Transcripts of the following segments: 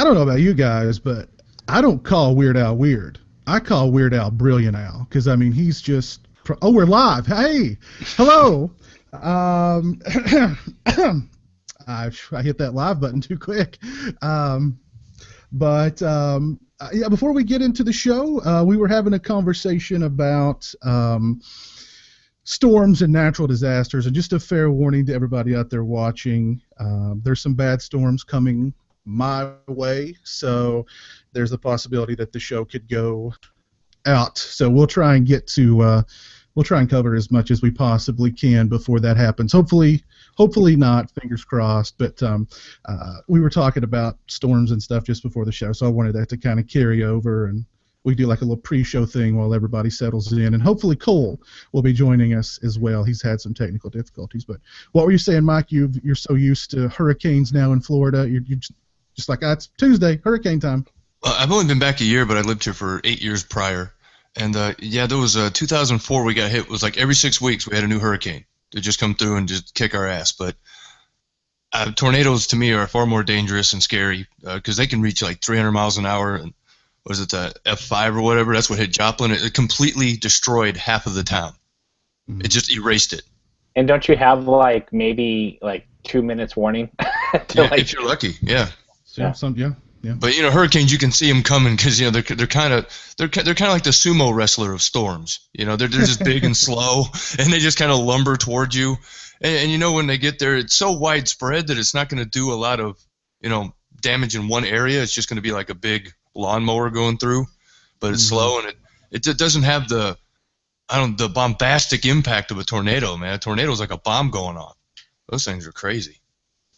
I don't know about you guys, but I don't call Weird Al weird. I call Weird Al Brilliant Al, because I mean he's just. Oh, we're live. Hey, hello. I hit that live button too quick. Yeah, before we get into the show, we were having a conversation about storms and natural disasters, and just a fair warning to everybody out there watching, there's some bad storms coming my way, so there's a possibility that the show could go out. So we'll try and get to we'll try and cover as much as we possibly can before that happens. Hopefully not, fingers crossed. But we were talking about storms and stuff just before the show, so I wanted that to kind of carry over, and we do like a little pre-show thing while everybody settles in, and hopefully Cole will be joining us as well. He's had some technical difficulties. But what were you saying, Mike? You're so used to hurricanes now in Florida. You're just like, it's Tuesday, hurricane time. I've only been back a year, but I lived here for 8 years prior. And yeah, there was 2004 we got hit. It was like every 6 weeks we had a new hurricane to just come through and just kick our ass. But tornadoes to me are far more dangerous and scary because they can reach like 300 miles an hour. And was it the F5 or whatever? That's what hit Joplin. It completely destroyed half of the town. Mm-hmm. It just erased it. And don't you have like maybe like 2 minutes warning? If you're lucky, yeah. Yeah. Yeah. But hurricanes, you can see them coming because they're kind of like the sumo wrestler of storms. They're just big and slow, and they just kind of lumber towards you. And when they get there, it's so widespread that it's not going to do a lot of damage in one area. It's just going to be like a big lawnmower going through, but it's slow, and it doesn't have the bombastic impact of a tornado. Man, a tornado is like a bomb going off. Those things are crazy.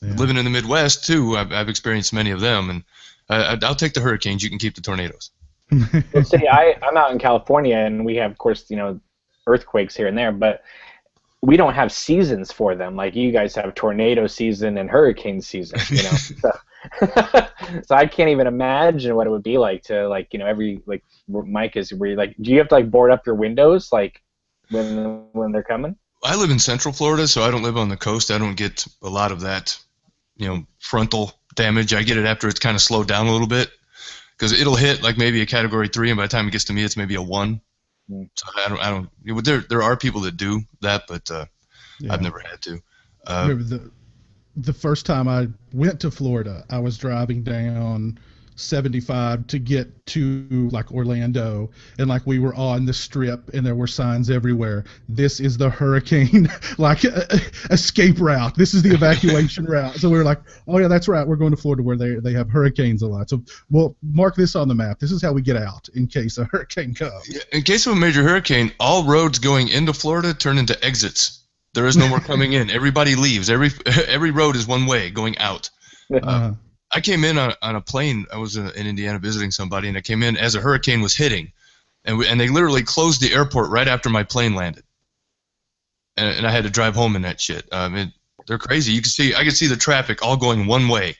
Yeah. Living in the Midwest too, I've experienced many of them, and I'll take the hurricanes. You can keep the tornadoes. Well, see, I'm out in California, and we have, of course, earthquakes here and there, but we don't have seasons for them. Like you guys have tornado season and hurricane season. So I can't even imagine what it would be like to every Mike is where do you have to board up your windows when they're coming? I live in Central Florida, so I don't live on the coast. I don't get a lot of that, frontal damage. I get it after it's kind of slowed down a little bit, because it'll hit like maybe a Category 3, and by the time it gets to me, it's maybe a 1. So I don't. There are people that do that, but I've never had to. Remember the first time I went to Florida, I was driving down 75 to get to Orlando, and we were on the strip, and there were signs everywhere. This is the hurricane escape route. This is the evacuation route. So we were like, oh yeah, that's right. We're going to Florida where they have hurricanes a lot. So we'll mark this on the map. This is how we get out in case a hurricane comes. Yeah, in case of a major hurricane, all roads going into Florida turn into exits. There is no more coming in. Everybody leaves. Every road is one way going out. I came in on a plane. I was in Indiana visiting somebody, and I came in as a hurricane was hitting, and they literally closed the airport right after my plane landed, and I had to drive home in that shit. They're crazy. I could see the traffic all going one way,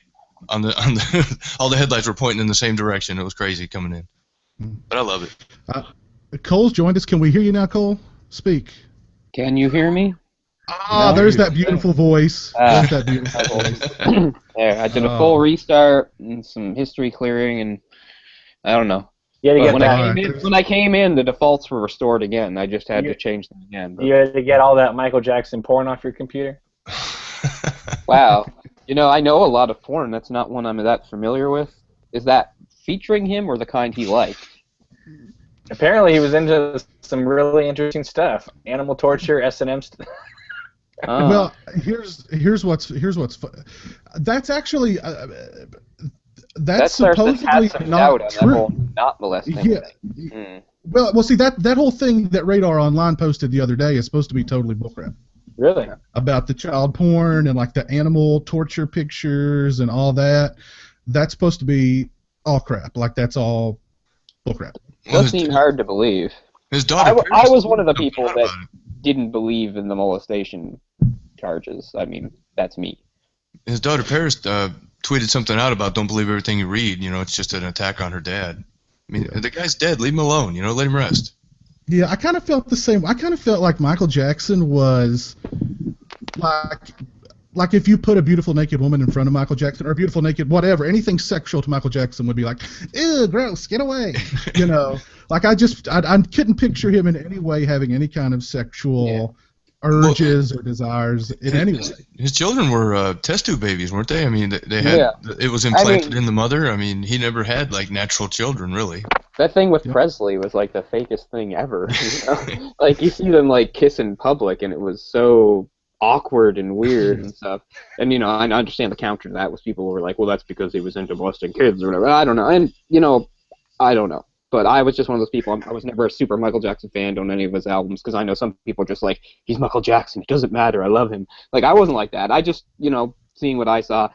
all the headlights were pointing in the same direction. It was crazy coming in, but I love it. Cole's joined us. Can we hear you now, Cole? Speak. Can you hear me? There's that beautiful voice. There's that beautiful voice. There, I did a full restart and some history clearing, and I don't know. Yeah, when I came in, the defaults were restored again. I just had to change them again. But. You had to get all that Michael Jackson porn off your computer? Wow. I know a lot of porn. That's not one I'm that familiar with. Is that featuring him or the kind he liked? Apparently, he was into some really interesting stuff. Animal torture, S&M stuff. Well, here's what's fun. That's actually that's supposedly not true. That whole not molesting thing. Well, see that whole thing that Radar Online posted the other day is supposed to be totally bullcrap. Really? About the child porn and the animal torture pictures and all that. That's supposed to be all crap. That's all bullcrap. It does seem hard to believe. His daughter. I was one of the people that didn't believe in the molestation charges. I mean, that's me. His daughter Paris tweeted something out about don't believe everything you read. It's just an attack on her dad. I mean, the guy's dead. Leave him alone. Let him rest. Yeah, I kind of felt the same. I kind of felt like Michael Jackson was like if you put a beautiful naked woman in front of Michael Jackson, or a beautiful naked whatever, anything sexual to Michael Jackson would be like, ew, gross, get away. You know, like I couldn't picture him in any way having any kind of sexual urges or desires in any way. His children were test tube babies, weren't they? I mean, they had it was implanted in the mother. I mean, he never had like natural children, really. That thing with Presley was like the fakest thing ever. You know? Like you see them like kiss in public, and it was so awkward and weird and stuff. And you know, I understand the counter to that was people were like, well, that's because he was into molesting kids or whatever. I don't know, and you know, I don't know. But I was just one of those people. I was never a super Michael Jackson fan on any of his albums because I know some people are just like, he's Michael Jackson. It doesn't matter. I love him. Like I wasn't like that. I just, you know, seeing what I saw,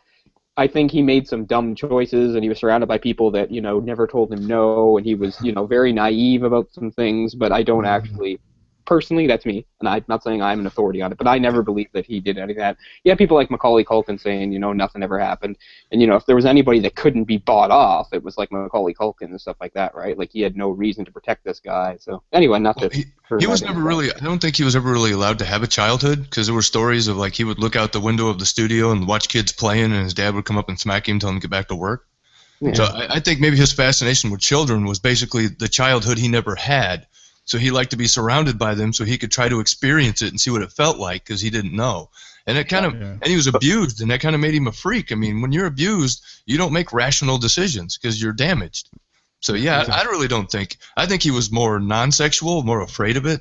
I think he made some dumb choices, and he was surrounded by people that, you know, never told him no, and he was, you know, very naive about some things. But I don't actually. Personally, that's me, and I'm not saying I'm an authority on it, but I never believed that he did any of that. You have people like Macaulay Culkin saying, you know, nothing ever happened, and you know, if there was anybody that couldn't be bought off, it was like Macaulay Culkin and stuff like that, right? Like he had no reason to protect this guy. So anyway, not that he was never really. I don't think he was ever really allowed to have a childhood because there were stories of like he would look out the window of the studio and watch kids playing, and his dad would come up and smack him, tell him to get back to work. Yeah. So I think maybe his fascination with children was basically the childhood he never had. So he liked to be surrounded by them so he could try to experience it and see what it felt like because he didn't know. And it kind of, and he was abused, and that kind of made him a freak. I mean, when you're abused, you don't make rational decisions because you're damaged. So yeah, I really don't think. I think he was more non-sexual, more afraid of it,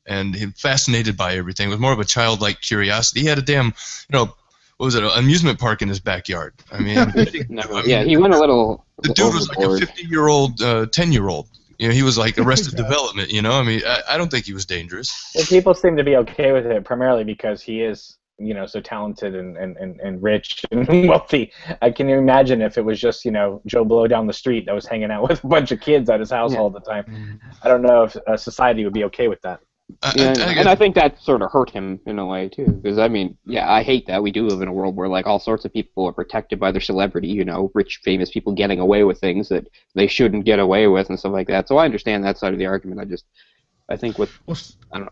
and fascinated by everything. It was more of a childlike curiosity. He had a damn, you know, what was it, an amusement park in his backyard. I mean, he went a little. The dude was like a 50-year-old, 10-year-old. You know, he was like Arrested Development, you know? I mean, I don't think he was dangerous. Well, people seem to be okay with it primarily because he is, you know, so talented and rich and wealthy. I can imagine if it was just, you know, Joe Blow down the street that was hanging out with a bunch of kids at his house all the time. I don't know if society would be okay with that. And I think that sort of hurt him in a way too, because I mean, I hate that we do live in a world where like all sorts of people are protected by their celebrity, you know, rich, famous people getting away with things that they shouldn't get away with and stuff like that. So I understand that side of the argument. I think I don't know.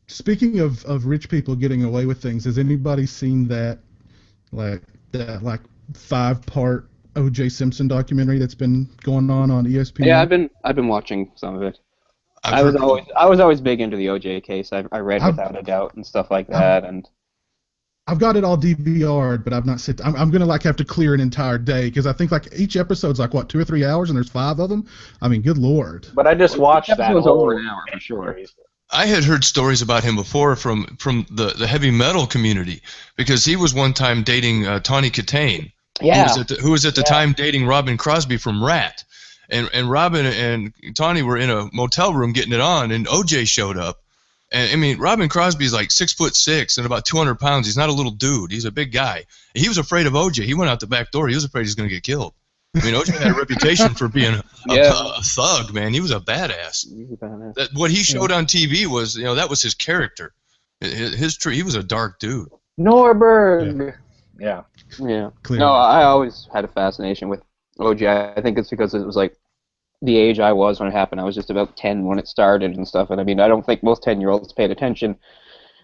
Speaking of rich people getting away with things, has anybody seen that 5-part O.J. Simpson documentary that's been going on ESPN? Yeah, I've been watching some of it. I was always big into the O.J. case. I read Without a Doubt and stuff like that, and I've got it all DVR'd, but I've not sit. I'm gonna like have to clear an entire day because I think like each episode's like what 2 or 3 hours, and there's 5 of them. I mean, good lord. But I just watched that. It was over an hour for sure. I had heard stories about him before from the heavy metal community because he was one time dating Tawny Katane, who was at the time dating Robin Crosby from Rat. And Robin and Tawny were in a motel room getting it on, and OJ showed up. And I mean, Robin Crosby's like 6'6" and about 200 pounds. He's not a little dude. He's a big guy. He was afraid of OJ. He went out the back door. He was afraid he was going to get killed. I mean, OJ had a reputation for being a thug, man. He was a badass. What he showed on TV was, you know, that was his character. He was a dark dude. Norberg. Yeah. Clearly. No, I always had a fascination with OJ. I think it's because it was like the age I was when it happened. I was just about 10 when it started and stuff. And I mean, I don't think most 10-year-olds paid attention,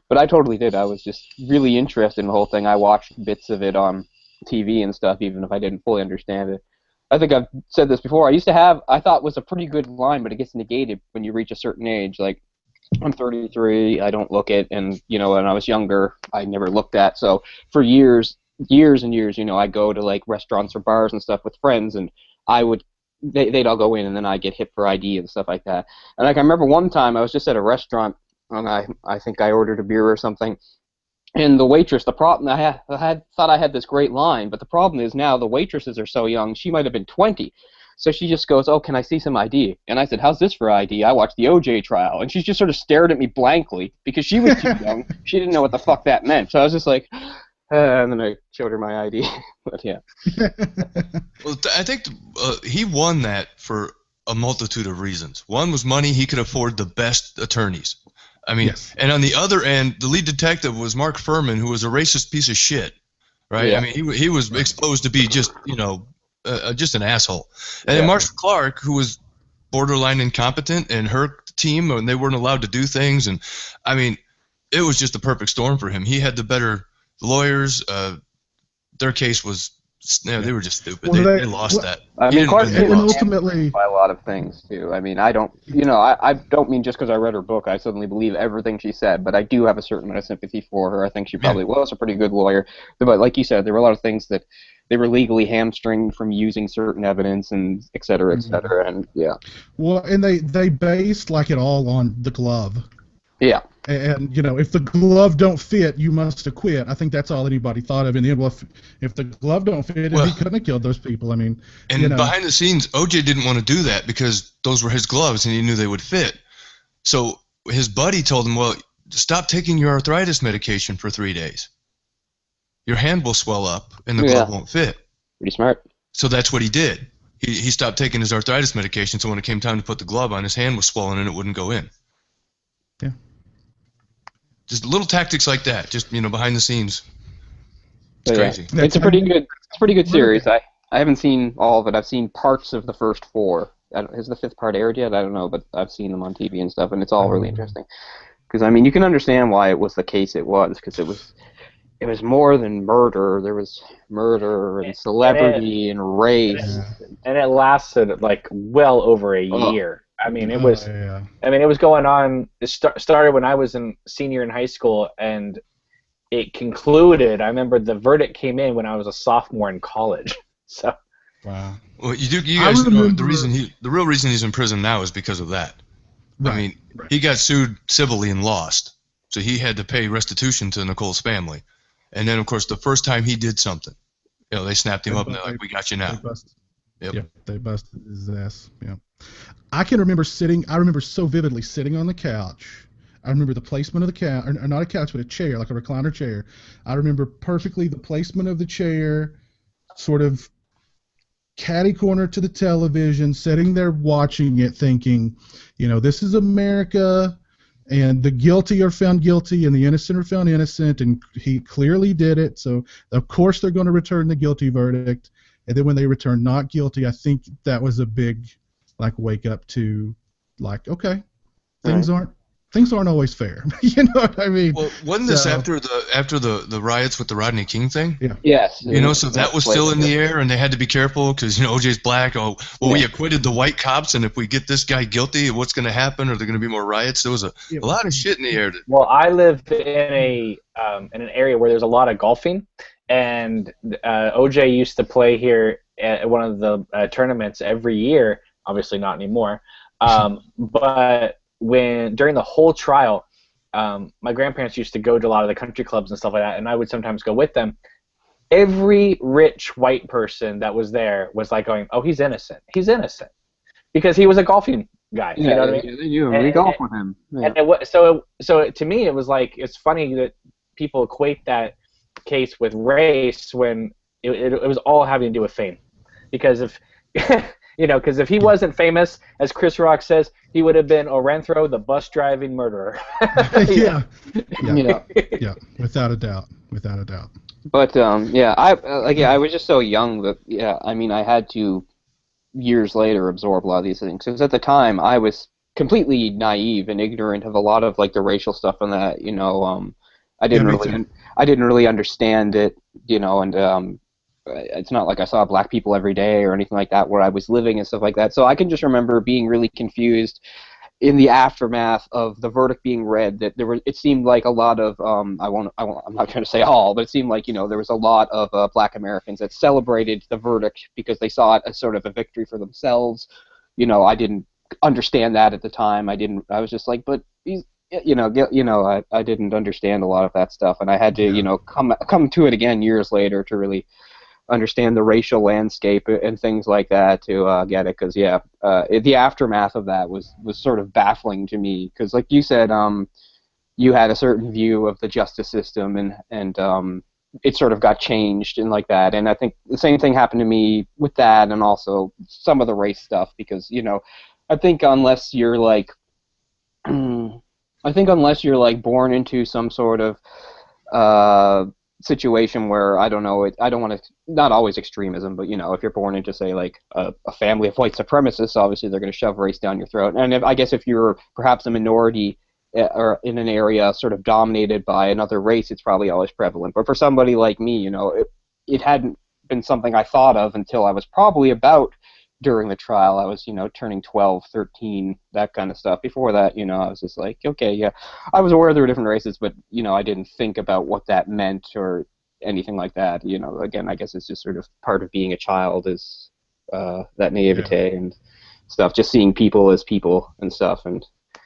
but I totally did. I was just really interested in the whole thing. I watched bits of it on TV and stuff, even if I didn't fully understand it. I think I've said this before. I thought was a pretty good line, but it gets negated when you reach a certain age. Like, I'm 33, I don't look it, and, you know, when I was younger, I never looked at. So for years and years, you know, I go to, like, restaurants or bars and stuff with friends, and they'd all go in, and then I'd get hit for ID and stuff like that. And, like, I remember one time I was just at a restaurant, and I think I ordered a beer or something, and the waitress, thought I had this great line, but the problem is now the waitresses are so young, she might have been 20. So she just goes, "Oh, can I see some ID?" And I said, "How's this for ID? I watched the OJ trial." And she just sort of stared at me blankly because she was too young. She didn't know what the fuck that meant. So I was just like, and then I showed her my ID. But yeah. Well, I think he won that for a multitude of reasons. One was money. He could afford the best attorneys. I mean, and on the other end, the lead detective was Mark Furman, who was a racist piece of shit, right? Yeah. I mean, he was exposed to be just, you know, just an asshole. And then Marshall Clark, who was borderline incompetent, and her team, and they weren't allowed to do things. And I mean, it was just the perfect storm for him. He had the better The lawyers, their case was, they were just stupid. Well, They lost that. I He mean, didn't win, they and lost. ultimately, by a lot of things too. I mean, I don't mean just because I read her book, I suddenly believe everything she said, but I do have a certain amount of sympathy for her. I think she probably was a pretty good lawyer, but like you said, there were a lot of things that they were legally hamstringed from using certain evidence and et cetera, and yeah. well, and they based like it all on the glove. Yeah. And if the glove don't fit, you must acquit. I think that's all anybody thought of in the end. Well, if the glove don't fit, he couldn't have killed those people. I mean, and behind the scenes, OJ didn't want to do that because those were his gloves and he knew they would fit. So his buddy told him, well, stop taking your arthritis medication for 3 days. Your hand will swell up and the glove won't fit. Pretty smart. So that's what he did. He stopped taking his arthritis medication, so when it came time to put the glove on, his hand was swollen and it wouldn't go in. Yeah. Just little tactics like that, just behind the scenes. It's crazy. It's a pretty good series. I haven't seen all of it. I've seen parts of the first 4. Has the 5th part aired yet? I don't know, but I've seen them on TV and stuff, and it's all really interesting. Because I mean, you can understand why it was the case it was, because it was more than murder. There was murder and celebrity and race, and it lasted like well over a year. I mean, it was. I mean, it was going on. It started when I was a senior in high school, and it concluded. I remember the verdict came in when I was a sophomore in college. So. Wow. Well, you guys know the real reason he's in prison now is because of that. Right. I mean, he got sued civilly and lost, so he had to pay restitution to Nicole's family. And then, of course, the first time he did something, they snapped him up and they're like, "We got you now." They busted his ass. Yeah. I can remember so vividly sitting on the couch. I remember the placement of the couch, or not a couch, but a chair, like a recliner chair. I remember perfectly the placement of the chair, sort of catty corner to the television, sitting there watching it, thinking, this is America, and the guilty are found guilty, and the innocent are found innocent, and he clearly did it, so of course they're going to return the guilty verdict. And then when they returned not guilty, I think that was a big, wake up to, okay, things aren't always fair. You know what I mean? Well, wasn't this after the riots with the Rodney King thing? Yeah. Yes. So that was still in the air, and they had to be careful because OJ's black. Oh, well, we acquitted the white cops, and if we get this guy guilty, what's going to happen? Are there going to be more riots? There was a lot of shit in the air. Well, I live in an area where there's a lot of golfing. And OJ used to play here at one of the tournaments every year. Obviously not anymore. But during the whole trial, my grandparents used to go to a lot of the country clubs and stuff like that, and I would sometimes go with them. Every rich white person that was there was like going, "Oh, he's innocent. He's innocent," because he was a golfing guy. Yeah, you know what I mean? We golf with him. Yeah. And so to me, it was like, it's funny that people equate that case with race when it was all having to do with fame, because if if he wasn't famous, as Chris Rock says, he would have been Orenthro, the bus driving murderer. Yeah, without a doubt. But I was just so young that I mean, I had to years later absorb a lot of these things, because at the time I was completely naive and ignorant of a lot of the racial stuff and that I didn't really understand it, and it's not like I saw black people every day or anything like that where I was living and stuff like that. So I can just remember being really confused in the aftermath of the verdict being read. That it seemed like a lot of I'm not trying to say all, but it seemed like there was a lot of black Americans that celebrated the verdict because they saw it as sort of a victory for themselves. I didn't understand that at the time. I was just like, but he's. I didn't understand a lot of that stuff, and I had to, come to it again years later to really understand the racial landscape and things like that to get it. Because the aftermath of that was sort of baffling to me. Because like you said, you had a certain view of the justice system, and it sort of got changed and like that. And I think the same thing happened to me with that, and also some of the race stuff. Because I think unless you're born into some sort of situation where, I don't know, I don't want to, not always extremism, but if you're born into, say, a family of white supremacists, obviously they're going to shove race down your throat. And I guess if you're perhaps a minority or in an area sort of dominated by another race, it's probably always prevalent. But for somebody like me, it hadn't been something I thought of until I was probably about during the trial. I was, turning 12, 13, that kind of stuff. Before that, I was just like, okay, yeah. I was aware there were different races, but, I didn't think about what that meant or anything like that. Again, I guess it's just sort of part of being a child is that naivete and stuff, just seeing people as people and stuff. And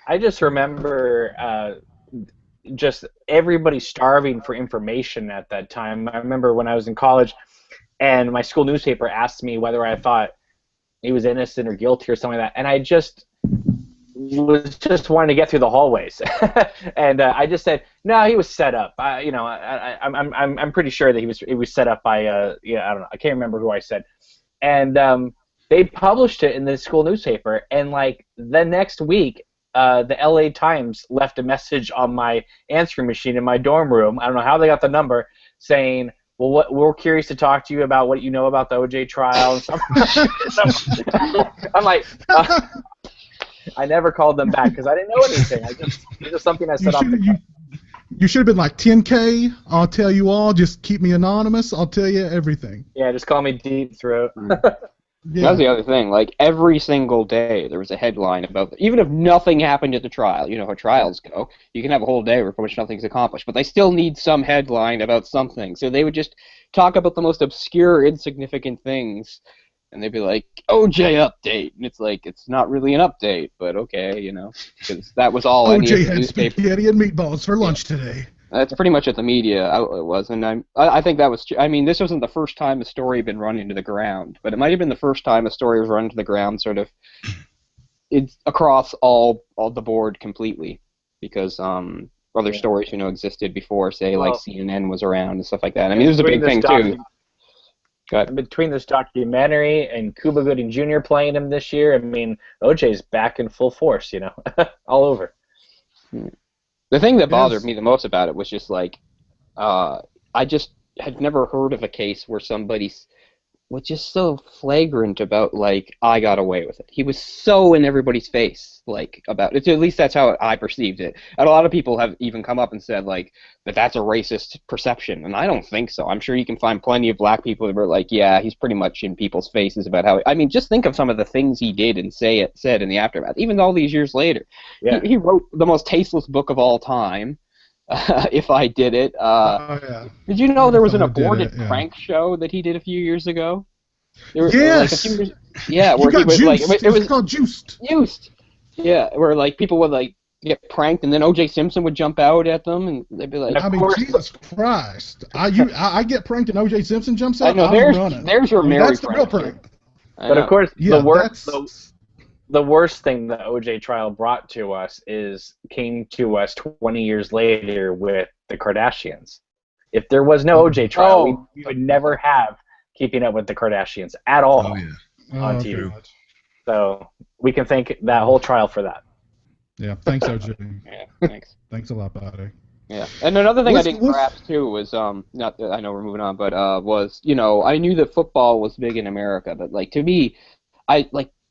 I just remember just everybody starving for information at that time. I remember when I was in college and my school newspaper asked me whether I thought he was innocent or guilty or something like that, and I just was just wanting to get through the hallways, and I just said, no, he was set up. I'm pretty sure that he was set up by I don't know, I can't remember who I said, and they published it in the school newspaper, and like the next week, the LA Times left a message on my answering machine in my dorm room. I don't know how they got the number, saying, well, we're curious to talk to you about what you know about the OJ trial and stuff. I'm like, I never called them back because I didn't know anything. It was something I said off the cuff. You should have been like, 10K, I'll tell you all, just keep me anonymous, I'll tell you everything. Yeah, just call me Deep Throat. Yeah. That's the other thing. Like, every single day there was a headline about even if nothing happened at the trial, how trials go, you can have a whole day where pretty much nothing's accomplished, but they still need some headline about something. So they would just talk about the most obscure, insignificant things, and they'd be like, OJ update. And it's like, it's not really an update, but okay, because that was all any of OJ the had newspaper. spaghetti and meatballs for lunch today. That's pretty much what the media outlet was, and I think that was. I mean, this wasn't the first time a story had been run into the ground, but it might have been the first time a story was run into the ground, sort of, it's across all the board completely, because other stories existed before, say like CNN was around and stuff like that. I mean, this is a big thing too. Between this documentary and Cuba Gooding Jr. playing him this year, I mean, OJ's back in full force, all over. The thing that bothered me the most about it was just like, I just had never heard of a case where somebody was just so flagrant about, like, I got away with it. He was so in everybody's face, like, about it. At least that's how I perceived it. And a lot of people have even come up and said, like, that's a racist perception. And I don't think so. I'm sure you can find plenty of black people that were like, yeah, he's pretty much in people's faces about how... I mean, just think of some of the things he did and said in the aftermath, even all these years later. Yeah. He wrote the most tasteless book of all time. If I did it. Did you know there was an aborted prank show that he did a few years ago? Yes. Like where he was juiced. like, it was called Juiced. Juiced. Yeah, where like people would like get pranked, and then O.J. Simpson would jump out at them, and they'd be like, I mean, Jesus Christ! I get pranked, and O.J. Simpson jumps out. I know. There's your Mary. That's the real prank. But of course, the worst thing the OJ trial brought to us came to us 20 years later with the Kardashians. If there was no OJ trial, we would never have Keeping Up with the Kardashians at all on TV. God. So we can thank that whole trial for that. Yeah, thanks, OJ. Yeah, thanks. Thanks a lot, buddy. Yeah, and another thing I didn't grasp too was not that I know we're moving on, but was I knew that football was big in America, but like to me,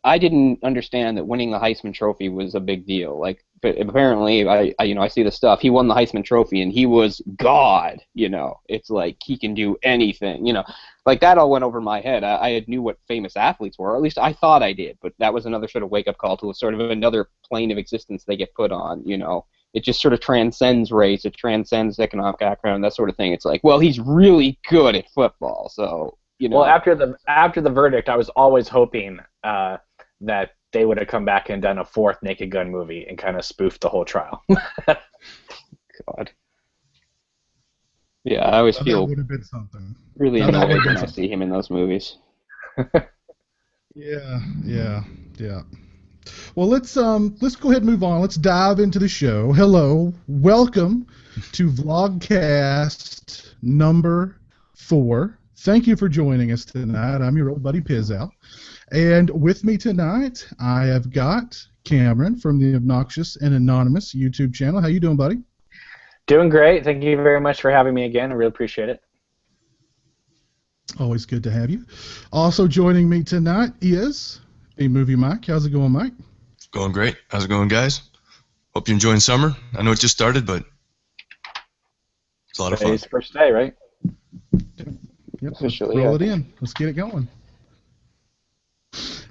I didn't understand that winning the Heisman Trophy was a big deal. Like, but apparently, I see the stuff. He won the Heisman Trophy, and he was God. It's like he can do anything. Like that all went over my head. I had knew what famous athletes were, or at least I thought I did. But that was another sort of wake-up call to a sort of another plane of existence they get put on. It just sort of transcends race. It transcends economic background, that sort of thing. It's like, well, he's really good at football, so. Well, after the verdict, I was always hoping that they would have come back and done a fourth Naked Gun movie and kind of spoofed the whole trial. God. Yeah, I always feel that would have been something. Really annoyed when I see him in those movies. Yeah. Well, let's go ahead and move on. Let's dive into the show. Hello, welcome to Vlogcast number 4. Thank you for joining us tonight. I'm your old buddy Pizzow. And with me tonight, I have got Cameron from the Obnoxious and Anonymous YouTube channel. How you doing, buddy? Doing great. Thank you very much for having me again. I really appreciate it. Always good to have you. Also joining me tonight is A Movie Mike. How's it going, Mike? Going great. How's it going, guys? Hope you're enjoying summer. I know it just started, but it's a lot of fun. Today's the first day, right? Yep, Officially, let's roll it in. Let's get it going.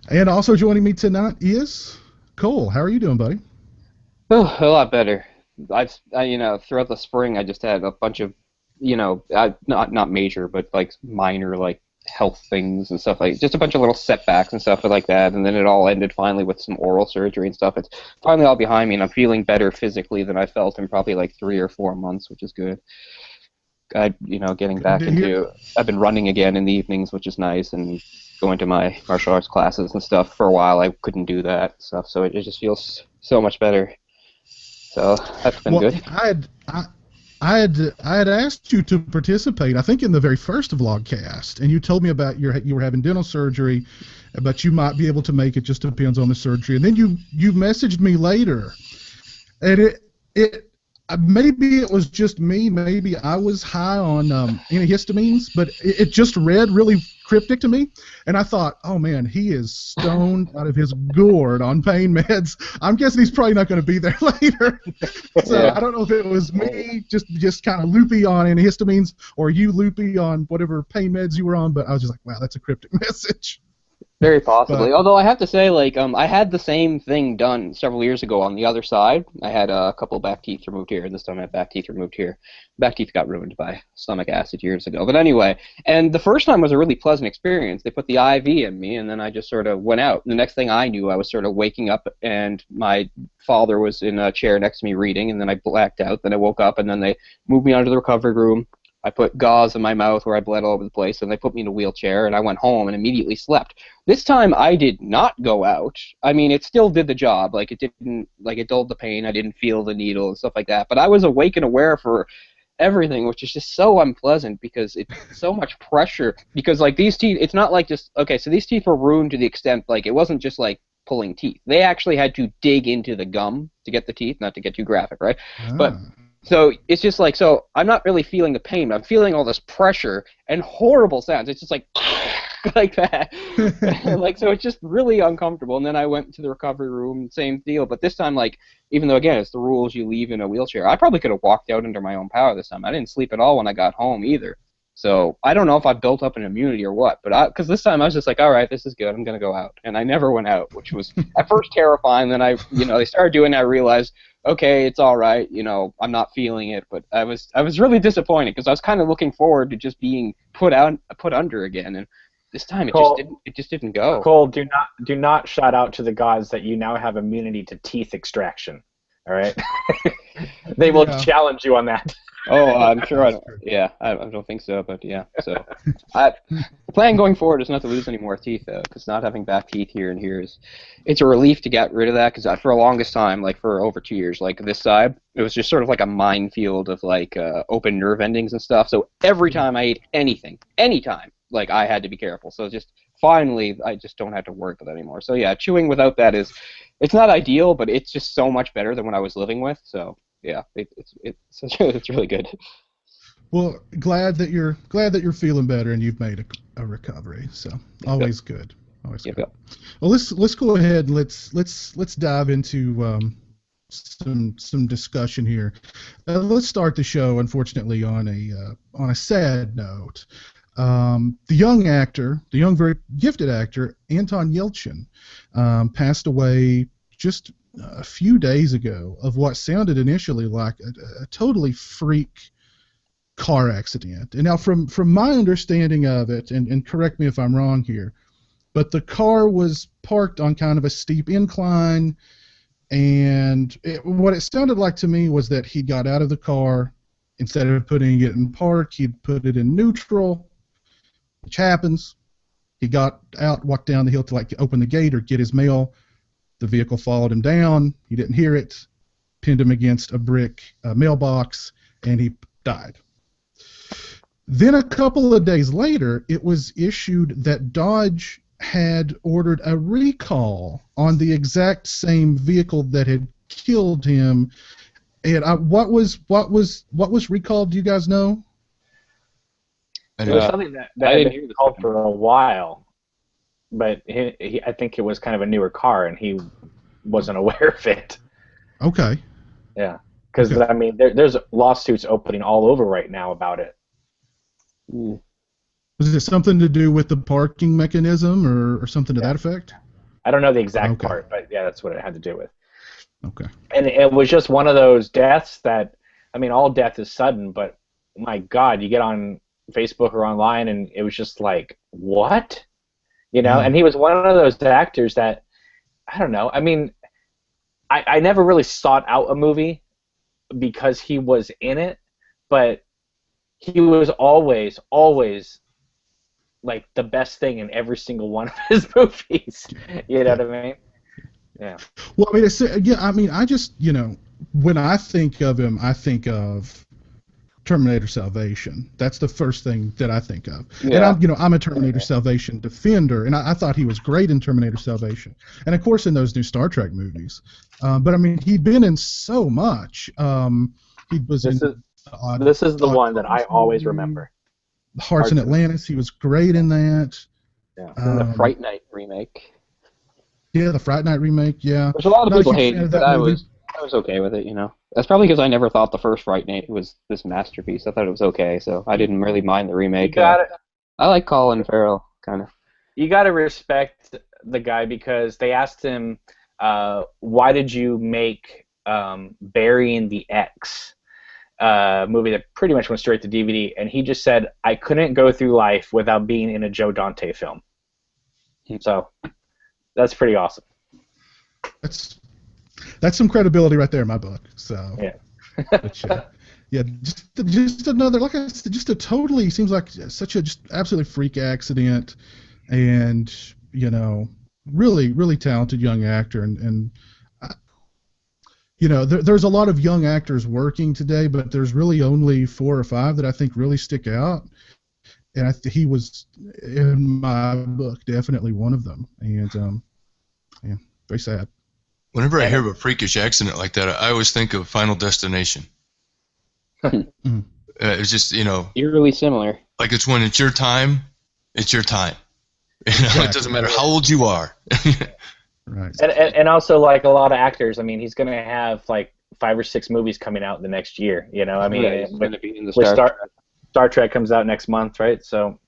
And also joining me tonight is Cole. How are you doing, buddy? Oh, a lot better. Throughout the spring, I just had a bunch of, not major, but like minor, like health things and stuff, like just a bunch of little setbacks and stuff like that. And then it all ended finally with some oral surgery and stuff. It's finally all behind me, and I'm feeling better physically than I felt in probably like 3 or 4 months, which is good. Getting back into, I've been running again in the evenings, which is nice, and going to my martial arts classes and stuff. For a while, I couldn't do that stuff, so it just feels so much better. So that's been good. I had asked you to participate, I think, in the very first Vlogcast, and you told me about you were having dental surgery, but you might be able to make it. Just depends on the surgery. And then you messaged me later, and maybe it was just me. Maybe I was high on antihistamines, but it just read really cryptic to me. And I thought, oh man, he is stoned out of his gourd on pain meds. I'm guessing he's probably not going to be there later. So yeah. I don't know if it was me just kind of loopy on antihistamines or you loopy on whatever pain meds you were on, but I was just like, wow, that's a cryptic message. Very possibly. Although I have to say, I had the same thing done several years ago on the other side. I had a couple of back teeth removed here, and this time I had back teeth removed here. Back teeth got ruined by stomach acid years ago. But anyway, and the first time was a really pleasant experience. They put the IV in me, and then I just sort of went out. And the next thing I knew, I was sort of waking up, and my father was in a chair next to me reading, and then I blacked out. Then I woke up, and then they moved me onto the recovery room. I put gauze in my mouth where I bled all over the place, and they put me in a wheelchair, and I went home and immediately slept. This time I did not go out. I mean, it still did the job. It dulled the pain. I didn't feel the needle and stuff like that. But I was awake and aware for everything, which is just so unpleasant because it's so much pressure. Because, these teeth, it's not like just, okay, so these teeth were ruined to the extent, it wasn't just, pulling teeth. They actually had to dig into the gum to get the teeth, not to get too graphic, right? But... So it's just so I'm not really feeling the pain, but I'm feeling all this pressure and horrible sounds. It's just like that. So it's just really uncomfortable. And then I went to the recovery room, same deal. But this time, even though, again, it's the rules, you leave in a wheelchair, I probably could have walked out under my own power this time. I didn't sleep at all when I got home either. So I don't know if I built up an immunity or what, but because this time I was just like, all right, this is good. I'm going to go out. And I never went out, which was at first terrifying. Then they started doing it. I realized, okay, it's all right. I'm not feeling it. But I was really disappointed because I was kind of looking forward to just being put under again. And this time it just didn't go. Cole, do not shout out to the gods that you now have immunity to teeth extraction. All right, they will challenge you on that. Oh, I'm sure I don't. Yeah, I don't think so, but yeah. So, the plan going forward is not to lose any more teeth, though, because not having back teeth here and here it's a relief to get rid of that. Because for the longest time, for over 2 years, this side, it was just sort of like a minefield of open nerve endings and stuff. So every time I ate anything, anytime, I had to be careful. So just finally, I just don't have to worry with that anymore. So yeah, chewing without that it's not ideal, but it's just so much better than what I was living with. So. Yeah, it's really good. Well, glad that you're feeling better and you've made a recovery. So always good. Always good. Yep. Well, let's go ahead and let's dive into some discussion here. Let's start the show, unfortunately, on a sad note. The young, very gifted actor, Anton Yelchin, passed away just a few days ago of what sounded initially like a totally freak car accident. And now from my understanding of it, and correct me if I'm wrong here, but the car was parked on kind of a steep incline, and what it sounded like to me was that he got out of the car, instead of putting it in park, he'd put it in neutral, which happens. He got out, walked down the hill to open the gate or get his mail. The vehicle followed him down. He didn't hear it, pinned him against a brick mailbox, and he died. Then a couple of days later, it was issued that Dodge had ordered a recall on the exact same vehicle that had killed him. And what was recalled? Do you guys know? It was something that had been recalled for a while. But I think it was kind of a newer car, and he wasn't aware of it. Okay. Yeah, because Okay. I mean, there's lawsuits opening all over right now about it. Mm. Was it something to do with the parking mechanism or something to Yeah, that effect? I don't know the exact Okay. part, but yeah, that's what it had to do with. Okay. And it was just one of those deaths that, I mean, all death is sudden, but my God, you get on Facebook or online, and it was just like, what? You know? Yeah. And he was one of those actors that, I don't know. I mean, I never really sought out a movie because he was in it, but he was always like the best thing in every single one of his movies. You know Yeah. what I mean? Yeah. Well, I mean, I just, when I think of him, I think of Terminator Salvation. That's the first thing that I think of. And Yeah. I'm a Terminator Salvation defender, and I thought he was great in Terminator Salvation, and of course in those new Star Trek movies. But I mean, he'd been in so much. He was This in is this is the Odd one that I Couple always movie, remember. Hearts in Atlantis. He was great in that. Yeah. In the Fright Night remake, Yeah, the Fright Night remake. Yeah, which a lot of not a people huge fan hated, of but that movie. I was okay with it. You know, that's probably because I never thought the first Fright Night was this masterpiece. I thought it was okay, so I didn't really mind the remake. I like Colin Farrell, kind of. You got to respect the guy because they asked him, why did you make Burying the X, movie that pretty much went straight to DVD, and he just said, I couldn't go through life without being in a Joe Dante film. So that's pretty awesome. That's some credibility right there in my book. So Yeah. but, yeah, just another, like I said, just a totally seems like such a just absolutely freak accident, and really really talented young actor, and there's a lot of young actors working today, but there's really only 4 or 5 that I think really stick out, and he was in my book definitely one of them, and yeah, very sad. Whenever I hear of a freakish accident like that, I always think of Final Destination. It's just, Eerily similar. like it's when it's your time, it's your time. Exactly. It doesn't matter how old you are. Right. And also, like a lot of actors, I mean, he's going to have like 5 or 6 movies coming out the next year. I mean, It's going to be in the Star Trek comes out next month, right? So,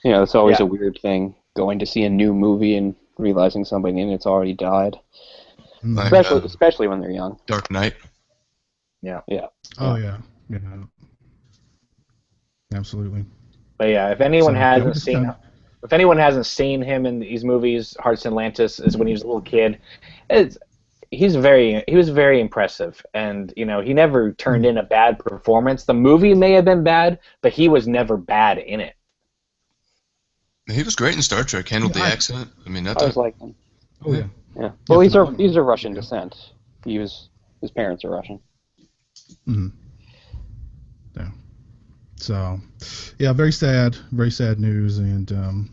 it's always a weird thing going to see a new movie and realizing somebody in it's already died. Like, Especially when they're young. Dark Knight. Yeah. Oh yeah. Absolutely. But yeah, if anyone hasn't seen him in these movies, Hearts in Atlantis is when he was a little kid. He was very impressive, and he never turned in a bad performance. The movie may have been bad, but he was never bad in it. He was great in Star Trek. Handled the accent. I mean, I always liked him. Oh yeah. Yeah. Well, he's of Russian descent. His parents are Russian. Mm-hmm. Yeah. So, yeah, very sad news, and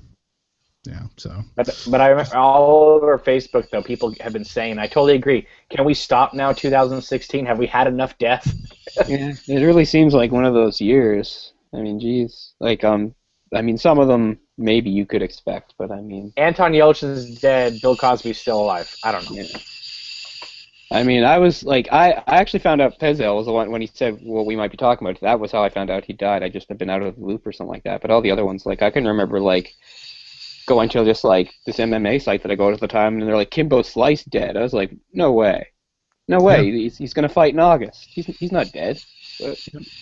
yeah. So. But I remember all over Facebook though, people have been saying, I totally agree. Can we stop now? 2016? Have we had enough death? Yeah, it really seems like one of those years. I mean, geez, like I mean, some of them maybe you could expect, but I mean, Anton Yelchin's dead. Bill Cosby's still alive. I don't know. Yeah. I mean, I was like, I actually found out Pezel was the one when he said, well, we might be talking about it. That was how I found out he died. I just had been out of the loop or something like that. But all the other ones, like, I can remember, like, going to just, like, this MMA site that I go to at the time, and they're like, Kimbo Slice dead. I was like, no way. No way. Yeah. He's going to fight in August. He's not dead.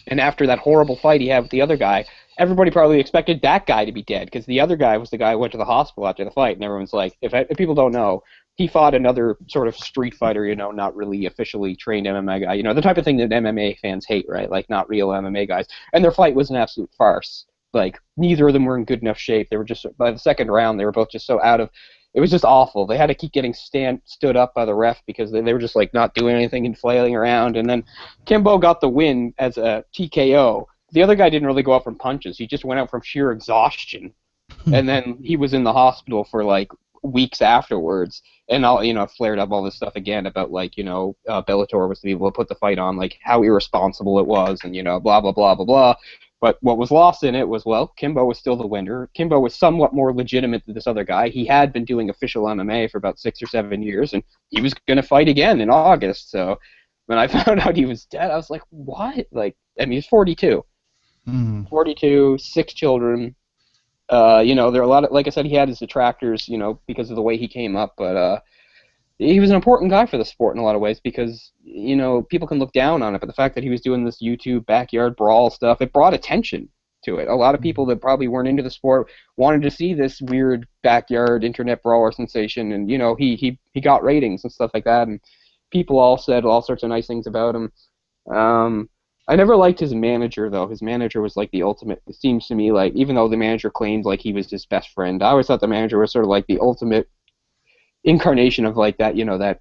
And after that horrible fight he had with the other guy, everybody probably expected that guy to be dead, because the other guy was the guy who went to the hospital after the fight, and everyone's like, if people don't know, he fought another sort of street fighter, not really officially trained MMA guy, the type of thing that MMA fans hate, right? Like, not real MMA guys. And their fight was an absolute farce. Like, neither of them were in good enough shape. They were just, by the second round, they were both just so out of, it was just awful. They had to keep getting stood up by the ref because they were just, like, not doing anything and flailing around. And then Kimbo got the win as a TKO. The other guy didn't really go out from punches. He just went out from sheer exhaustion. And then he was in the hospital for, like, weeks afterwards, and all flared up all this stuff again about, like, Bellator was to be able to put the fight on, like, how irresponsible it was, and blah blah blah blah blah. But what was lost in it was, well, Kimbo was still the winner. Kimbo was somewhat more legitimate than this other guy. He had been doing official MMA for about 6 or 7 years, and he was going to fight again in August. So When I found out he was dead, I was like, what? Like, I mean, he's 42. 42, 6 children. You know, there are a lot of, like I said, he had his detractors, you know, because of the way he came up, but he was an important guy for the sport in a lot of ways because, you know, people can look down on it, but the fact that he was doing this YouTube backyard brawl stuff, it brought attention to it. A lot of people that probably weren't into the sport wanted to see this weird backyard internet brawler sensation, and, you know, he got ratings and stuff like that, and people all said all sorts of nice things about him. I never liked his manager, though. His manager was like the ultimate, it seems to me, like, even though the manager claimed like he was his best friend, I always thought the manager was sort of like the ultimate incarnation of like that, you know, that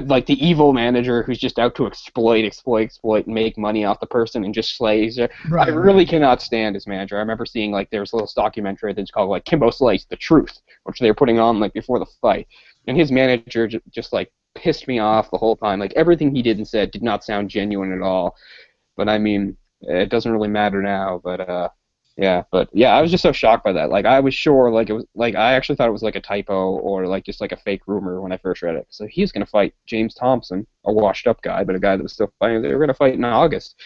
like the evil manager who's just out to exploit, and make money off the person and just slays her. Right, I really cannot stand his manager. I remember seeing like there was a little documentary that's called like Kimbo Slice: The Truth, which they were putting on like before the fight, and his manager just like pissed me off the whole time. Like everything he did and said did not sound genuine at all. But I mean, it doesn't really matter now. But yeah, I was just so shocked by that. Like I was sure, like it was, like I actually thought it was like a typo or like just like a fake rumor when I first read it. So he's gonna fight James Thompson, a washed-up guy, but a guy that was still fighting. They were gonna fight in August.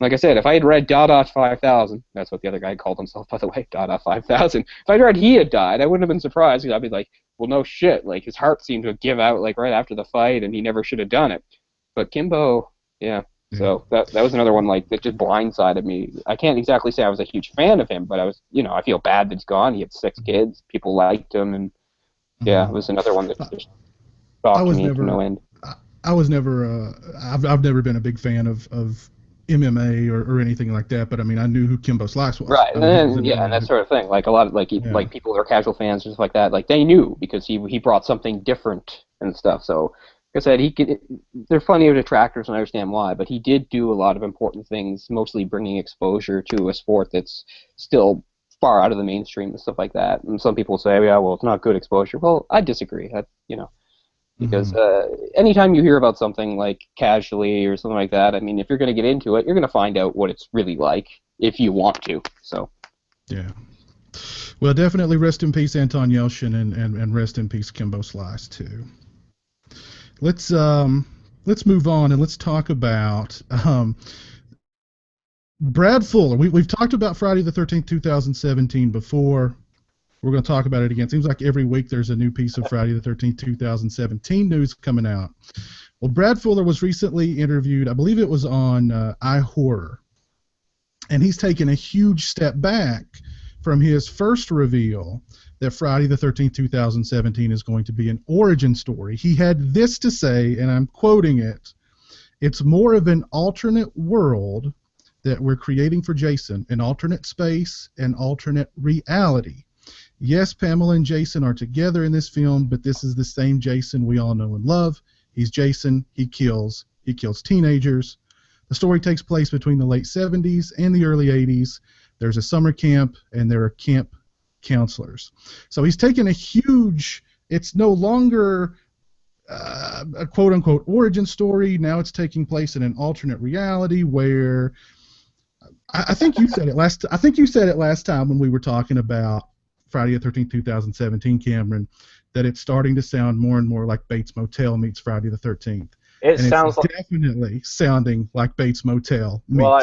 Like I said, if I had read Dot 5000, that's what the other guy called himself, by the way, Dot 5000. If I'd read he had died, I wouldn't have been surprised because I'd be like, well, no shit. Like his heart seemed to give out like right after the fight, and he never should have done it. But Kimbo, yeah. So that was another one like that just blindsided me. I can't exactly say I was a huge fan of him, but I was, you know, I feel bad that he's gone. He had 6 kids, people liked him, and yeah, it was another one that just shocked me to no end. I was never, I've never been a big fan of MMA or anything like that, but I mean, I knew who Kimbo Slice was. Right, and that sort of thing. Like a lot of like people that are casual fans, just like that, like they knew because he brought something different and stuff. So. Like I said, there are plenty of detractors, and I understand why, but he did do a lot of important things, mostly bringing exposure to a sport that's still far out of the mainstream and stuff like that. And some people say, yeah, well, it's not good exposure. Well, I disagree, you know, because anytime you hear about something like casually or something like that, I mean, if you're going to get into it, you're going to find out what it's really like if you want to. So. Yeah. Well, definitely rest in peace, Anton Yelchin, and rest in peace, Kimbo Slice, too. Let's move on and let's talk about Brad Fuller. We've talked about Friday the 13th, 2017 before. We're going to talk about it again. Seems like every week there's a new piece of Friday the 13th, 2017 news coming out. Well, Brad Fuller was recently interviewed, I believe it was on iHorror, and he's taken a huge step back from his first reveal that Friday the 13th, 2017 is going to be an origin story. He had this to say, and I'm quoting it, "It's more of an alternate world that we're creating for Jason, an alternate space, an alternate reality. Yes, Pamela and Jason are together in this film, but this is the same Jason we all know and love. He's Jason, he kills teenagers. The story takes place between the late 70s and the early 80s. There's a summer camp, and there are camp counselors." So he's taken a huge, it's no longer a quote-unquote origin story. Now it's taking place in an alternate reality where I think you said it last time when we were talking about Friday the 13th, 2017, Cameron, that it's starting to sound more and more like Bates Motel meets Friday the 13th. It sounds like definitely sounding like Bates Motel. Well,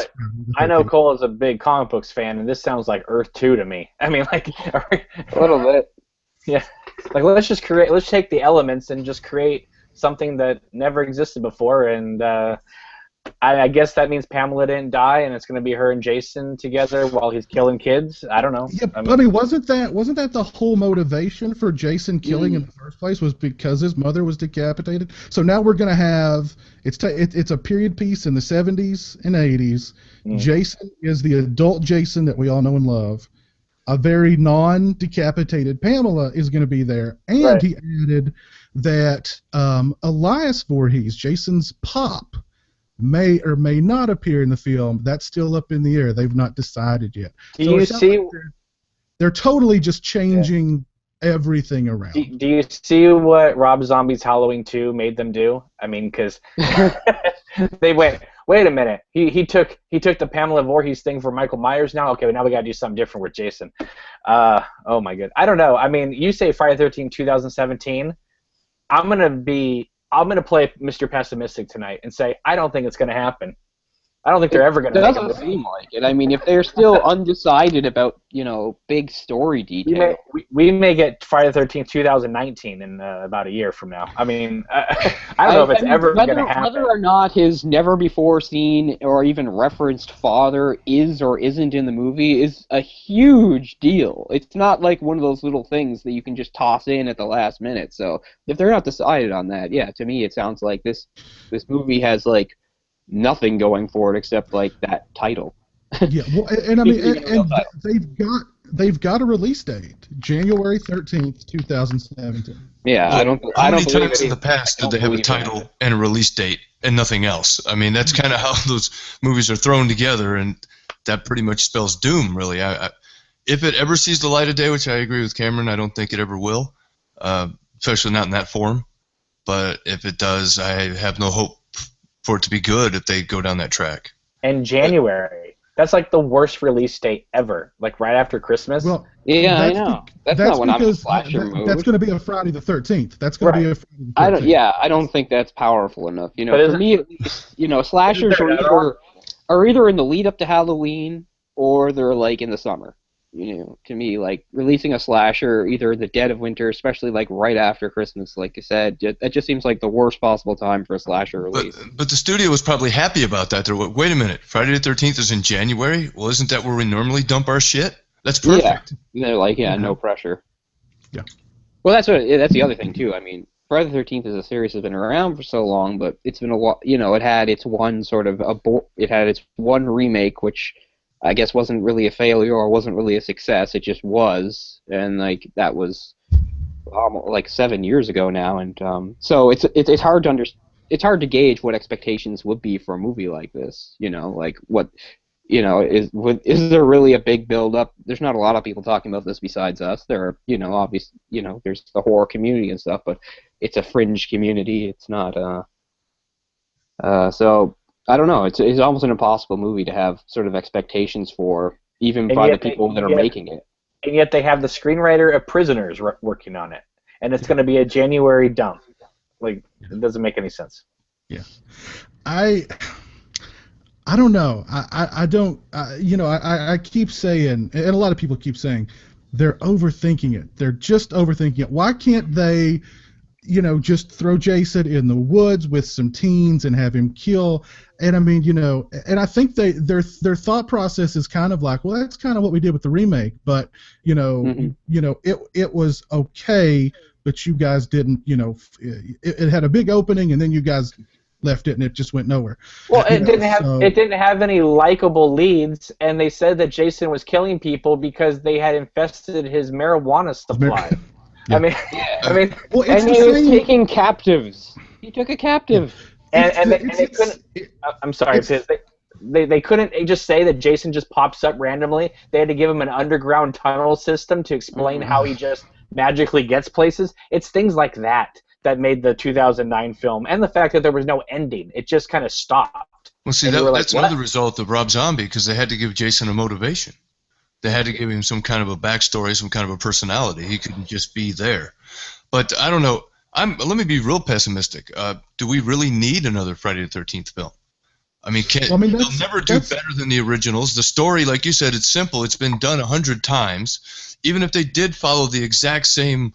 I know Cole is a big comic books fan, and this sounds like Earth 2 to me. I mean, like a little bit. Yeah, like let's take the elements and just create something that never existed before, and I guess that means Pamela didn't die, and it's going to be her and Jason together while he's killing kids. I don't know. Yeah, I mean, wasn't that the whole motivation for Jason killing in the first place, was because his mother was decapitated? So now we're going to have it's a period piece in the 70s and 80s. Jason is the adult Jason that we all know and love. A very non-decapitated Pamela is going to be there, and he added that Elias Voorhees, Jason's pop, may or may not appear in the film. That's still up in the air. They've not decided yet. Do you see? Like they're totally just changing everything around. Do you see what Rob Zombie's Halloween 2 made them do? I mean, because they went, wait a minute. He took the Pamela Voorhees thing for Michael Myers now? Okay, now we got to do something different with Jason. Oh, my God. I don't know. I mean, you say Friday the 13th, 2017. I'm going to be I'm going to play Mr. Pessimistic tonight and say I don't think it's going to happen. I don't think they're ever going to make a movie. It doesn't seem like it. I mean, if they're still undecided about, big story details. We may get Friday the 13th, 2019 in about a year from now. I mean, I don't know if it's ever going to happen. Whether or not his never-before-seen or even referenced father is or isn't in the movie is a huge deal. It's not like one of those little things that you can just toss in at the last minute. So if they're not decided on that, yeah, to me it sounds like this movie has, like, nothing going for it except like that title. Yeah, well, and I mean, and they've got a release date, January 13th, 2017. Yeah, well, how many times in the past did they have a title and a release date and nothing else? I mean, that's kind of how those movies are thrown together, and that pretty much spells doom, really. If it ever sees the light of day, which I agree with Cameron, I don't think it ever will, especially not in that form. But if it does, I have no hope for it to be good if they go down that track. And January, that's like the worst release date ever, like right after Christmas. Well, yeah, I know. That's not when I'm in slasher mode. That's going to be a Friday the 13th. That's going to be a Friday the 13th. I don't think that's powerful enough. For me, at least, slashers are either in the lead up to Halloween or they're like in the summer. To me, like releasing a slasher either in the dead of winter, especially like right after Christmas, like you said, that just seems like the worst possible time for a slasher release. But the studio was probably happy about that. They're like, wait a minute, Friday the 13th is in January? Well, isn't that where we normally dump our shit? That's perfect. Yeah. They're like, no pressure. Yeah. Well, that's the other thing too. I mean, Friday the 13th as a series has been around for so long, but it's been a while. It had its one sort of it had its one remake, which I guess wasn't really a failure or wasn't really a success. It just was, and like that was almost like 7 years ago now, and so it's hard to it's hard to gauge what expectations would be for a movie like this. Like what is there really a big build up? There's not a lot of people talking about this besides us. There are obviously there's the horror community and stuff, but it's a fringe community. It's not so. I don't know. It's almost an impossible movie to have sort of expectations for, even by the people that are making it. And yet they have the screenwriter of Prisoners working on it, and it's going to be a January dump. Like, it doesn't make any sense. Yeah, I don't know. I don't. I keep saying, and a lot of people keep saying, they're overthinking it. They're just overthinking it. Why can't they? Just throw Jason in the woods with some teens and have him kill. And I mean, and I think their thought process is kind of like, well, that's kind of what we did with the remake, but it was okay, but you guys didn't, it had a big opening and then you guys left it and it just went nowhere. Well, it didn't have any likable leads, and they said that Jason was killing people because they had infested his marijuana supply. Yeah. I mean, well, and he was taking captives. He took a captive, and they couldn't. I'm sorry, they couldn't just say that Jason just pops up randomly. They had to give him an underground tunnel system to explain how he just magically gets places. It's things like that made the 2009 film, and the fact that there was no ending. It just kind of stopped. Well, see, that's another result of Rob Zombie, because they had to give Jason a motivation. They had to give him some kind of a backstory, some kind of a personality. He couldn't just be there. But I don't know. Let me be real pessimistic. Do we really need another Friday the 13th film? I mean, they'll never do better than the originals. The story, like you said, it's simple. It's been done 100 times. Even if they did follow the exact same,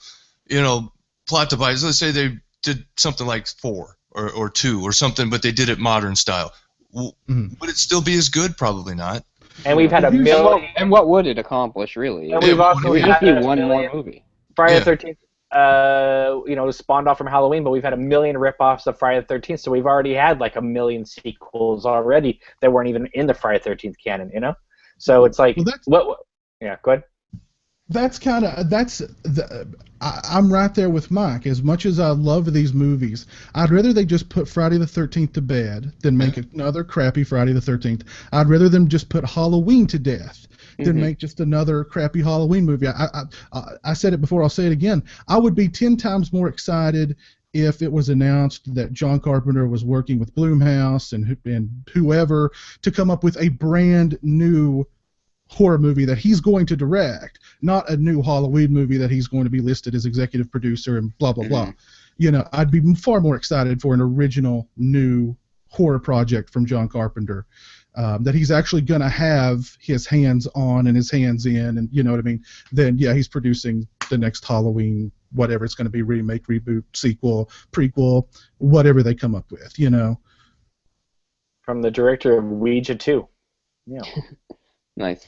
plot device, let's say they did something like 4 or 2 or something, but they did it modern style. Would it still be as good? Probably not. And we've had a million. And what would it accomplish, really? And we've also had one more movie. Friday the 13th, spawned off from Halloween, but we've had a million rip-offs of Friday the 13th, so we've already had like a million sequels already that weren't even in the Friday the 13th canon, So it's like, yeah, go ahead. I'm right there with Mike. As much as I love these movies, I'd rather they just put Friday the 13th to bed than make another crappy Friday the 13th. I'd rather them just put Halloween to death than make just another crappy Halloween movie. I said it before, I'll say it again. I would be 10 times more excited if it was announced that John Carpenter was working with Blumhouse and whoever to come up with a brand new horror movie that he's going to direct, not a new Halloween movie that he's going to be listed as executive producer and blah blah blah. I'd be far more excited for an original new horror project from John Carpenter that he's actually going to have his hands on and his hands in, and you know what I mean. Then yeah, he's producing the next Halloween, whatever it's going to be, remake, reboot, sequel, prequel, whatever they come up with, From the director of Ouija 2. Yeah. Nice.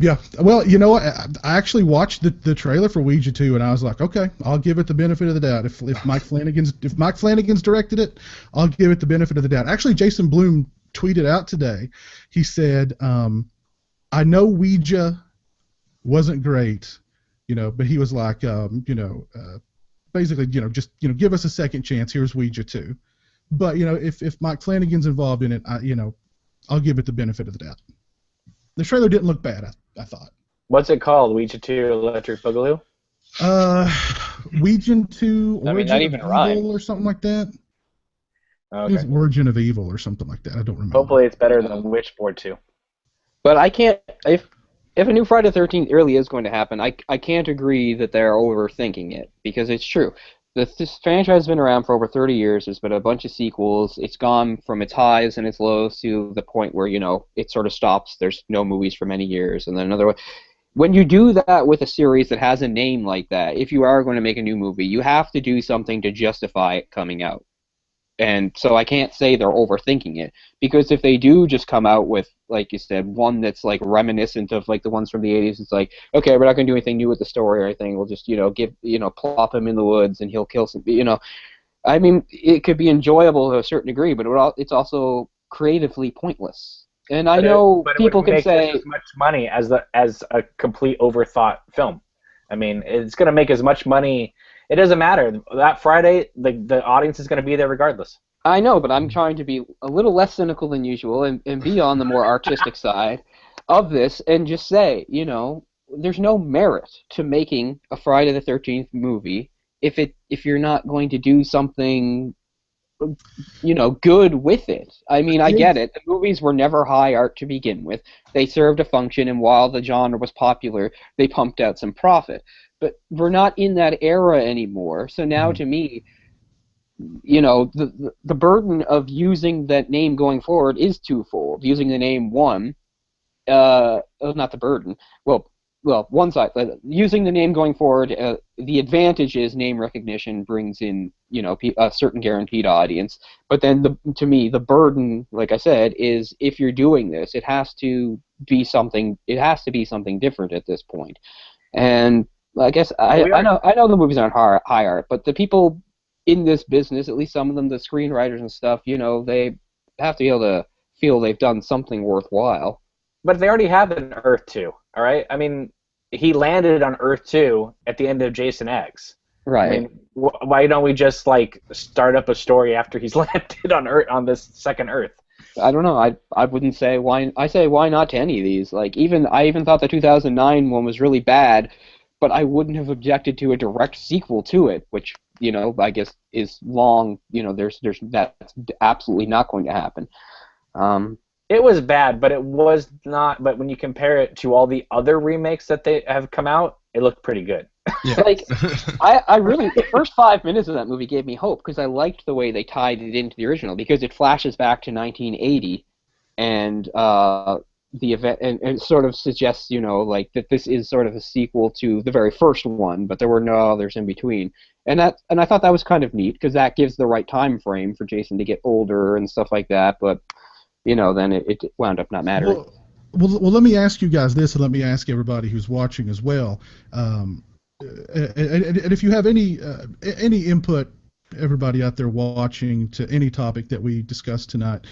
Yeah, well, you know what? I actually watched the trailer for Ouija 2, and I was like, okay, I'll give it the benefit of the doubt. If Mike Flanagan's directed it, I'll give it the benefit of the doubt. Actually, Jason Blum tweeted out today. He said, "I know Ouija wasn't great, but he was like, basically, just give us a second chance. Here's Ouija 2. But if Mike Flanagan's involved in it, I'll give it the benefit of the doubt." The trailer didn't look bad, I thought. What's it called? Ouija 2 Electric Boogaloo? Ouija 2 I mean, not even of rhyme. Evil or something like that. Okay. It was Origin of Evil or something like that. I don't remember. Hopefully it's better than Witchboard 2. But I can't. If a new Friday the 13th really is going to happen, I can't agree that they're overthinking it, because it's true. This franchise has been around for over 30 years. There's been a bunch of sequels. It's gone from its highs and its lows to the point where, it sort of stops. There's no movies for many years, and then another one. When you do that with a series that has a name like that, if you are going to make a new movie, you have to do something to justify it coming out. And so I can't say they're overthinking it, because if they do just come out with, like you said, one that's like reminiscent of like the ones from the 80s, it's like, okay, we're not going to do anything new with the story or anything. We'll just, plop him in the woods and he'll kill some, I mean, it could be enjoyable to a certain degree, but it's also creatively pointless. And I know people can say as much money as a complete overthought film. I mean, it's going to make as much money. It doesn't matter. That Friday, the audience is going to be there regardless. I know, but I'm trying to be a little less cynical than usual and be on the more artistic side of this and just say, there's no merit to making a Friday the 13th movie if you're not going to do something, good with it. I mean, I get it. The movies were never high art to begin with. They served a function, and while the genre was popular, they pumped out some profit. But we're not in that era anymore. So now, to me, the burden of using that name going forward is twofold. Using the name not the burden. Well, one side. Using the name going forward, the advantage is name recognition brings in, a certain guaranteed audience. But then, to me, the burden, like I said, is if you're doing this, it has to be something. It has to be something different at this point. And I guess I know the movies aren't high art, but the people in this business, at least some of them, the screenwriters and stuff, they have to be able to feel they've done something worthwhile. But they already have an Earth 2, all right? I mean, he landed on Earth 2 at the end of Jason X. Right. I mean, why don't we just start up a story after he's landed on Earth, on this second Earth? I don't know. I wouldn't say why. I say why not to any of these. I even thought the 2009 one was really bad, but I wouldn't have objected to a direct sequel to it, which, I guess is long. There's that's absolutely not going to happen. It was bad, but it was not. But when you compare it to all the other remakes that they have come out, it looked pretty good. Yeah. I really, the first 5 minutes of that movie gave me hope, because I liked the way they tied it into the original, because it flashes back to 1980, and the event, and it sort of suggests, that this is sort of a sequel to the very first one, but there were no others in between. And I thought that was kind of neat, because that gives the right time frame for Jason to get older and stuff like that, but, then it wound up not mattering. Well, let me ask you guys this, and let me ask everybody who's watching as well. And if you have any input, everybody out there watching, to any topic that we discussed tonight,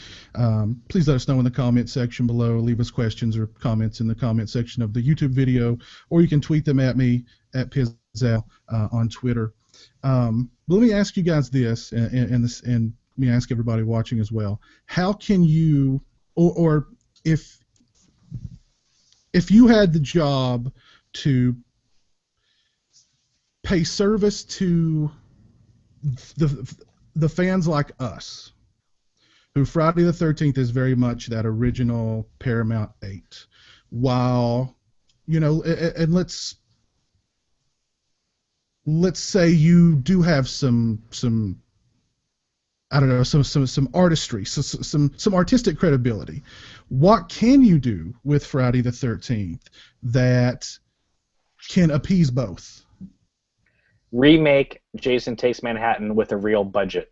please let us know in the comment section below. Leave us questions or comments in the comment section of the YouTube video, or you can tweet them at me at Pizzal on Twitter. But let me ask you guys this, and let me ask everybody watching as well. How can you, or if you had the job to pay service to the fans like us, who Friday the 13th is very much that original Paramount 8, while, and let's let's say you do have some I don't know, some artistry, some artistic credibility. What can you do with Friday the 13th that can appease both? Remake Jason Takes Manhattan with a real budget.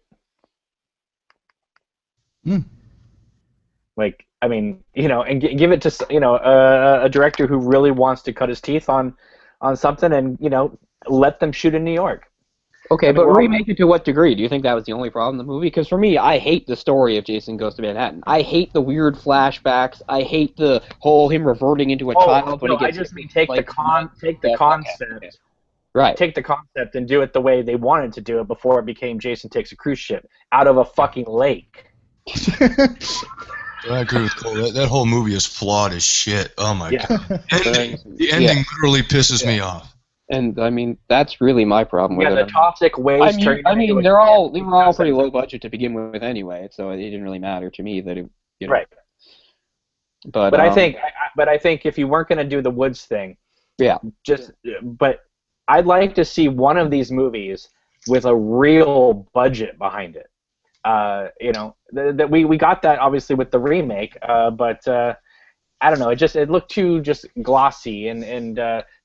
Like, I mean, and give it to a director who really wants to cut his teeth on something, and let them shoot in New York. Okay, but remake it to what degree? Do you think that was the only problem in the movie? Because for me, I hate the story of Jason Goes to Manhattan. I hate the weird flashbacks. I hate the whole him reverting into a child when he gets. I just mean take the concept. Right. Take the concept and do it the way they wanted to do it before it became Jason Takes a Cruise Ship out of a fucking lake. I agree with Cole. That whole movie is flawed as shit. Oh my god. The ending literally pisses me off. And I mean, that's really my problem with it. The toxic waves. I mean, they were all pretty low budget to begin with anyway, so it didn't really matter to me that it. Right. But I think if you weren't going to do the Woods thing, but I'd like to see one of these movies with a real budget behind it. That we got that obviously with the remake, but I don't know. It looked too just glossy, and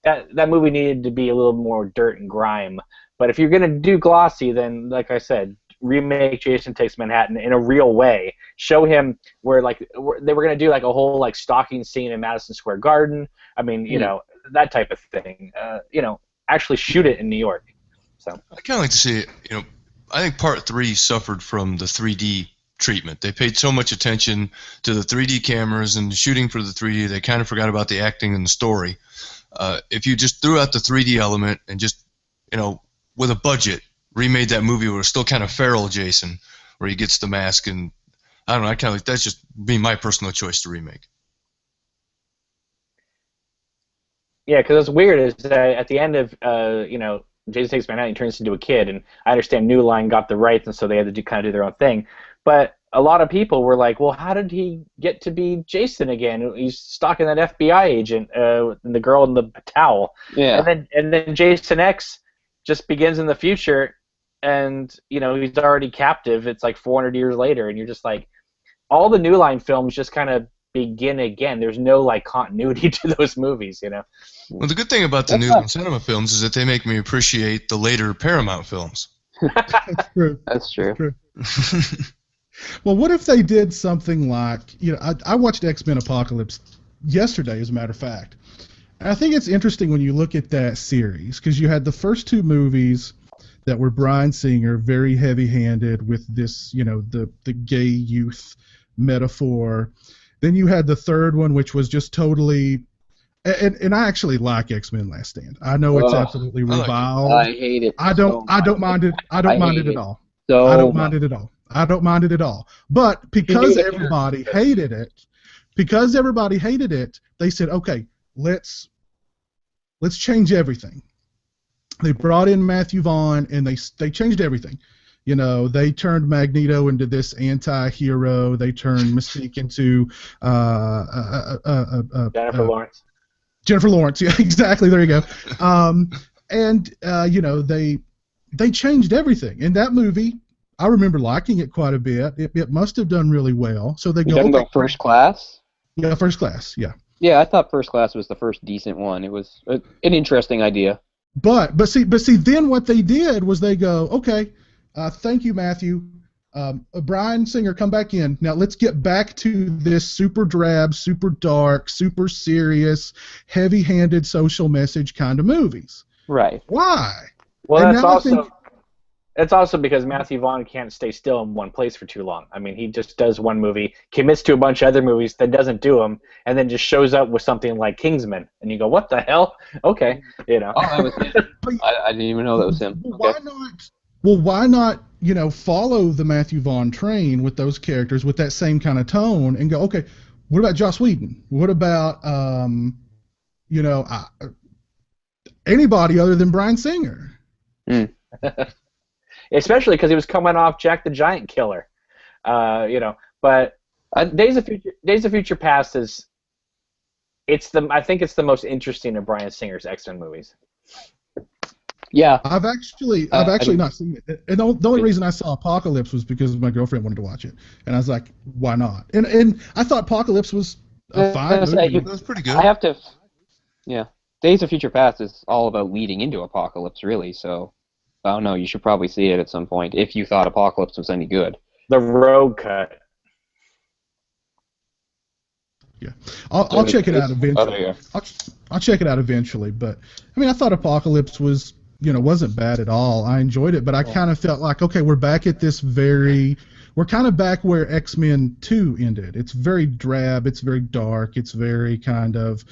that movie needed to be a little more dirt and grime. But if you're gonna do glossy, then like I said, remake Jason Takes Manhattan in a real way. Show him where they were gonna do like a whole like stalking scene in Madison Square Garden. I mean, that type of thing. Actually shoot it in New York. So I kind of like to see it. I think Part 3 suffered from the 3D treatment. They paid so much attention to the 3D cameras and shooting for the 3D, they kind of forgot about the acting and the story. If you just threw out the 3D element and just, with a budget, remade that movie where it's still kind of feral Jason, where he gets the mask, and I don't know, I kind of like that's just be my personal choice to remake. Yeah, because what's weird is that at the end of Jason Takes Manhattan, he turns into a kid, and I understand New Line got the rights, and so they had to kind of do their own thing. But a lot of people were like, well, how did he get to be Jason again? He's stalking that FBI agent, the girl in the towel. Yeah. And then Jason X just begins in the future, and he's already captive. It's like 400 years later, and you're just like, all the New Line films just kind of begin again. There's no like continuity to those movies, Well, the good thing about the New Line cinema films is that they make me appreciate the later Paramount films. That's true. That's true. Well, what if they did something like, I watched X-Men Apocalypse yesterday, as a matter of fact. And I think it's interesting when you look at that series, because you had the first two movies that were Bryan Singer, very heavy-handed with this, the gay youth metaphor. Then you had the third one, which was just totally, and I actually like X-Men Last Stand. I know it's absolutely reviled. I hate it. I don't mind it. I don't mind it at all. I don't mind it at all. I don't mind it at all. But because everybody hated it, they said, okay, let's change everything. They brought in Matthew Vaughn, and they changed everything. They turned Magneto into this anti-hero. They turned Mystique into Jennifer Lawrence. Jennifer Lawrence, yeah, exactly. There you go. They changed everything. In that movie, I remember liking it quite a bit. It must have done really well. So they go. You're talking about First Class? Yeah, First Class. Yeah. Yeah, I thought First Class was the first decent one. It was an interesting idea. But see, then what they did was they go, okay, thank you, Matthew. Bryan Singer, come back in. Now let's get back to this super drab, super dark, super serious, heavy-handed social message kind of movies. Right. Why? Well, it's also because Matthew Vaughn can't stay still in one place for too long. I mean, he just does one movie, commits to a bunch of other movies, then doesn't do them, and then just shows up with something like Kingsman, and you go, "What the hell?" Okay, Oh, that was him. I didn't even know that was him. Why not? Well, why not? Follow the Matthew Vaughn train with those characters with that same kind of tone, and go, okay, what about Joss Whedon? What about anybody other than Bryan Singer? Especially because he was coming off Jack the Giant Killer, But Days of Future Past is, I think it's the most interesting of Bryan Singer's X-Men movies. Yeah. I've actually not seen it, and the only reason I saw Apocalypse was because my girlfriend wanted to watch it, and I was like, why not? And I thought Apocalypse was a fine movie. It was pretty good. I have to. Yeah. Days of Future Past is all about leading into Apocalypse, really. So I don't know. You should probably see it at some point if you thought Apocalypse was any good. The road cut. Yeah, I'll check it out eventually. Yeah. I'll check it out eventually. But I mean, I thought Apocalypse was, wasn't bad at all. I enjoyed it, but I kind of felt like, okay, we're back at this we're kind of back where X-Men 2 ended. It's very drab. It's very dark. It's very kind of,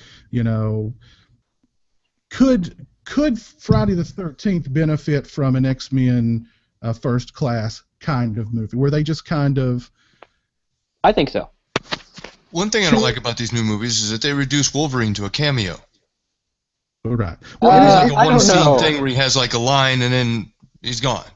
could Friday the 13th benefit from an X-Men First Class kind of movie where they just kind of? I think so. One thing I don't like about these new movies is that they reduce Wolverine to a cameo. Right. Well, it's like a one-scene thing where he has like a line and then he's gone.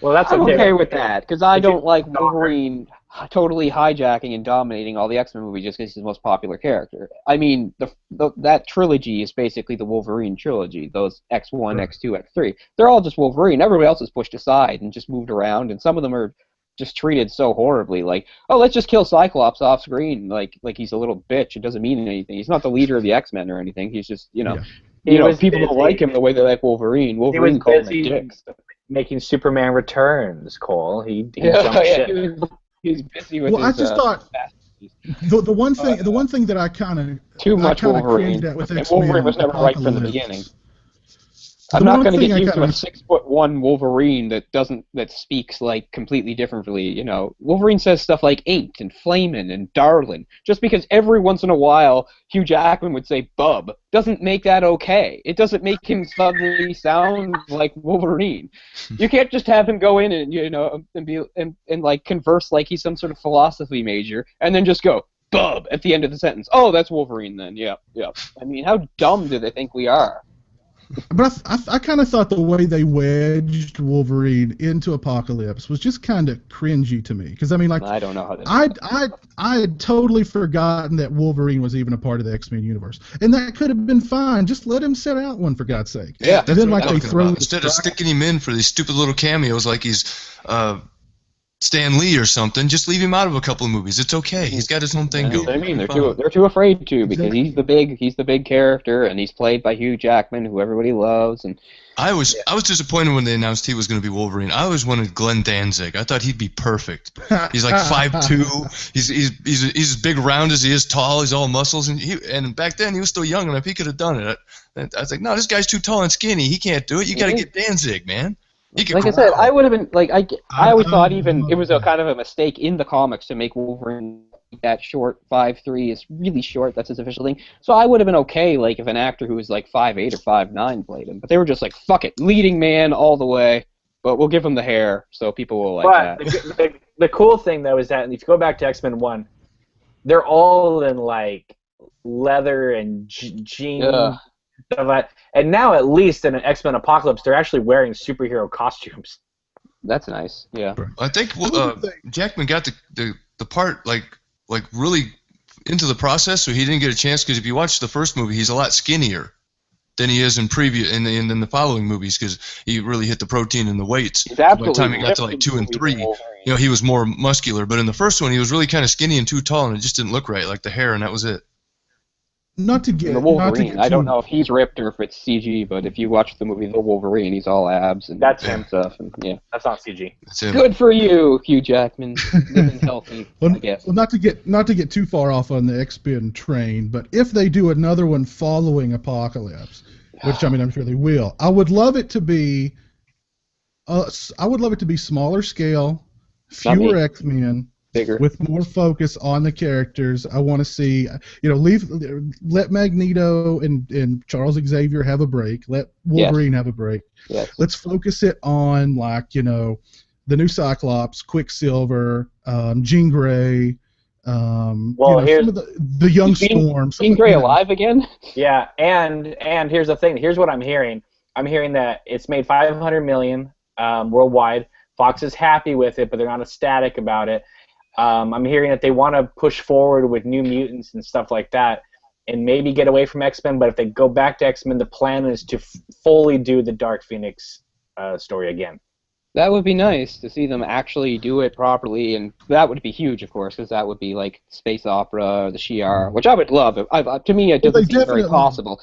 Well, that's I'm okay. okay with that because I don't like Wolverine totally hijacking and dominating all the X-Men movies just because he's the most popular character. I mean, that trilogy is basically the Wolverine trilogy. Those X1, right. X2, X3. They're all just Wolverine. Everybody else is pushed aside and just moved around, and some of them are just treated so horribly, like, oh, let's just kill Cyclops off screen, like he's a little bitch. It doesn't mean anything. He's not the leader of the X-Men or anything. He's just, people don't like him the way they like Wolverine. Wolverine called him dicks. Making Superman Returns, Cole. He jumped ship. He was busy with his, I just thought the one thing that I kind of too much Wolverine. At with Wolverine was never right from the beginning. I'm not going to get used to a 6'1" Wolverine that speaks like completely differently. Wolverine says stuff like "ain't" and "flamin'" and "darlin'." Just because every once in a while Hugh Jackman would say "bub" doesn't make that okay. It doesn't make him suddenly sound like Wolverine. You can't just have him go in and like converse like he's some sort of philosophy major and then just go "bub" at the end of the sentence. Oh, that's Wolverine then. Yeah. I mean, how dumb do they think we are? But I kind of thought the way they wedged Wolverine into Apocalypse was just kind of cringy to me. Because I mean, like, I don't know how to. I had totally forgotten that Wolverine was even a part of the X-Men universe, and that could have been fine. Just let him set out one, for God's sake. Yeah, and then like they throw instead of sticking him in for these stupid little cameos, like he's Stan Lee or something, just leave him out of a couple of movies. It's okay. He's got his own thing going. I mean, they're too afraid to because he's the big character and he's played by Hugh Jackman, who everybody loves. And I was disappointed when they announced he was going to be Wolverine. I always wanted Glenn Danzig. I thought he'd be perfect. He's like 5'2". He's as big round as he is tall. He's all muscles, and back then he was still young enough. He could have done it. I was like, no, this guy's too tall and skinny. He can't do it. You got to get Danzig, man. Like I said, I would have been like I always thought even it was a kind of a mistake in the comics to make Wolverine that short. 5'3" is really short. That's his official thing. So I would have been okay like if an actor who was like 5'8" or 5'9" played him. But they were just like, fuck it, leading man all the way. But we'll give him the hair so people will like that. The cool thing though is that if you go back to X-Men 1, they're all in like leather and jeans. Yeah. And now, at least in an X-Men Apocalypse, they're actually wearing superhero costumes. That's nice. Yeah. I think Jackman got the part like really into the process, so he didn't get a chance. Because if you watch the first movie, he's a lot skinnier than he is in the following movies because he really hit the protein and the weights. By the time he got to like 2 and 3, he was more muscular. But in the first one, he was really kind of skinny and too tall, and it just didn't look right, like the hair, and that was it. Not to get the Wolverine. I don't know if he's ripped or if it's CG, but if you watch the movie The Wolverine, he's all abs and that's him stuff. And, yeah, that's not CG. That's him. Good for you, Hugh Jackman. Living healthy, I guess. Well, not to get too far off on the X-Men train, but if they do another one following Apocalypse, which I mean I'm sure they will, I would love it to be smaller scale, fewer X-Men. Bigger. With more focus on the characters. I want to see, let Magneto and Charles Xavier have a break. Let Wolverine have a break. Yes. Let's focus it on, the new Cyclops, Quicksilver, Jean Grey, some of the young Storm. Jean Grey alive again? Yeah, and here's the thing. Here's what I'm hearing. I'm hearing that it's made $500 million worldwide. Fox is happy with it, but they're not ecstatic about it. I'm hearing that they want to push forward with New Mutants and stuff like that. and maybe get away from X-Men. But if they go back to X-Men, the plan is to fully do the Dark Phoenix story again. That would be nice to see them actually do it properly, and that would be huge, of course, because that would be like space opera, the Shi'ar, which I would love. To me, it doesn't seem very possible.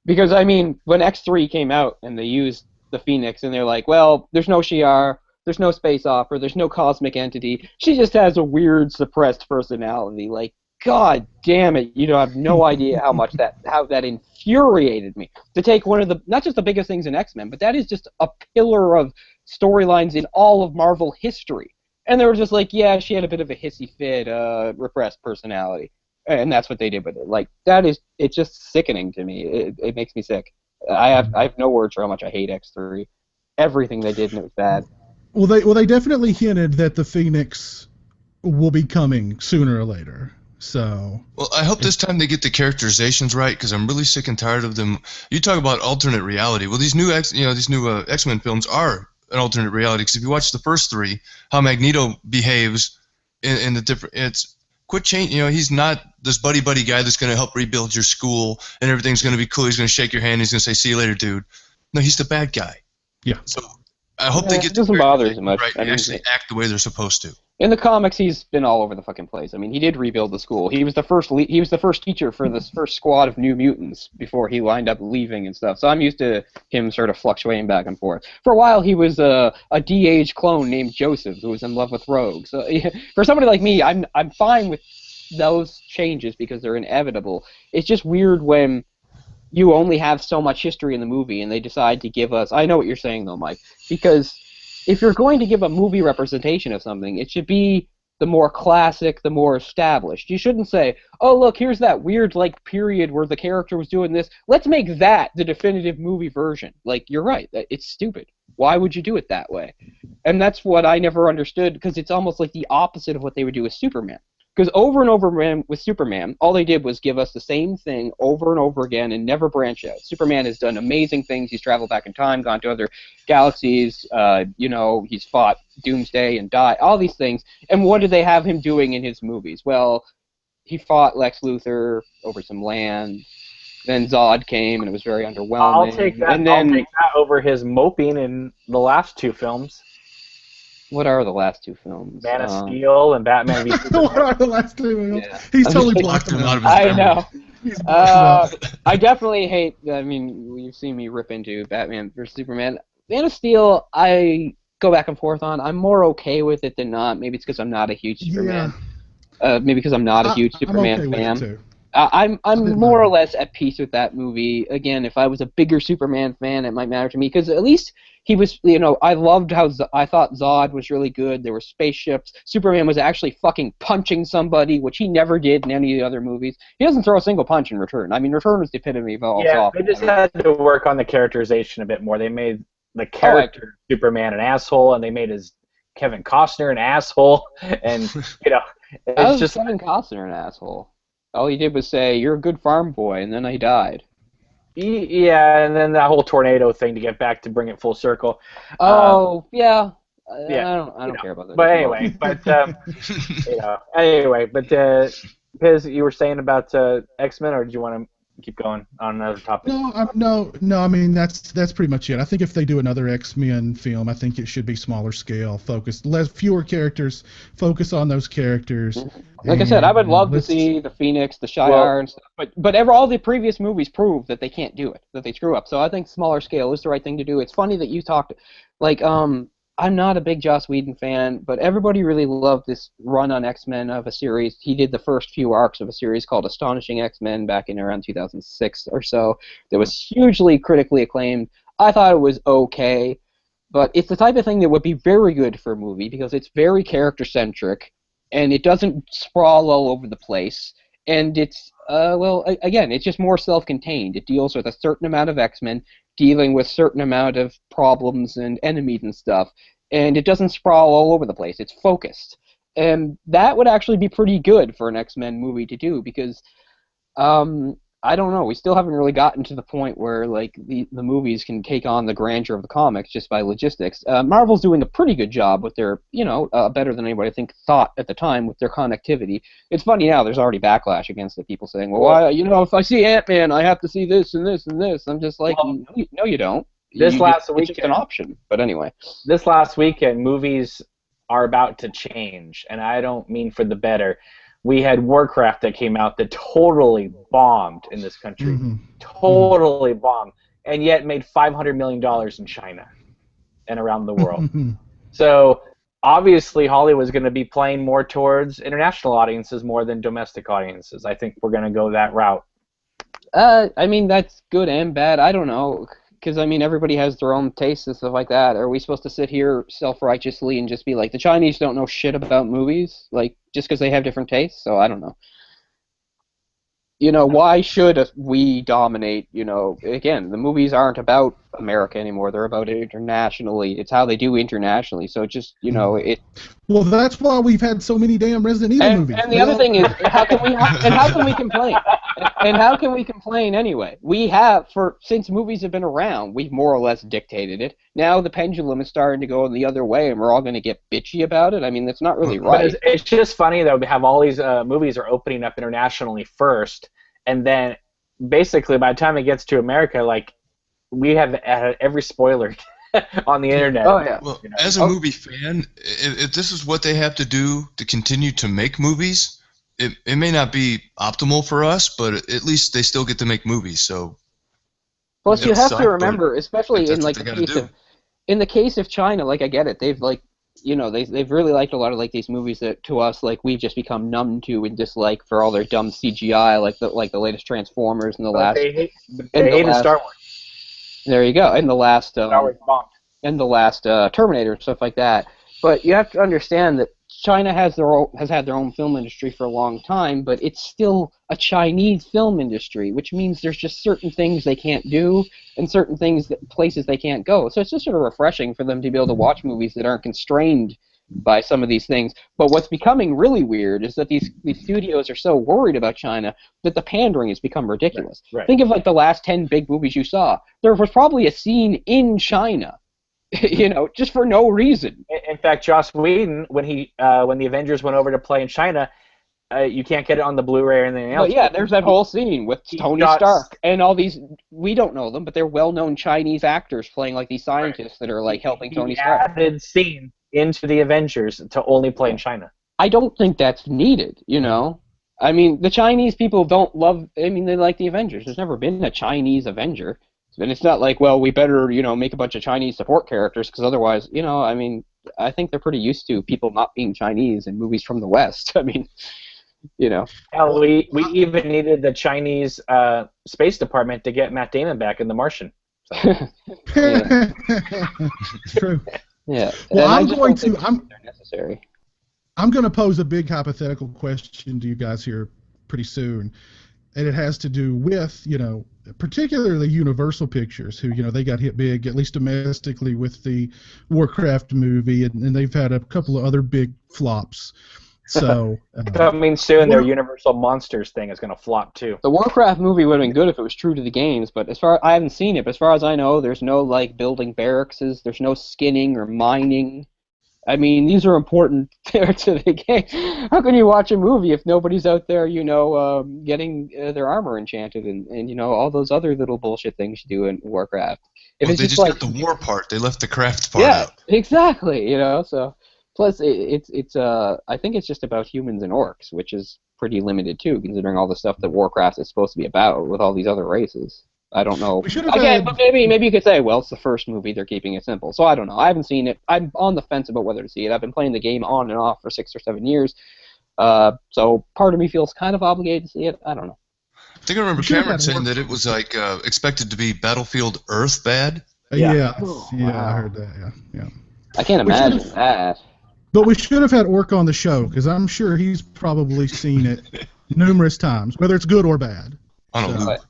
Because, I mean, when X3 came out and they used the Phoenix, and they're like, well, there's no Shi'ar, there's no space opera, there's no cosmic entity, she just has a weird, suppressed personality. Like, God damn it, you don't have no idea how that infuriated me. To take one of the, not just the biggest things in X-Men, but that is just a pillar of storylines in all of Marvel history. And they were just like, yeah, she had a bit of a hissy fit, repressed personality. And that's what they did with it. Like, it's just sickening to me. It makes me sick. I have no words for how much I hate X3. Everything they did, and it was bad. Well, they definitely hinted that the Phoenix will be coming sooner or later. So. Well, I hope this time they get the characterizations right, because I'm really sick and tired of them. You talk about alternate reality. Well, these new X-Men films are an alternate reality, because if you watch the first three, how Magneto behaves in the different, it's quit change. He's not this buddy guy that's going to help rebuild your school and everything's going to be cool. He's going to shake your hand. He's going to say, "See you later, dude." No, he's the bad guy. Yeah. So I hope they get it doesn't bother as much. Right, and actually act the way they're supposed to. In the comics, he's been all over the fucking place. I mean, he did rebuild the school. He was the first teacher for this first squad of New Mutants before he lined up leaving and stuff. So I'm used to him sort of fluctuating back and forth. For a while, he was a de-aged clone named Joseph who was in love with Rogue. So for somebody like me, I'm fine with those changes because they're inevitable. It's just weird when you only have so much history in the movie and they decide to give us. I know what you're saying though, Mike, because if you're going to give a movie representation of something, it should be the more classic, the more established. You shouldn't say, oh, look, here's that weird like period where the character was doing this. Let's make that the definitive movie version. Like, you're right. It's stupid. Why would you do it that way? And that's what I never understood, because it's almost like the opposite of what they would do with Superman. Because over and over again with Superman, all they did was give us the same thing over and over again and never branch out. Superman has done amazing things. He's traveled back in time, gone to other galaxies. He's fought Doomsday and died. All these things. And what did they have him doing in his movies? Well, he fought Lex Luthor over some land. Then Zod came, and it was very underwhelming. I'll take that over his moping in the last two films. What are the last two films? Man of Steel and Batman v Superman. What are the last two films? Yeah. He's totally blocked them out of his memory. I know. I definitely hate. I mean, you've seen me rip into Batman vs Superman. Man of Steel, I go back and forth on. I'm more okay with it than not. Maybe it's because I'm not a huge Superman. Maybe because I'm not a huge Superman fan. I'm more or less at peace with that movie. Again, if I was a bigger Superman fan, it might matter to me, because at least he was, I loved how I thought Zod was really good. There were spaceships. Superman was actually fucking punching somebody, which he never did in any of the other movies. He doesn't throw a single punch in Return. I mean, Return was the epitome of all soft. They just had to work on the characterization a bit more. They made the character Superman an asshole, and they made his Kevin Costner an asshole, and it's just Kevin Costner an asshole. All he did was say, "You're a good farm boy," and then he died. Yeah, and then that whole tornado thing to get back to bring it full circle. Yeah. I don't care about that. But anyway, Piz, you were saying about X-Men, or did you want to keep going on another topic? No. I mean, that's pretty much it. I think if they do another X-Men film, I think it should be smaller scale, focused, fewer characters, focus on those characters. Like I said, I would love to see the Phoenix, the Shi'ar, and stuff, but all the previous movies prove that they can't do it, that they screw up. So I think smaller scale is the right thing to do. It's funny that you talked, I'm not a big Joss Whedon fan, but everybody really loved this run on X-Men of a series. He did the first few arcs of a series called Astonishing X-Men back in around 2006 or so. That was hugely critically acclaimed. I thought it was okay, but it's the type of thing that would be very good for a movie because it's very character-centric, and it doesn't sprawl all over the place. And it's, again, it's just more self-contained. It deals with a certain amount of X-Men dealing with certain amount of problems and enemies and stuff, and it doesn't sprawl all over the place. It's focused. And that would actually be pretty good for an X-Men movie to do, because I don't know. We still haven't really gotten to the point where like the movies can take on the grandeur of the comics just by logistics. Marvel's doing a pretty good job with their, better than anybody I think thought at the time with their connectivity. It's funny now. There's already backlash against it. People saying, "Well, if I see Ant-Man, I have to see this and this and this." I'm just like, no, you don't. Last weekend, it's just an option. But anyway, this last weekend, movies are about to change, and I don't mean for the better. We had Warcraft that came out that totally bombed in this country. Mm-hmm. Totally bombed. And yet made $500 million in China and around the world. So obviously Hollywood's going to be playing more towards international audiences more than domestic audiences. I think we're going to go that route. I mean, that's good and bad. I don't know. Because, I mean, everybody has their own tastes and stuff like that. Are we supposed to sit here self-righteously and just be like, the Chinese don't know shit about movies? Like, just because they have different tastes? So, I don't know. Why should we dominate, again, the movies aren't about America anymore. They're about it internationally. It's how they do internationally. So, just, it... Well, that's why we've had so many damn Resident Evil movies. And the other thing is, how can we complain? And how can we complain anyway? We have, since movies have been around, we've more or less dictated it. Now the pendulum is starting to go in the other way, and we're all going to get bitchy about it. I mean, that's not really right. But it's just funny, though, we have all these movies are opening up internationally first, and then basically by the time it gets to America, like, we have every spoiler on the internet. Oh, yeah. Well, as a movie fan, if this is what they have to do to continue to make movies, it may not be optimal for us, but at least they still get to make movies. So, plus you have to remember, especially in like the case of China, like I get it, they've like they've really liked a lot of like these movies that to us like we've just become numb to and dislike for all their dumb CGI, like the latest Transformers and the last. They hated Star Wars. There you go, and the last Star Wars bombed. And the last Terminator and stuff like that. But you have to understand that China has had their own film industry for a long time, but it's still a Chinese film industry, which means there's just certain things they can't do and certain places they can't go. So it's just sort of refreshing for them to be able to watch movies that aren't constrained by some of these things. But what's becoming really weird is that these studios are so worried about China that the pandering has become ridiculous. Right. Think of like the last 10 big movies you saw. There was probably a scene in China. Just for no reason. In fact, Joss Whedon, when the Avengers went over to play in China, you can't get it on the Blu-ray or anything else. Well, yeah, there's that whole scene with Tony Stark and all these. We don't know them, but they're well-known Chinese actors playing like these scientists that are like helping Tony Stark. Added scene into the Avengers to only play in China. I don't think that's needed. I mean, the Chinese people don't love. I mean, they like the Avengers. There's never been a Chinese Avenger. And it's not like, well, we better, make a bunch of Chinese support characters because otherwise, I mean, I think they're pretty used to people not being Chinese in movies from the West. I mean, Hell, we even needed the Chinese Space Department to get Matt Damon back in The Martian. So. It's true. Yeah. Well, I'm going to pose a big hypothetical question to you guys here pretty soon. And it has to do with, particularly Universal Pictures, who, they got hit big, at least domestically, with the Warcraft movie, and they've had a couple of other big flops. So, coming soon, their Universal Monsters thing is going to flop too. The Warcraft movie would have been good if it was true to the games, but I haven't seen it. But as far as I know, there's no like building barracks, there's no skinning or mining. I mean, these are important there to the game. How can you watch a movie if nobody's out there, getting their armor enchanted and all those other little bullshit things you do in Warcraft? Well, they just got the war part. They left the craft part out. Yeah, exactly. So plus it's I think it's just about humans and orcs, which is pretty limited too, considering all the stuff that Warcraft is supposed to be about with all these other races. I don't know. But maybe you could say, well, it's the first movie, they're keeping it simple. So I don't know. I haven't seen it. I'm on the fence about whether to see it. I've been playing the game on and off for 6 or 7 years. So part of me feels kind of obligated to see it. I don't know. I think I remember Cameron saying that it was like expected to be Battlefield Earth bad. Yeah, wow. I heard that. Yeah. I can't imagine that. But we should have had Orc on the show because I'm sure he's probably seen it numerous times, whether it's good or bad. On a loop.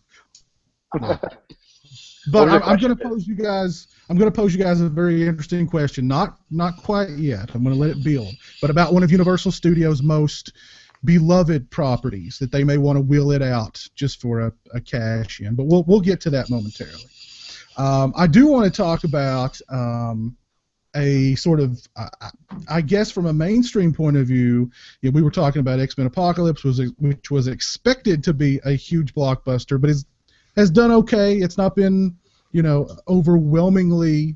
But I'm going to pose you guys. I'm going to pose you guys a very interesting question. Not quite yet. I'm going to let it build. But about one of Universal Studios' most beloved properties that they may want to wheel it out just for a cash in. But we'll get to that momentarily. I do want to talk about a sort of, I guess from a mainstream point of view, we were talking about X-Men Apocalypse, which was expected to be a huge blockbuster, but has done okay. It's not been, overwhelmingly,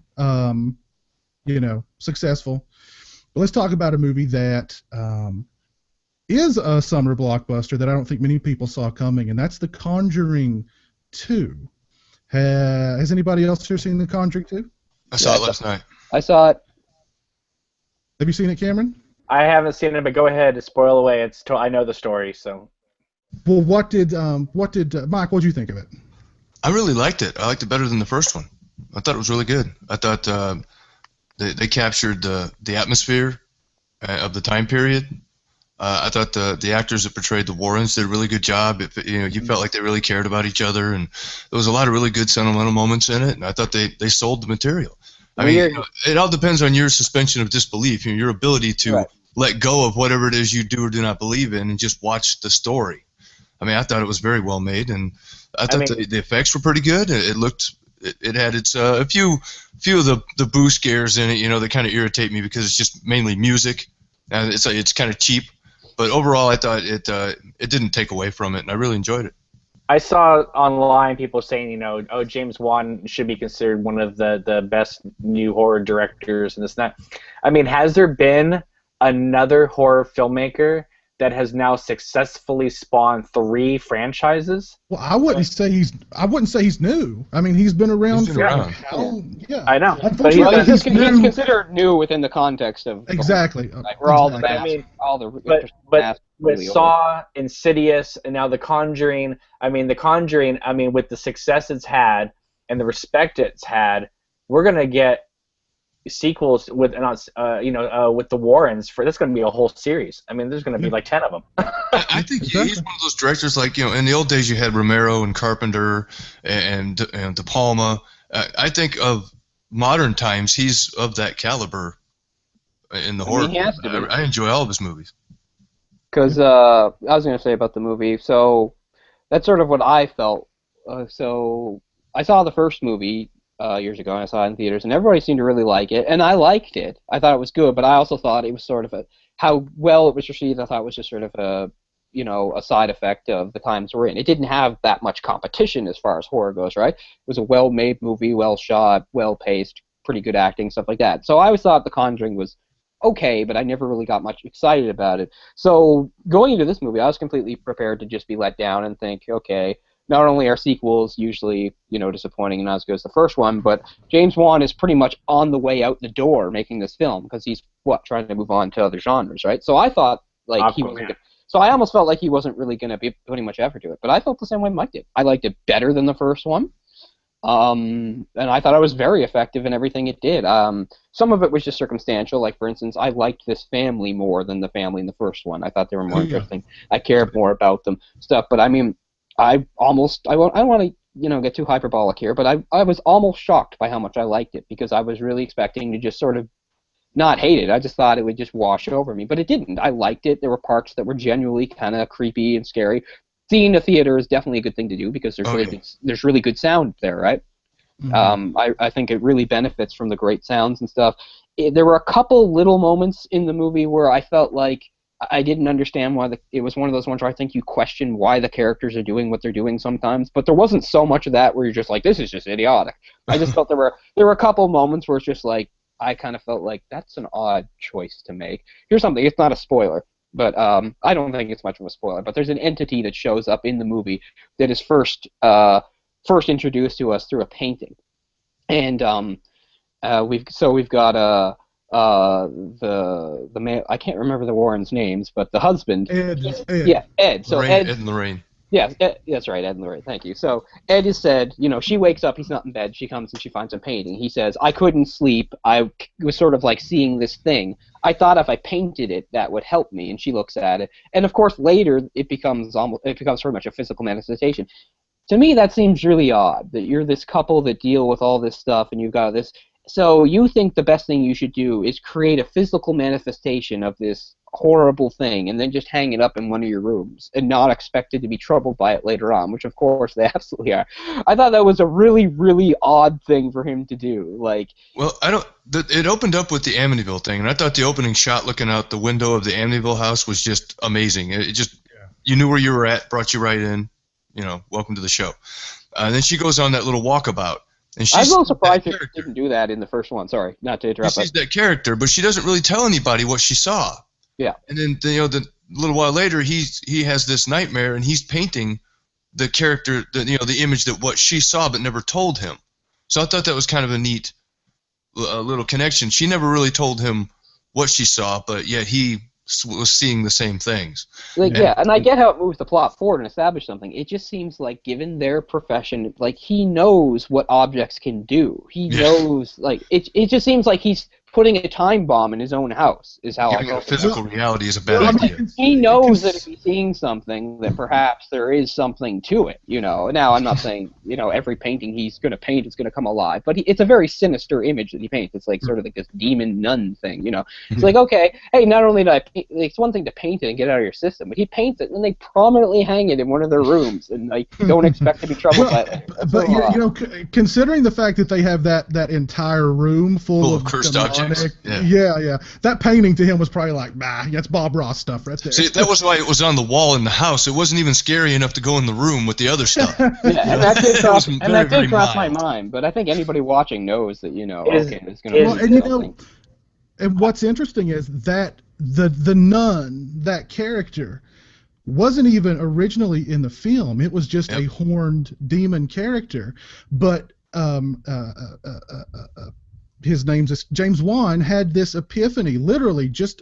successful. But let's talk about a movie that is a summer blockbuster that I don't think many people saw coming, and that's The Conjuring 2. Has anybody else here seen The Conjuring 2? I saw it last night. I saw it. Have you seen it, Cameron? I haven't seen it, but go ahead, spoil away. I know the story, so. Well, what did Mike? What did you think of it? I really liked it. I liked it better than the first one. I thought it was really good. I thought they captured the atmosphere of the time period. I thought the actors that portrayed the Warrens did a really good job. You felt like they really cared about each other, and there was a lot of really good sentimental moments in it. And I thought they sold the material. I mean, it all depends on your suspension of disbelief, your ability to let go of whatever it is you do or do not believe in, and just watch the story. I mean, I thought it was very well made, and I thought the effects were pretty good. It had its a few of the boo scares in it, that kind of irritate me because it's just mainly music, and it's kind of cheap. But overall, I thought it didn't take away from it, and I really enjoyed it. I saw online people saying, James Wan should be considered one of the best new horror directors and this and that. I mean, has there been another horror filmmaker that has now successfully spawned 3 franchises? Well, I wouldn't say he's new. I mean, he's been around for yeah. I know. But he's considered new within the context of exactly. We're all the but with Saw, Insidious, and now The Conjuring. I mean, The Conjuring. I mean, with the success it's had and the respect it's had, we're gonna get sequels with with the Warrens. That's going to be a whole series. I mean, there's going to be like 10 of them. I think he's one of those directors, like, in the old days you had Romero and Carpenter and De Palma. I think of modern times he's of that caliber in the horror. I enjoy all of his movies. Because I was going to say about the movie, so that's sort of what I felt. So I saw the first movie years ago, and I saw it in theaters, and everybody seemed to really like it, and I liked it. I thought it was good, but I also thought it was sort of how well it was received. I thought it was just sort of a side effect of the times we're in. It didn't have that much competition as far as horror goes, right? It was a well-made movie, well shot, well-paced, pretty good acting, stuff like that. So I always thought The Conjuring was okay, but I never really got much excited about it. So going into this movie, I was completely prepared to just be let down and think, okay, not only are sequels usually, disappointing and not as good as the first one, but James Wan is pretty much on the way out the door making this film because he's trying to move on to other genres, right? So I thought he wasn't. So I almost felt like he wasn't really going to be putting much effort to it, but I felt the same way Mike did. I liked it better than the first one, and I thought it was very effective in everything it did. Some of it was just circumstantial, like for instance, I liked this family more than the family in the first one. I thought they were more interesting. I cared more about them, stuff. But I mean, I don't want to get too hyperbolic here, but I was almost shocked by how much I liked it because I was really expecting to just sort of not hate it. I just thought it would just wash over me, but it didn't. I liked it. There were parts that were genuinely kind of creepy and scary. Seeing a theater is definitely a good thing to do because there's really good sound there, right? Mm-hmm. I think it really benefits from the great sounds and stuff. There were a couple little moments in the movie where I felt like I didn't understand why it was one of those ones where I think you question why the characters are doing what they're doing sometimes, but there wasn't so much of that where you're just like, this is just idiotic. I just felt there were a couple moments where it's just like, I kind of felt like that's an odd choice to make. Here's something, it's not a spoiler, but I don't think it's much of a spoiler, but there's an entity that shows up in the movie that is first introduced to us through a painting. And we've got the man, I can't remember the Warrens' names, but the husband. Ed. Yeah, Ed. So Ed and Lorraine. Yeah, that's right, Ed and Lorraine. Thank you. So Ed has said, she wakes up, he's not in bed, she comes and she finds him painting. He says, I couldn't sleep, I was sort of like seeing this thing. I thought if I painted it, that would help me. And she looks at it, and of course later it becomes very much a physical manifestation. To me, that seems really odd, that you're this couple that deal with all this stuff, and you've got this. So you think the best thing you should do is create a physical manifestation of this horrible thing and then just hang it up in one of your rooms and not expected to be troubled by it later on, which of course they absolutely are. I thought that was a really, really odd thing for him to do. Like, well, it opened up with the Amityville thing, and I thought the opening shot looking out the window of the Amityville house was just amazing. It just, you knew where you were at, brought you right in, welcome to the show. And then she goes on that little walkabout. And I was a little surprised that she didn't do that in the first one. Sorry, not to interrupt. She sees that character, but she doesn't really tell anybody what she saw. Yeah. And then the little while later, he has this nightmare, and he's painting the character, the image that what she saw, but never told him. So I thought that was kind of a neat little connection. She never really told him what she saw, but yet he was seeing the same things. And I get how it moves the plot forward and establishes something. It just seems like, given their profession, like, he knows what objects can do. He knows, like, it just seems like he's putting a time bomb in his own house, is how I felt. Physical reality is a bad idea. He knows that if he's seeing something, that perhaps there is something to it, Now, I'm not saying, every painting he's going to paint is going to come alive, but it's a very sinister image that he paints. It's like sort of like this demon nun thing, It's like, okay, hey, not only did I paint, it's one thing to paint it and get it out of your system, but he paints it and they prominently hang it in one of their rooms and, like, don't expect to be troubled by it. But, considering the fact that they have that entire room full of cursed objects. Yeah. That painting to him was probably like, nah, that's Bob Ross stuff right there. See, that was why it was on the wall in the house. It wasn't even scary enough to go in the room with the other stuff. And that did cross my mind. But I think anybody watching knows that, it's going to be and what's interesting is that the nun, that character, wasn't even originally in the film. It was just a horned demon character. But his name's James Wan had this epiphany literally just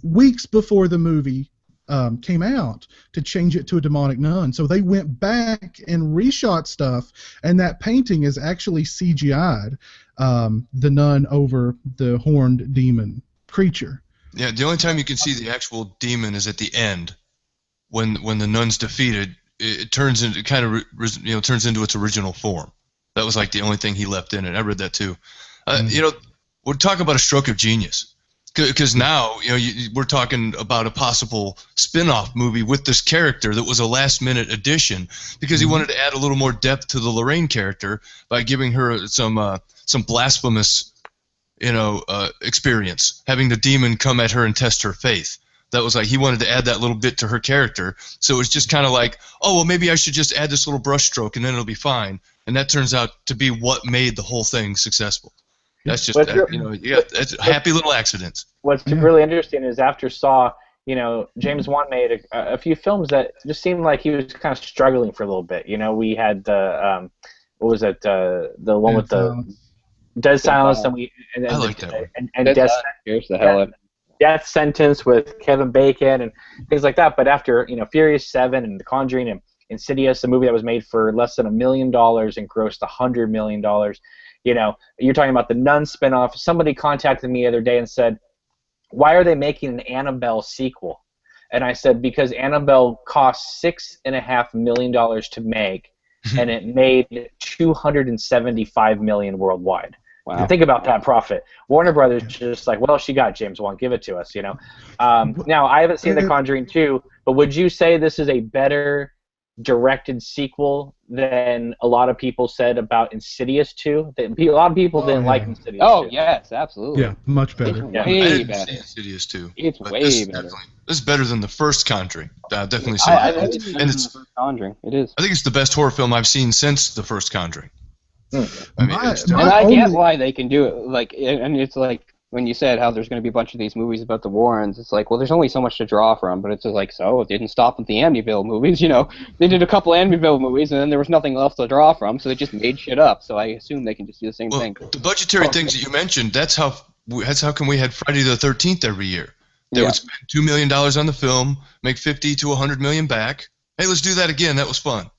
weeks before the movie came out to change it to a demonic nun. So they went back and reshot stuff, and that painting is actually CGI'd, the nun over the horned demon creature. Yeah, the only time you can see the actual demon is at the end, when the nun's defeated. It turns into turns into its original form. That was like the only thing he left in it. I read that too. We're talking about a stroke of genius, because now we're talking about a possible spin-off movie with this character that was a last-minute addition because he wanted to add a little more depth to the Lorraine character by giving her some blasphemous experience, having the demon come at her and test her faith. That was like he wanted to add that little bit to her character, so it's just kind of like, oh well, maybe I should just add this little brush stroke and then it'll be fine. And that turns out to be what made the whole thing successful. That's just that's happy little accidents. What's really interesting is after Saw, James Wan made a few films that just seemed like he was kind of struggling for a little bit. We had the what was it? The one with the Dead Silence, and I like that one. And Death Sentence with Kevin Bacon and things like that. But after Furious 7 and The Conjuring and Insidious, a movie that was made for less than $1 million and grossed $100 million. You're talking about the Nun spinoff. Somebody contacted me the other day and said, why are they making an Annabelle sequel? And I said, because Annabelle cost $6.5 million to make, and it made $275 million worldwide. Wow. Think about that profit. Warner Brothers just like, well, she got James Wan, give it to us, Now, I haven't seen The Conjuring 2, but would you say this is a better directed sequel than a lot of people said about Insidious 2? A lot of people didn't like Insidious 2. Oh, yes, absolutely. Yeah, much better. It's way better. Insidious 2. It's way better. This is better than the first Conjuring. Definitely say that. And it's the first Conjuring. It is. I think it's the best horror film I've seen since the first Conjuring. I get why they can do it. And it's like when you said how there's going to be a bunch of these movies about the Warrens, it's like, well, there's only so much to draw from, but it's just like, so it didn't stop with the Amityville movies, They did a couple Amityville movies, and then there was nothing else to draw from, so they just made shit up. So I assume they can just do the same thing. The budgetary things that you mentioned, that's how come we had Friday the 13th every year. They would spend $2 million on the film, make 50 to 100 million back. Hey, let's do that again. That was fun.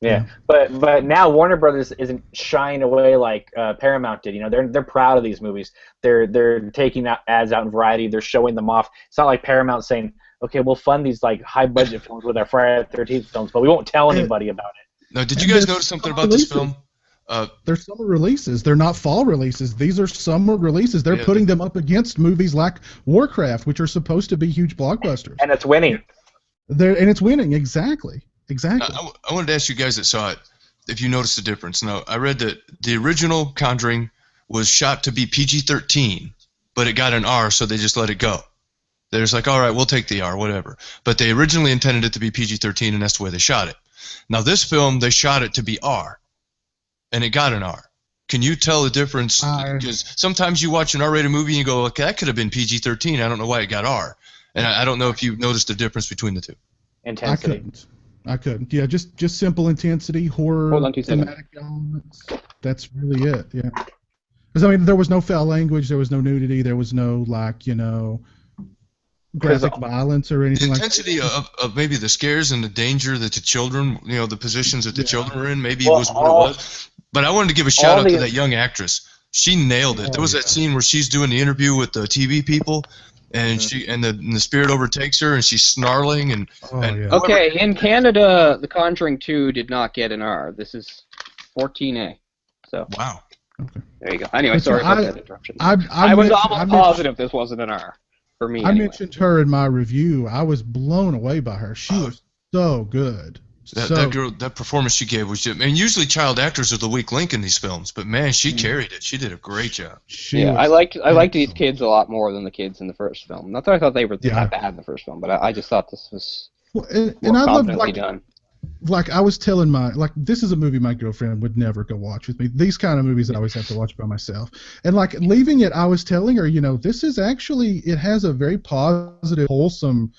Yeah, but now Warner Brothers isn't shying away like Paramount did. They're proud of these movies. They're taking ads out in Variety. They're showing them off. It's not like Paramount saying, okay, we'll fund these like high budget films with our Friday the 13th films, but we won't tell anybody about it. Now, did you guys notice something about this film? They're summer releases. They're not fall releases. These are summer releases. They're putting them up against movies like Warcraft, which are supposed to be huge blockbusters. And it's winning. And it's winning. Exactly. I wanted to ask you guys that saw it if you noticed the difference. Now, I read that the original Conjuring was shot to be PG-13, but it got an R, so they just let it go. They're just like, all right, we'll take the R, whatever. But they originally intended it to be PG-13, and that's the way they shot it. Now, this film, they shot it to be R, and it got an R. Can you tell the difference? Because sometimes you watch an R-rated movie and you go, okay, that could have been PG-13. I don't know why it got R. And I don't know if you noticed the difference between the two. Intensity. I couldn't. Yeah, just simple intensity, horror, thematic elements. That's really it. Yeah. Because I mean, there was no foul language, there was no nudity, there was no graphic violence or anything like that. The intensity of maybe the scares and the danger that the children, the positions that the children were in, maybe was what it was. But I wanted to give a shout out to that young actress. She nailed it. There was that scene where she's doing the interview with the TV people. And the spirit overtakes her, and she's snarling. Okay, in Canada, The Conjuring 2 did not get an R. This is 14A. So wow. Okay. There you go. Anyway, sorry about that interruption. I was almost positive this wasn't an R for me. I mentioned her in my review. I was blown away by her. She was so good. That girl, that performance she gave was just, and usually child actors are the weak link in these films, but man, she carried it. She did a great job. I liked these kids a lot more than the kids in the first film. Not that I thought they were that bad in the first film, but I just thought this was more confidently done. Like I was telling this is a movie my girlfriend would never go watch with me. These kind of movies I always have to watch by myself. And like leaving it, I was telling her, this is actually, it has a very positive, wholesome,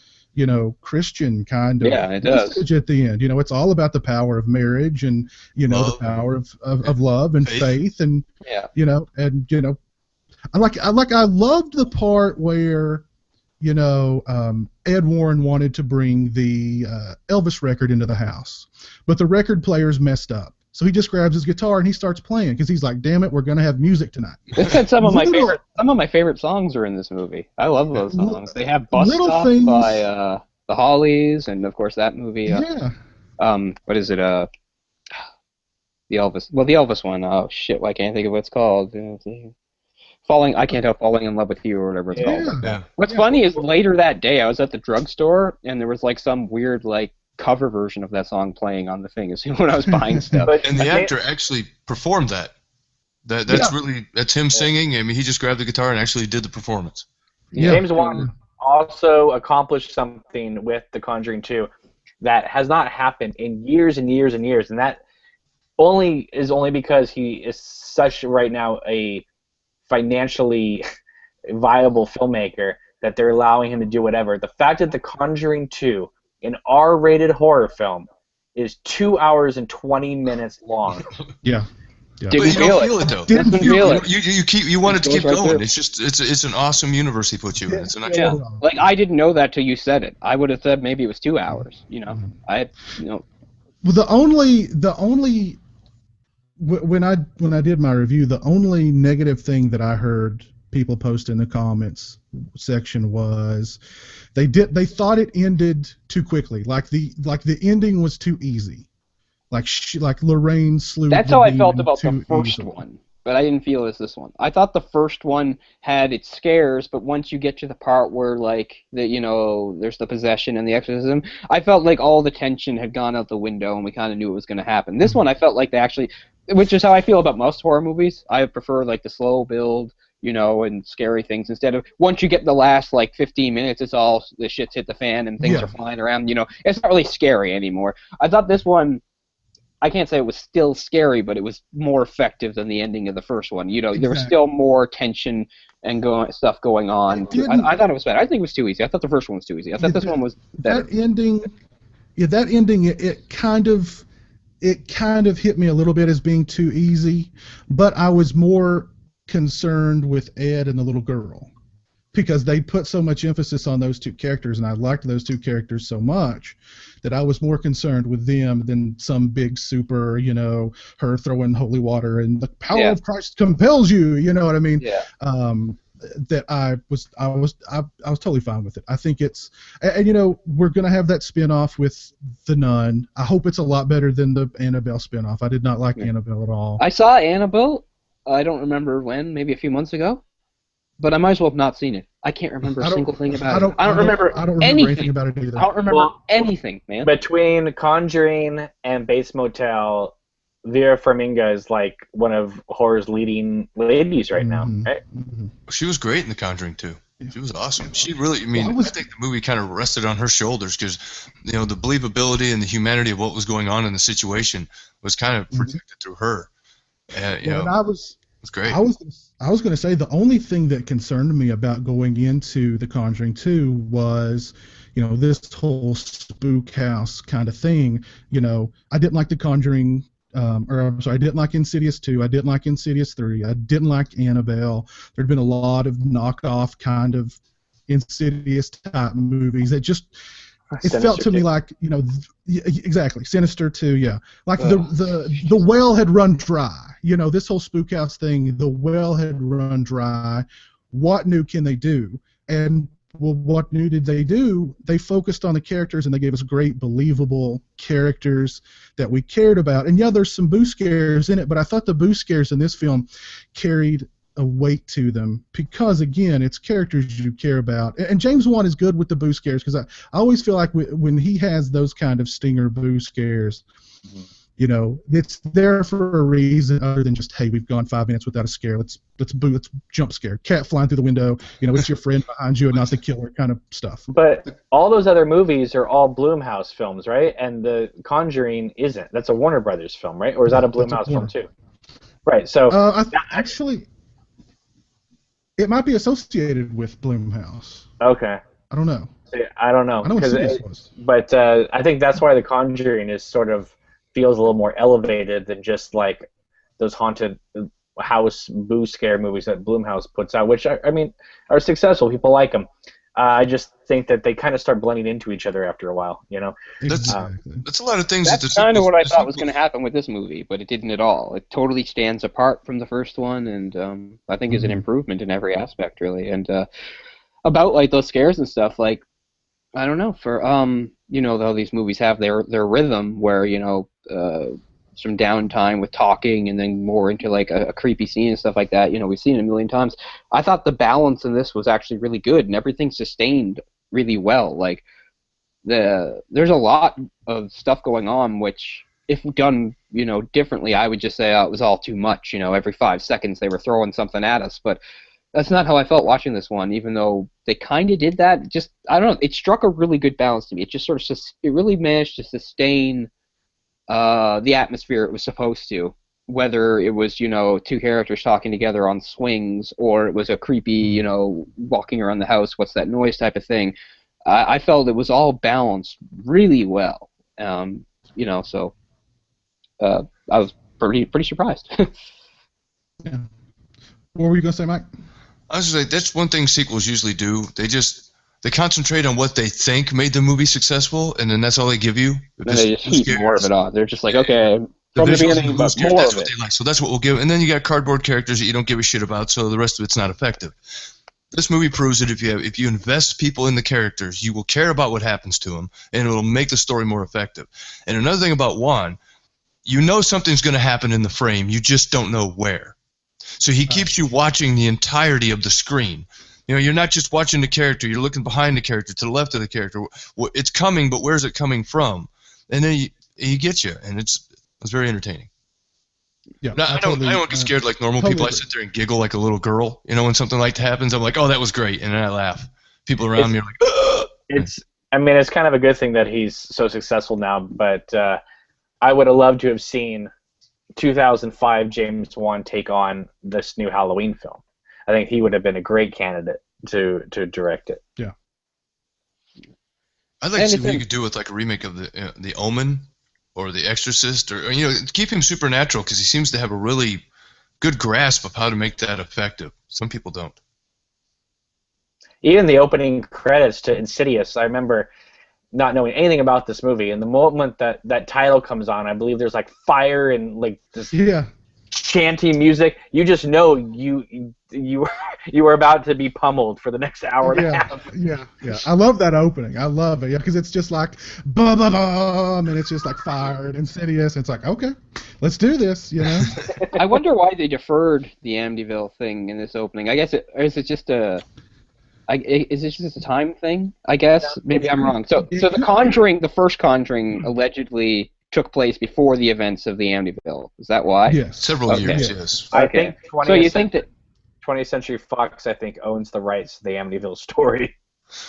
Christian kind of message at the end. It's all about the power of marriage and, the power of love and faith and, I loved the part where, Ed Warren wanted to bring the Elvis record into the house, but the record player's messed up. So he just grabs his guitar and he starts playing because he's like, "Damn it, we're gonna have music tonight." This had some of my favorite songs are in this movie. I love those songs. They have "Bus Stop" by the Hollies, and of course that movie. What is it? The Elvis. Well, the Elvis one. Oh shit! Why can't I think of what it's called? I can't help falling in love with you, or whatever it's called. Yeah. What's funny is later that day I was at the drugstore and there was some weird cover version of that song playing on the thing when I was buying stuff. And the actor actually performed that. That's him singing. I mean, he just grabbed the guitar and actually did the performance. Yeah. James Wan also accomplished something with The Conjuring 2 that has not happened in years and years and years, and that only because he is such right now a financially viable filmmaker that they're allowing him to do whatever. The fact that The Conjuring 2, an R-rated horror film, is 2 hours and 20 minutes long. Yeah. Didn't feel it though. Didn't feel it. You want it to keep going. It's just it's an awesome universe he put you in. It's an I didn't know that till you said it. I would have said maybe it was 2 hours. Well, the only when I did my review, the only negative thing that I heard people post in the comments section was they thought it ended too quickly. Like the ending was too easy. Like Lorraine slew. That's how I felt about the first one, but I didn't feel it as this one. I thought the first one had its scares, but once you get to the part where there's the possession and the exorcism, I felt like all the tension had gone out the window and we kind of knew it was going to happen. This one, I felt like they actually, which is how I feel about most horror movies. I prefer the slow build, and scary things instead of once you get the last 15 minutes, it's all the shit's hit the fan and things are flying around. It's not really scary anymore. I thought this one, I can't say it was still scary, but it was more effective than the ending of the first one. There was still more tension and stuff going on. I thought it was better. I think it was too easy. I thought the first one was too easy. I thought this one was better. That ending, it kind of hit me a little bit as being too easy, but I was more concerned with Ed and the little girl because they put so much emphasis on those two characters, and I liked those two characters so much that I was more concerned with them than some big super, her throwing holy water and the power of Christ compels you, you know what I mean? Yeah. that I was totally fine with it. I think it's and we're gonna have that spinoff with The Nun. I hope it's a lot better than the Annabelle spinoff. I did not like Annabelle at all. I saw Annabelle. I don't remember when, maybe a few months ago, but I might as well have not seen it. I can't remember a single thing about it. I don't remember anything about it either. I don't remember anything, man. Between Conjuring and Bates Motel, Vera Farmiga is like one of horror's leading ladies right now, right? Mm-hmm. She was great in The Conjuring too. She was awesome. She really, I think the movie kind of rested on her shoulders because, the believability and the humanity of what was going on in the situation was kind of projected through her. And it was great. I was going to say the only thing that concerned me about going into The Conjuring 2 was, this whole spook house kind of thing. I didn't like The Conjuring. I didn't like Insidious 2. I didn't like Insidious 3. I didn't like Annabelle. There'd been a lot of knockoff kind of Insidious type movies that just felt to me like exactly Sinister 2. Yeah, like the well had run dry. This whole spook house thing. The well had run dry. What new can they do? And well, what new did they do? They focused on the characters and they gave us great, believable characters that we cared about. And yeah, there's some boo scares in it, but I thought the boo scares in this film carried a weight to them because, again, it's characters you care about. And James Wan is good with the boo scares because I always feel like when he has those kind of stinger boo scares, it's there for a reason other than just, hey, we've gone 5 minutes without a scare. Let's jump scare. Cat flying through the window. It's your friend behind you and not the killer kind of stuff. But all those other movies are all Blumhouse films, right? And The Conjuring isn't. That's a Warner Brothers film, right? Or is that a Blumhouse film too? Right. So actually, it might be associated with Blumhouse. Okay. I don't know. I don't know. I know what Insidious was. But I think that's why The Conjuring is sort of feels a little more elevated than just like those haunted house boo scare movies that Blumhouse puts out, which are successful. People like them. I just think that they kind of start blending into each other after a while. That's a lot of things. That's kind of what I thought was going to happen with this movie, but it didn't at all. It totally stands apart from the first one, and I think is an improvement in every aspect, really. And about like those scares and stuff, like I don't know, for how these movies have their rhythm where some downtime with talking and then more into like a creepy scene and stuff like that. We've seen it a million times. I thought the balance in this was actually really good and everything sustained really well. Like there's a lot of stuff going on which if done differently, I would just say it was all too much. Every 5 seconds they were throwing something at us, but that's not how I felt watching this one, even though they kind of did that. Just, I don't know, it struck a really good balance to me. It just sort of, it really managed to sustain the atmosphere it was supposed to, whether it was, 2 characters talking together on swings, or it was a creepy, walking around the house, what's that noise type of thing. I felt it was all balanced really well, so I was pretty surprised. Yeah. What were you going to say, Mike? I was going to say, that's one thing sequels usually do. They concentrate on what they think made the movie successful, and then that's all they give you. And they just heap more of it on. They're just like, okay, from the beginning, but more that's of what it. they like, so that's what we'll give. And then you got cardboard characters that you don't give a shit about, so the rest of it's not effective. This movie proves that if you invest people in the characters, you will care about what happens to them, and it will make the story more effective. And another thing about Juan, something's going to happen in the frame, you just don't know where. So he keeps you watching the entirety of the screen. You're not just watching the character, you're looking behind the character, to the left of the character. It's coming, but where's it coming from? And then he gets you, and it's very entertaining. Yeah, I don't get scared like normal people. I sit there and giggle like a little girl. When something like that happens, I'm like, oh, that was great, and then I laugh. People around me are like, ugh! It's kind of a good thing that he's so successful now, but I would have loved to have seen 2005 James Wan take on this new Halloween film. I think he would have been a great candidate to direct it. Yeah. I'd like to see what you could do with like a remake of the Omen or The Exorcist, or keep him supernatural because he seems to have a really good grasp of how to make that effective. Some people don't. Even the opening credits to Insidious, I remember not knowing anything about this movie, and the moment that title comes on, I believe there's like fire and like this. Yeah. chanty music. You just know you were about to be pummeled for the next hour and a half. Yeah. I love that opening. I love it. Yeah, because it's just like bum bum bum, and it's just like fire and insidious. And it's like, okay, let's do this. You know. I wonder why they deferred the Amityville thing in this opening. I guess is it just a time thing? I guess maybe I'm wrong. So the Conjuring, the first Conjuring, allegedly took place before the events of the Amityville. Is that why? Yes. Several years, yes. I think 20th So you think that 20th Century Fox, I think, owns the rights to the Amityville story.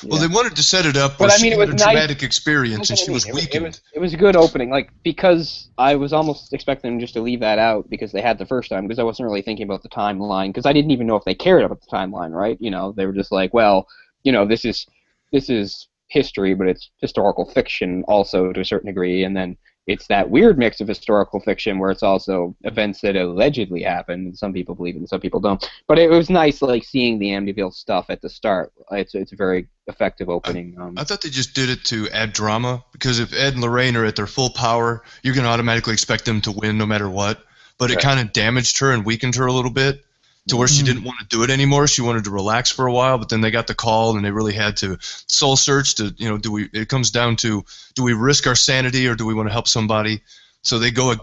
Well, they wanted to set it up But where I mean, she it had was a nice. traumatic experience and she was weakened. It was a good opening, like, because I was almost expecting them just to leave that out because they had the first time, because I wasn't really thinking about the timeline, because I didn't even know if they cared about the timeline, right? You know, they were just like, well, you know, this is history, but it's historical fiction also to a certain degree, and then it's that weird mix of historical fiction where it's also events that allegedly happened, and some people believe it and some people don't. But it was nice, like, seeing the Amityville stuff at the start. It's a very effective opening. I thought they just did it to add drama, because if Ed and Lorraine are at their full power, you're going to automatically expect them to win no matter what. But it kind of damaged her and weakened her a little bit to where she didn't want to do it anymore. She wanted to relax for a while, but then they got the call and they really had to soul search to, you know, it comes down to, do we risk our sanity or do we want to help somebody? So they go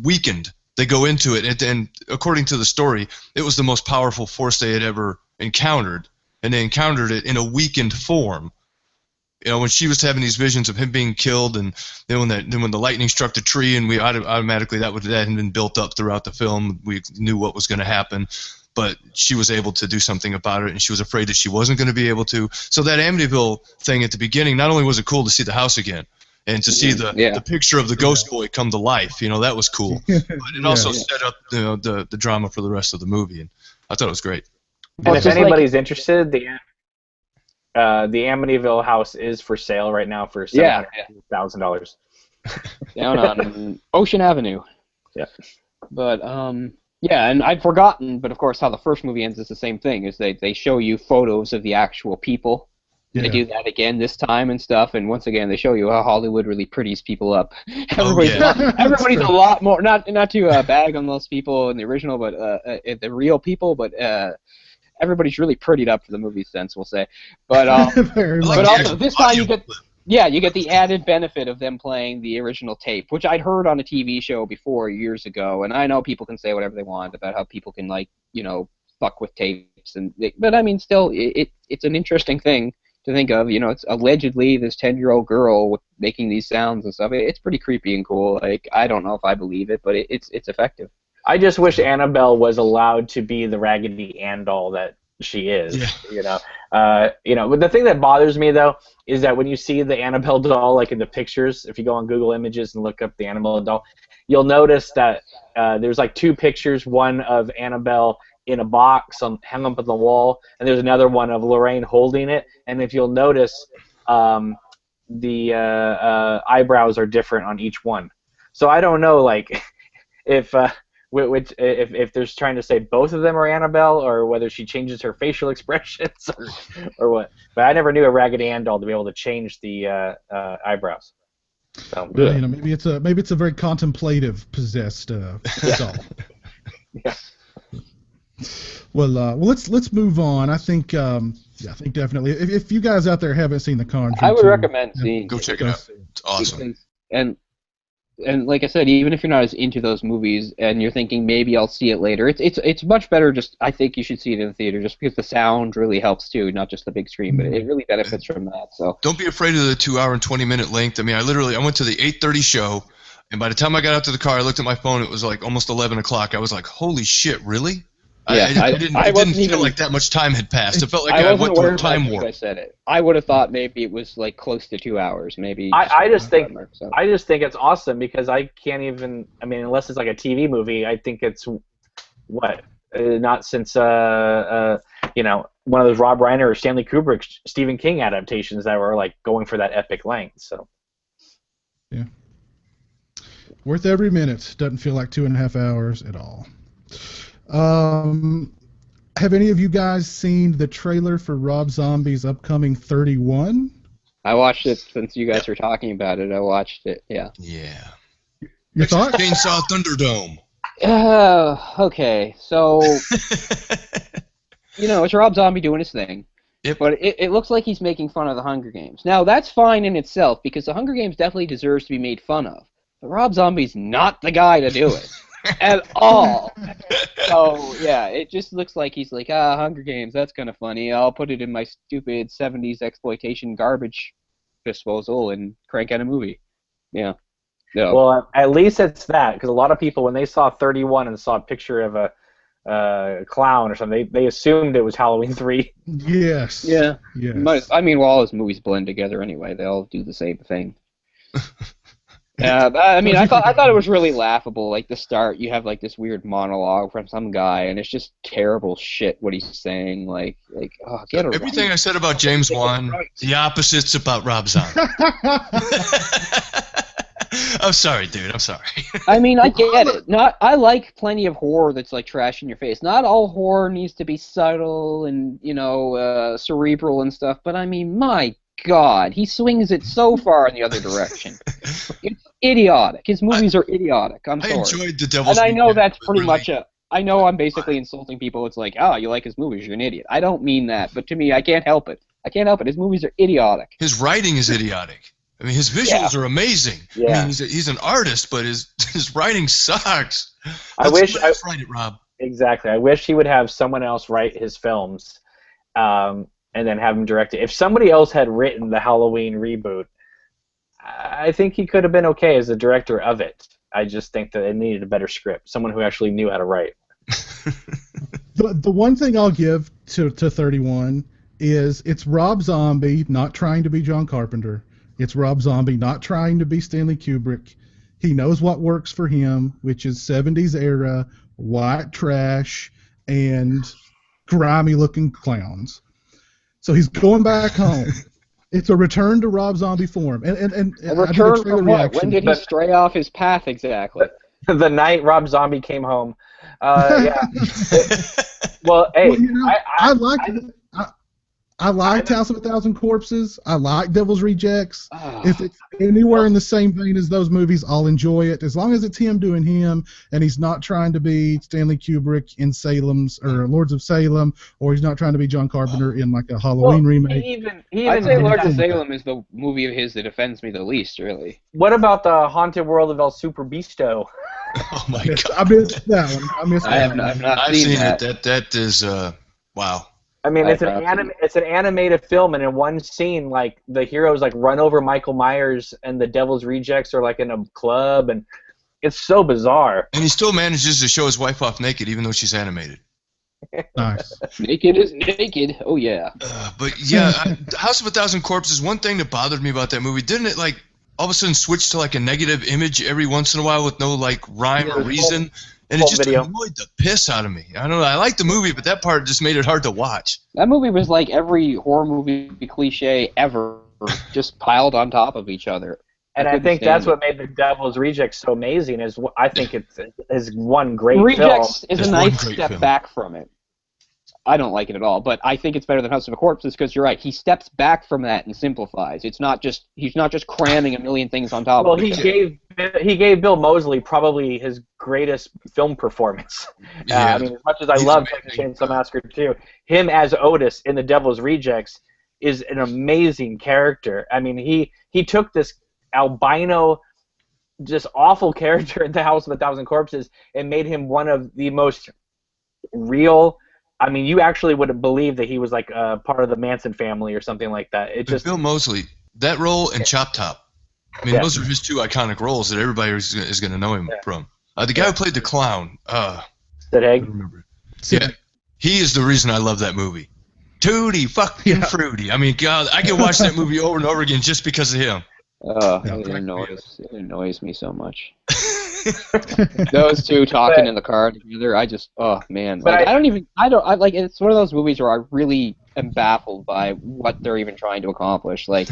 weakened. They go into it, and according to the story, it was the most powerful force they had ever encountered, and they encountered it in a weakened form. You know, when she was having these visions of him being killed, and then when the lightning struck the tree, and we automatically that had been built up throughout the film. We knew what was going to happen, but she was able to do something about it, and she was afraid that she wasn't going to be able to. So that Amityville thing at the beginning, not only was it cool to see the house again, and to see the picture of the ghost boy come to life, you know, that was cool. But it also set up the drama for the rest of the movie, and I thought it was great. And if anybody's interested, the Amityville house is for sale right now for $700,000. Down on Ocean Avenue. Yeah. But yeah, and I'd forgotten, but of course how the first movie ends is the same thing, is they show you photos of the actual people. Yeah. They do that again this time and stuff, and once again they show you how Hollywood really pretties people up. Everybody's a lot more, not to bag on those people in the original, but the real people, but everybody's really prettied up for the movie sense, we'll say. But but also this time you get the added benefit of them playing the original tape, which I'd heard on a TV show before years ago, and I know people can say whatever they want about how people can, like, you know, fuck with tapes, but I mean, still, it's an interesting thing to think of. You know, it's allegedly this 10-year-old girl making these sounds and stuff. It's pretty creepy and cool. Like, I don't know if I believe it, but it's effective. I just wish Annabelle was allowed to be the Raggedy Ann doll that she is. Yeah. But the thing that bothers me though is that when you see the Annabelle doll, like in the pictures, if you go on Google Images and look up the Annabelle doll, you'll notice that there's like two pictures, one of Annabelle in a box hung up on the wall, and there's another one of Lorraine holding it. And if you'll notice, the eyebrows are different on each one. So I don't know, like, if they're trying to say both of them are Annabelle, or whether she changes her facial expressions, or what. But I never knew a Raggedy Ann doll to be able to change the eyebrows. So, well, you know, maybe it's a very contemplative, possessed doll. Yeah. Well, let's move on. I think definitely. If you guys out there haven't seen The Conjuring, I would recommend seeing. Go check it out. It's awesome. And like I said, even if you're not as into those movies and you're thinking maybe I'll see it later, it's much better. Just, I think you should see it in the theater, just because the sound really helps too, not just the big screen, but it really benefits from that. So don't be afraid of the 2 hour and 20-minute length. I mean, I went to the 8:30 show, and by the time I got out to the car, I looked at my phone. It was like almost 11 o'clock. I was like, holy shit, really? Yeah, I didn't feel like that much time had passed. It felt like I went through a time warp. I said it. I would have thought maybe it was like close to 2 hours, maybe. I just think it's awesome, because I can't even. I mean, unless it's like a TV movie, I think it's not since one of those Rob Reiner or Stanley Kubrick Stephen King adaptations that were like going for that epic length. So yeah, worth every minute. Doesn't feel like 2.5 hours at all. Have any of you guys seen the trailer for Rob Zombie's upcoming 31? I watched it since you guys were talking about it. I watched it, yeah. Yeah. Your thoughts? Chainsaw Thunderdome. Okay, so it's Rob Zombie doing his thing. Yep. But it looks like he's making fun of the Hunger Games. Now, that's fine in itself, because the Hunger Games definitely deserves to be made fun of. But Rob Zombie's not the guy to do it. At all. So, yeah, it just looks like he's like, Hunger Games, that's kind of funny. I'll put it in my stupid 70s exploitation garbage disposal and crank out a movie. Yeah. No. Well, at least it's that, because a lot of people, when they saw 31 and saw a picture of a clown or something, they assumed it was Halloween 3. Yes. Yeah. Yes. I mean, well, all his movies blend together anyway. They all do the same thing. I mean, I thought it was really laughable. Like the start, you have like this weird monologue from some guy, and it's just terrible shit what he's saying. Like, oh, get it Everything right. I said about James Wan, the opposite's about Rob Zombie. I'm sorry, dude. I'm sorry. I mean, I get it. I like plenty of horror that's like trash in your face. Not all horror needs to be subtle and cerebral and stuff. But I mean, my God, he swings it so far in the other direction. It's idiotic. His movies are idiotic. I'm sorry. I enjoyed The Devil's And I know Weekend, that's but pretty really, much I know I'm basically insulting people. It's like, you like his movies, you're an idiot. I don't mean that, but to me, I can't help it. His movies are idiotic. his writing is idiotic. I mean, his visuals are amazing. Yeah. I mean, he's an artist, but his writing sucks. I wish write it, Rob. Exactly. I wish he would have someone else write his films, and then have him direct it. If somebody else had written the Halloween reboot, I think he could have been okay as the director of it. I just think that it needed a better script, someone who actually knew how to write. The one thing I'll give to 31 is it's Rob Zombie not trying to be John Carpenter. It's Rob Zombie not trying to be Stanley Kubrick. He knows what works for him, which is 70s era, white trash, and grimy-looking clowns. So he's going back home. It's a return to Rob Zombie form. And A return from what? When did he stray off his path exactly? The night Rob Zombie came home. Yeah. Well, hey, I liked it. I liked House of a Thousand Corpses. I like Devil's Rejects. If it's anywhere in the same vein as those movies, I'll enjoy it. As long as it's him doing him, and he's not trying to be Stanley Kubrick in Salem's or Lords of Salem, or he's not trying to be John Carpenter in like a Halloween remake. I'd say Lords of Salem is the movie of his that offends me the least, really. What about the Haunted World of El Super Bisto? Oh my God! I missed that one. I've not seen that. it. That is wow. I mean, it's an animated film, and in one scene, like the heroes like run over Michael Myers, and the Devil's Rejects are like in a club, and it's so bizarre. And he still manages to show his wife off naked, even though she's animated. Nice. Naked is naked. Oh yeah. But yeah, House of a Thousand Corpses. One thing that bothered me about that movie, didn't it like all of a sudden switch to like a negative image every once in a while with no like rhyme or reason? And it just annoyed the piss out of me. I don't know. I liked the movie, but that part just made it hard to watch. That movie was like every horror movie cliche ever, just piled on top of each other. And I think that's what made The Devil's Rejects so amazing. I think it's one great film. Rejects is a nice step back from it. I don't like it at all, but I think it's better than House of Corpses because you're right. He steps back from that and simplifies. He's not just cramming a million things on top. Well, he gave Bill Moseley probably his greatest film performance. Yeah. I mean, as much as I love Texas Chainsaw Massacre 2, him as Otis in The Devil's Rejects is an amazing character. I mean, he took this albino, just awful character in The House of a Thousand Corpses and made him one of the most real. I mean, you actually would have believed that he was like part of the Manson family or something like that. Bill Moseley, that role and Chop Top. I mean, those are his two iconic roles that everybody is going to know him from. The guy who played the clown. Sid Haig? I remember. Yeah, he is the reason I love that movie. Tutti fucking fruity. I mean, God, I can watch that movie over and over again just because of him. It annoys me so much. Those two talking in the car together, oh man. Like, it's one of those movies where I really am baffled by what they're even trying to accomplish. Like,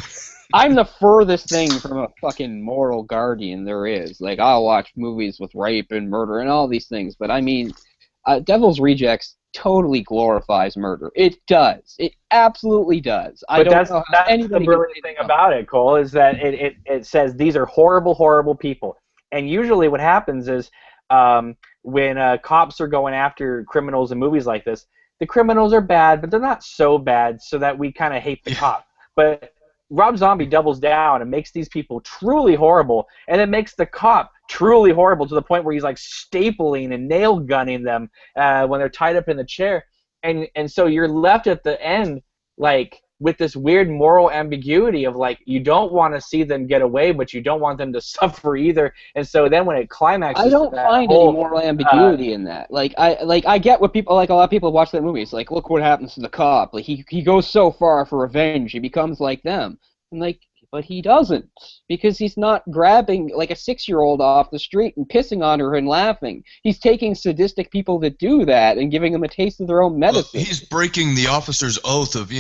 I'm the furthest thing from a fucking moral guardian there is. Like, I'll watch movies with rape and murder and all these things, but I mean, Devil's Rejects totally glorifies murder. It does. It absolutely does. That's the brilliant thing about it, Cole, is that it says these are horrible, horrible people. And usually what happens is when cops are going after criminals in movies like this, the criminals are bad, but they're not so bad so that we kind of hate the cop. But Rob Zombie doubles down and makes these people truly horrible, and it makes the cop truly horrible to the point where he's like stapling and nail gunning them when they're tied up in the chair. And so you're left at the end like with this weird moral ambiguity of like you don't want to see them get away, but you don't want them to suffer either. And so then when it climaxes, I don't find any moral ambiguity in that. Like I get what people like. A lot of people watch that movie. It's like, look what happens to the cop. Like he goes so far for revenge, he becomes like them. And like, but he doesn't, because he's not grabbing like a 6-year-old off the street and pissing on her and laughing. He's taking sadistic people that do that and giving them a taste of their own medicine. Well, he's breaking the officer's oath of,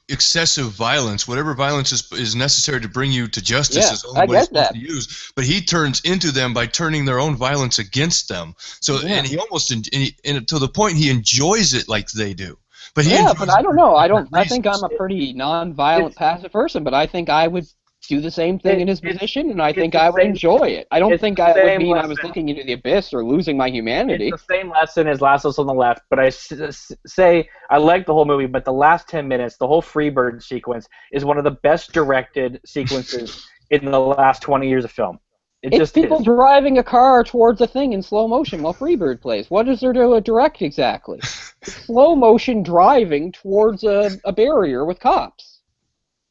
excessive violence. Whatever violence is necessary to bring you to justice is only what he's supposed to use. But he turns into them by turning their own violence against them. So and he almost to the point he enjoys it like they do. But but I don't know. I think I'm a pretty non-violent, passive person, but I think I would do the same thing in his position, and I think I would enjoy it. I don't think I would mean I was looking into the abyss or losing my humanity. It's the same lesson as Last of Us on the Left, but I say I like the whole movie, but the last 10 minutes, the whole Freebird sequence, is one of the best directed sequences in the last 20 years of film. It's people driving a car towards a thing in slow motion while Freebird plays. What is there to direct exactly? Slow motion driving towards a barrier with cops.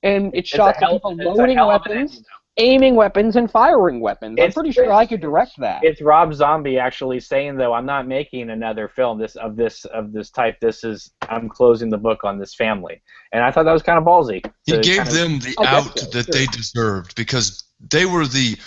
And it shots of people loading weapons, aiming weapons, and firing weapons. I'm pretty sure I could direct that. It's Rob Zombie actually saying, though, I'm not making another film of this type. I'm closing the book on this family. And I thought that was kind of ballsy. He gave them the out that they deserved because they were the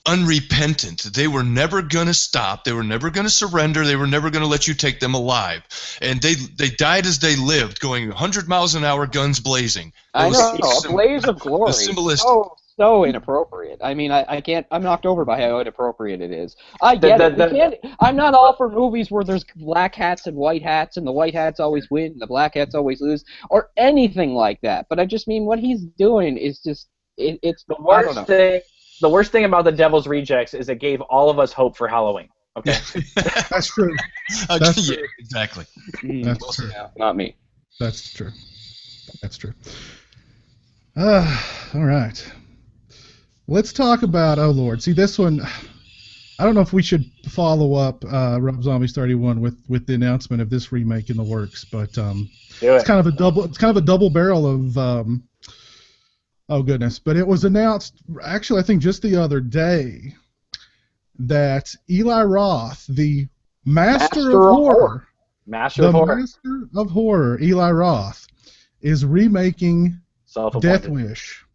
unrepentant. They were never going to stop. They were never going to surrender. They were never going to let you take them alive. And they died as they lived, going 100 miles an hour, guns blazing. I know, a blaze of glory. So inappropriate. I mean, I can't. I'm knocked over by how inappropriate it is. I get it. I'm not all for movies where there's black hats and white hats, and the white hats always win, and the black hats always lose, or anything like that. But I just mean what he's doing is just it's the worst thing. The worst thing about The Devil's Rejects is it gave all of us hope for Halloween. Okay, that's true. That's true. Exactly. That's true. Not me. That's true. That's true. All right. Let's talk about. Oh Lord, see this one. I don't know if we should follow up Rob Zombie's 31 with the announcement of this remake in the works, but it's kind of a double. It's kind of a double barrel of. Oh goodness! But it was announced, actually, I think just the other day, that Eli Roth, the master of horror, Eli Roth, is remaking Death Wish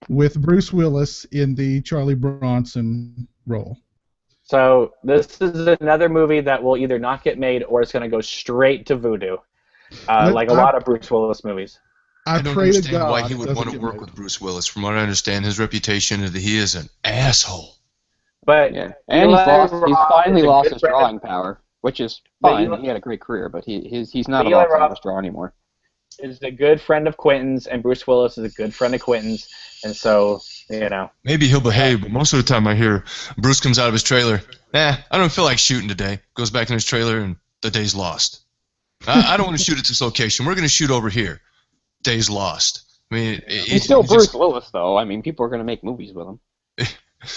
with Bruce Willis in the Charlie Bronson role. So this is another movie that will either not get made or it's going to go straight to Vudu, like a lot of Bruce Willis movies. I don't understand why he would want to work with Bruce Willis. From what I understand, his reputation is that he is an asshole. But and he's finally lost his drawing power, which is fine. He had a great career, but he's not a box office draw anymore. Is a good friend of Quentin's, and Bruce Willis is a good friend of Quentin's, and so maybe he'll behave. But most of the time, I hear Bruce comes out of his trailer. I don't feel like shooting today. Goes back in his trailer, and the day's lost. I don't want to shoot at this location. We're going to shoot over here. Days lost. I mean, he's still Bruce Willis, though. I mean, people are going to make movies with him.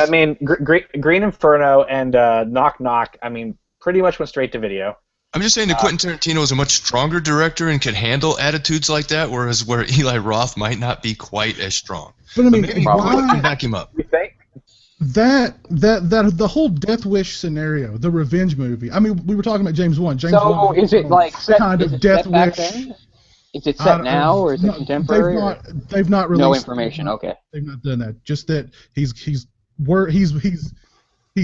I mean, Green Inferno and Knock Knock, I mean, pretty much went straight to video. I'm just saying that Quentin Tarantino is a much stronger director and can handle attitudes like that, whereas where Eli Roth might not be quite as strong. But I mean, maybe why can back him up? You think? That the whole Death Wish scenario, the revenge movie. I mean, we were talking about James Wan. James Wan is it like set, kind of Death Wish? Is it set now, or is it contemporary? They've not released. No information. Okay. They've not done that. Just that he's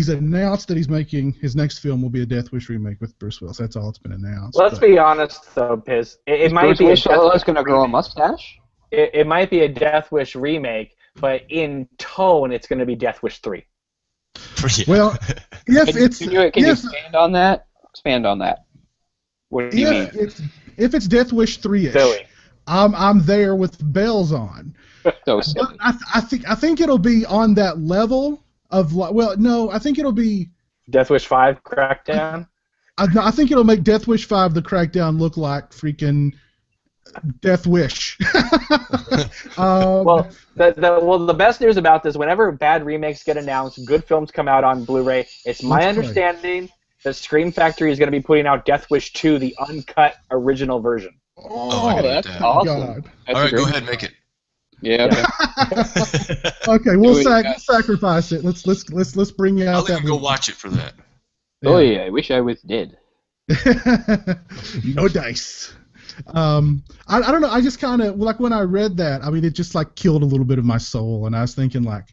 announced that he's making his next film will be a Death Wish remake with Bruce Willis. That's all it's been announced. Let's be honest, though, Piz. It might be. Bruce Willis going to grow a mustache? It might be a Death Wish remake, but in tone, it's going to be Death Wish 3. Well, yes, can you expand on that? Expand on that. What do you mean? If it's Death Wish 3-ish, I'm there with bells on. So silly. I think it'll be on that level of I think it'll be Death Wish 5 Crackdown. I think it'll make Death Wish 5 The Crackdown look like freaking Death Wish. Well, the best news about this, whenever bad remakes get announced, good films come out on Blu-ray, it's my understanding that Scream Factory is going to be putting out Death Wish 2, the uncut original version. Oh, that's that. awesome. God. That's All right, go great. ahead, make it. Yeah. Okay, we'll Do it, sacrifice it. Let's bring you out I'll that even go movie. watch it for that. Oh yeah, I wish I was dead. No dice. I don't know. I just kind of like when I read that. I mean, it just like killed a little bit of my soul, and I was thinking like,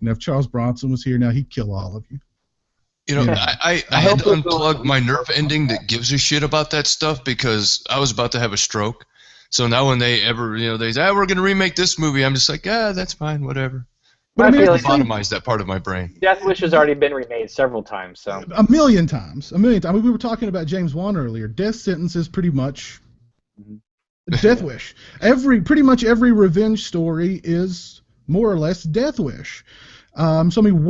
if Charles Bronson was here now, he'd kill all of you. I had to unplug my nerve ending that gives a shit about that stuff because I was about to have a stroke. So now when they ever, they say, we're going to remake this movie, I'm just like, that's fine, whatever. But I mean, feel like Lobotomize that part of my brain. Death Wish has already been remade several times, so. A million times. I mean, we were talking about James Wan earlier. Death Sentence is pretty much Death Wish. Pretty much every revenge story is more or less Death Wish. So I mean,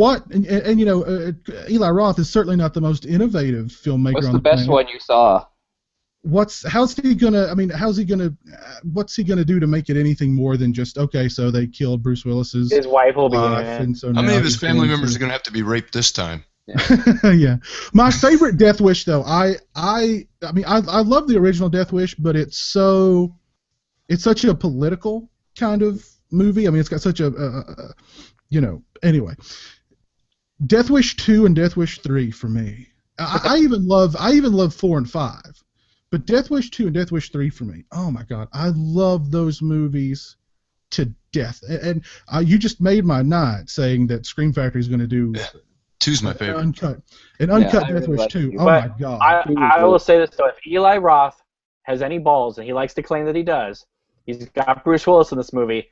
Eli Roth is certainly not the most innovative filmmaker. What's on the best planet. one you saw? What's he gonna do to make it anything more than just okay? So they killed Bruce Willis's His wife will be in wife, it. and so How now many of his he's family going members to- are going to have to be raped this time? Yeah, my favorite Death Wish though. I love the original Death Wish, but it's such a political kind of movie. I mean, it's got such a Anyway, Death Wish 2 and Death Wish 3 for me. I even love 4 and 5, but Death Wish 2 and Death Wish 3 for me. Oh my God, I love those movies to death. And you just made my night saying that Scream Factory is going to do. Two's my favorite. Uncut I Death really Wish like 2. it. Oh But my God. I will say this though: if Eli Roth has any balls, and he likes to claim that he does, he's got Bruce Willis in this movie.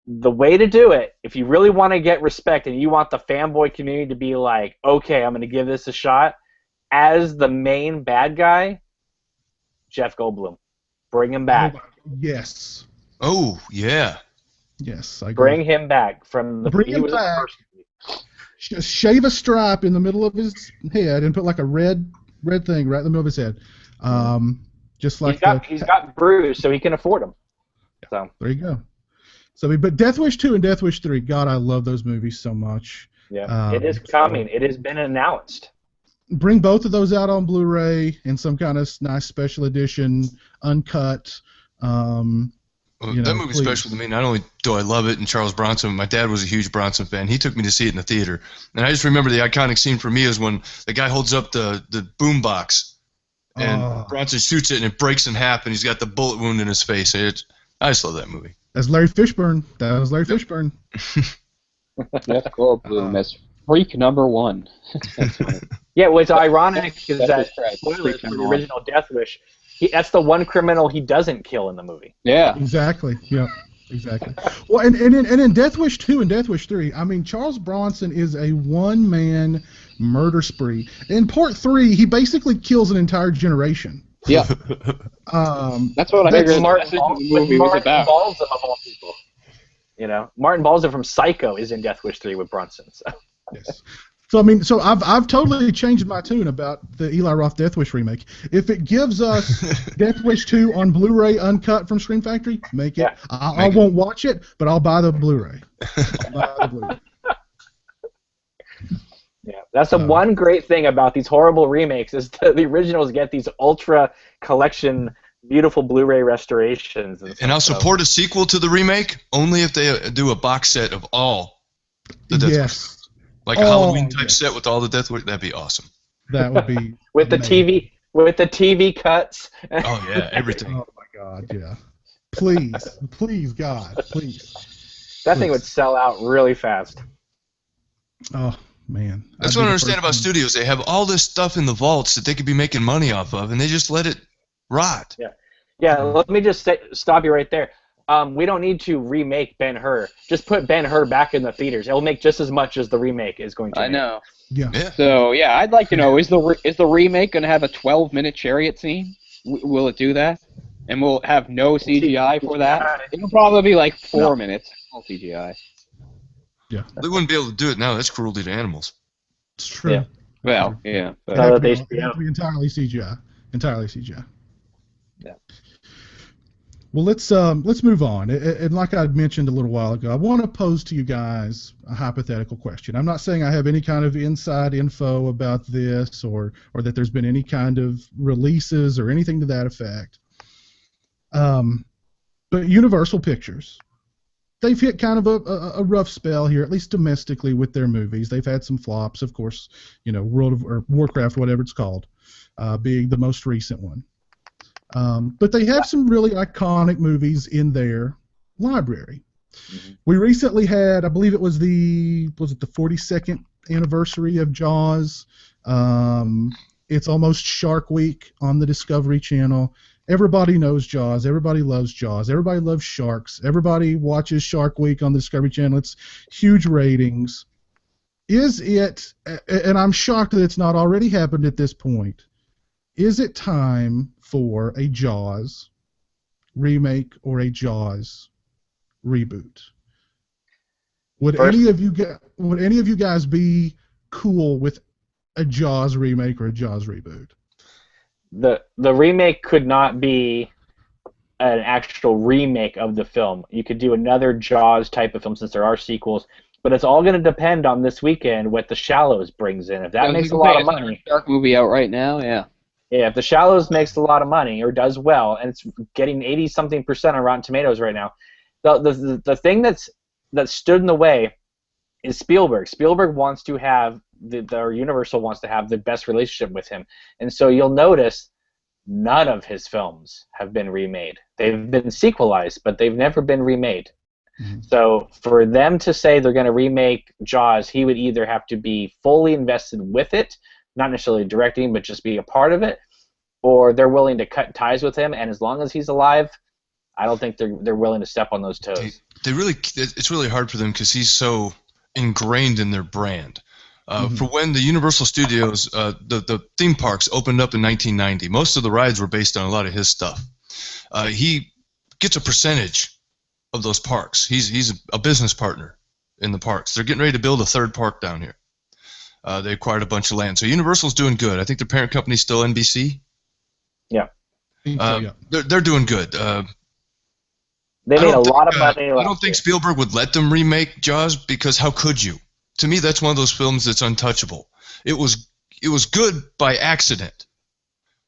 The way to do it, if you really want to get respect and you want the fanboy community to be like, okay, I'm going to give this a shot, as the main bad guy, Jeff Goldblum. Bring him back. Yes. Oh, yeah. Yes. I agree. Bring him back from the. Bring he him was in the back. first movie. Just shave a stripe in the middle of his head and put like a red thing right in the middle of his head. Just like He's got Bruce, so he can afford him. So there you go. So, but Death Wish 2 and Death Wish 3, God, I love those movies so much. yeah, it is coming. It has been announced. Bring both of those out on Blu-ray in some kind of nice special edition, uncut. Well, that movie's please. special to me. Not only do I love it, and Charles Bronson, my dad was a huge Bronson fan. He took me to see it in the theater. And I just remember the iconic scene for me is when the guy holds up the boom box, and Bronson shoots it, and it breaks in half, and he's got the bullet wound in his face. I just love that movie. That's Larry Fishburne. That was Larry Fishburne. That's Goldblum. That's freak number one. Yeah, what's ironic is That's that his credit. spoilers Freak for the number one. original Death Wish. That's the one criminal he doesn't kill in the movie. Yeah. Exactly. Yeah. Exactly. Well, and in Death Wish 2 and Death Wish 3, I mean, Charles Bronson is a one-man murder spree. In Part 3, he basically kills an entire generation. Yeah. That's what I With figured the Martin message of the with movie was Martin about. Balsam of all people. Martin Balsam from Psycho is in Death Wish 3 with Bronson. So. Yes. So I mean, I've totally changed my tune about the Eli Roth Death Wish remake. If it gives us Death Wish 2 on Blu-ray uncut from Scream Factory, make it. Yeah. I won't watch it, but I'll buy the Blu-ray. Yeah, that's the one great thing about these horrible remakes is the originals get these ultra collection, beautiful Blu-ray restorations. And I'll support a sequel to the remake only if they do a box set of all the Death Wish. Yes. Like a Halloween type set with all the Death Wish. That'd be awesome. That would be with the amazing. TV cuts. Oh yeah, everything. Oh my God, yeah. Please, God, please. That thing would sell out really fast. Oh man. That's what I understand about studios. They have all this stuff in the vaults that they could be making money off of, and they just let it rot. Yeah, let me just stop you right there. We don't need to remake Ben-Hur. Just put Ben-Hur back in the theaters. It'll make just as much as the remake is going to I make. know. Yeah. So yeah, I'd like to know: is the remake going to have a 12-minute chariot scene? Will it do that? And we'll have no CGI for that? It'll probably be like 4 minutes. No CGI. Yeah. They wouldn't be able to do it now. That's cruelty to animals. It's true. Yeah. Well, yeah. But It'd have to be entirely CGI. Entirely CGI. Yeah. Well, let's move on. And like I mentioned a little while ago, I want to pose to you guys a hypothetical question. I'm not saying I have any kind of inside info about this, or that there's been any kind of releases or anything to that effect. But Universal Pictures, they've hit kind of a rough spell here, at least domestically, with their movies. They've had some flops, of course. Warcraft, whatever it's called, being the most recent one. But they have some really iconic movies in their library. Mm-hmm. We recently had, I believe it was the 42nd anniversary of Jaws. It's almost Shark Week on the Discovery Channel. Everybody knows Jaws. Everybody loves Jaws. Everybody loves sharks. Everybody watches Shark Week on the Discovery Channel. It's huge ratings. Is it, and I'm shocked that it's not already happened at this point, is it time for a Jaws remake or a Jaws reboot? Would any of you guys be cool with a Jaws remake or a Jaws reboot? The remake could not be an actual remake of the film. You could do another Jaws type of film since there are sequels, but it's all going to depend on this weekend what The Shallows brings in. If that makes a lot of money. Shark movie out right now, yeah. Yeah, if The Shallows makes a lot of money or does well, and it's getting 80-something% on Rotten Tomatoes right now, the thing that stood in the way is Spielberg. Spielberg wants to have or Universal wants to have the best relationship with him, and so you'll notice none of his films have been remade. They've been sequelized, but they've never been remade. Mm-hmm. So for them to say they're going to remake Jaws, he would either have to be fully invested with it, not necessarily directing, but just be a part of it, or they're willing to cut ties with him, and as long as he's alive, I don't think they're willing to step on those toes. It's really hard for them because he's so ingrained in their brand. For when the Universal Studios, the theme parks opened up in 1990, most of the rides were based on a lot of his stuff. He gets a percentage of those parks. He's a business partner in the parks. They're getting ready to build a third park down here. They acquired a bunch of land. So Universal's doing good. I think their parent company's still NBC. Yeah. They're doing good. They made a lot of money. I don't think Spielberg would let them remake Jaws because how could you? To me, that's one of those films that's untouchable. It was good by accident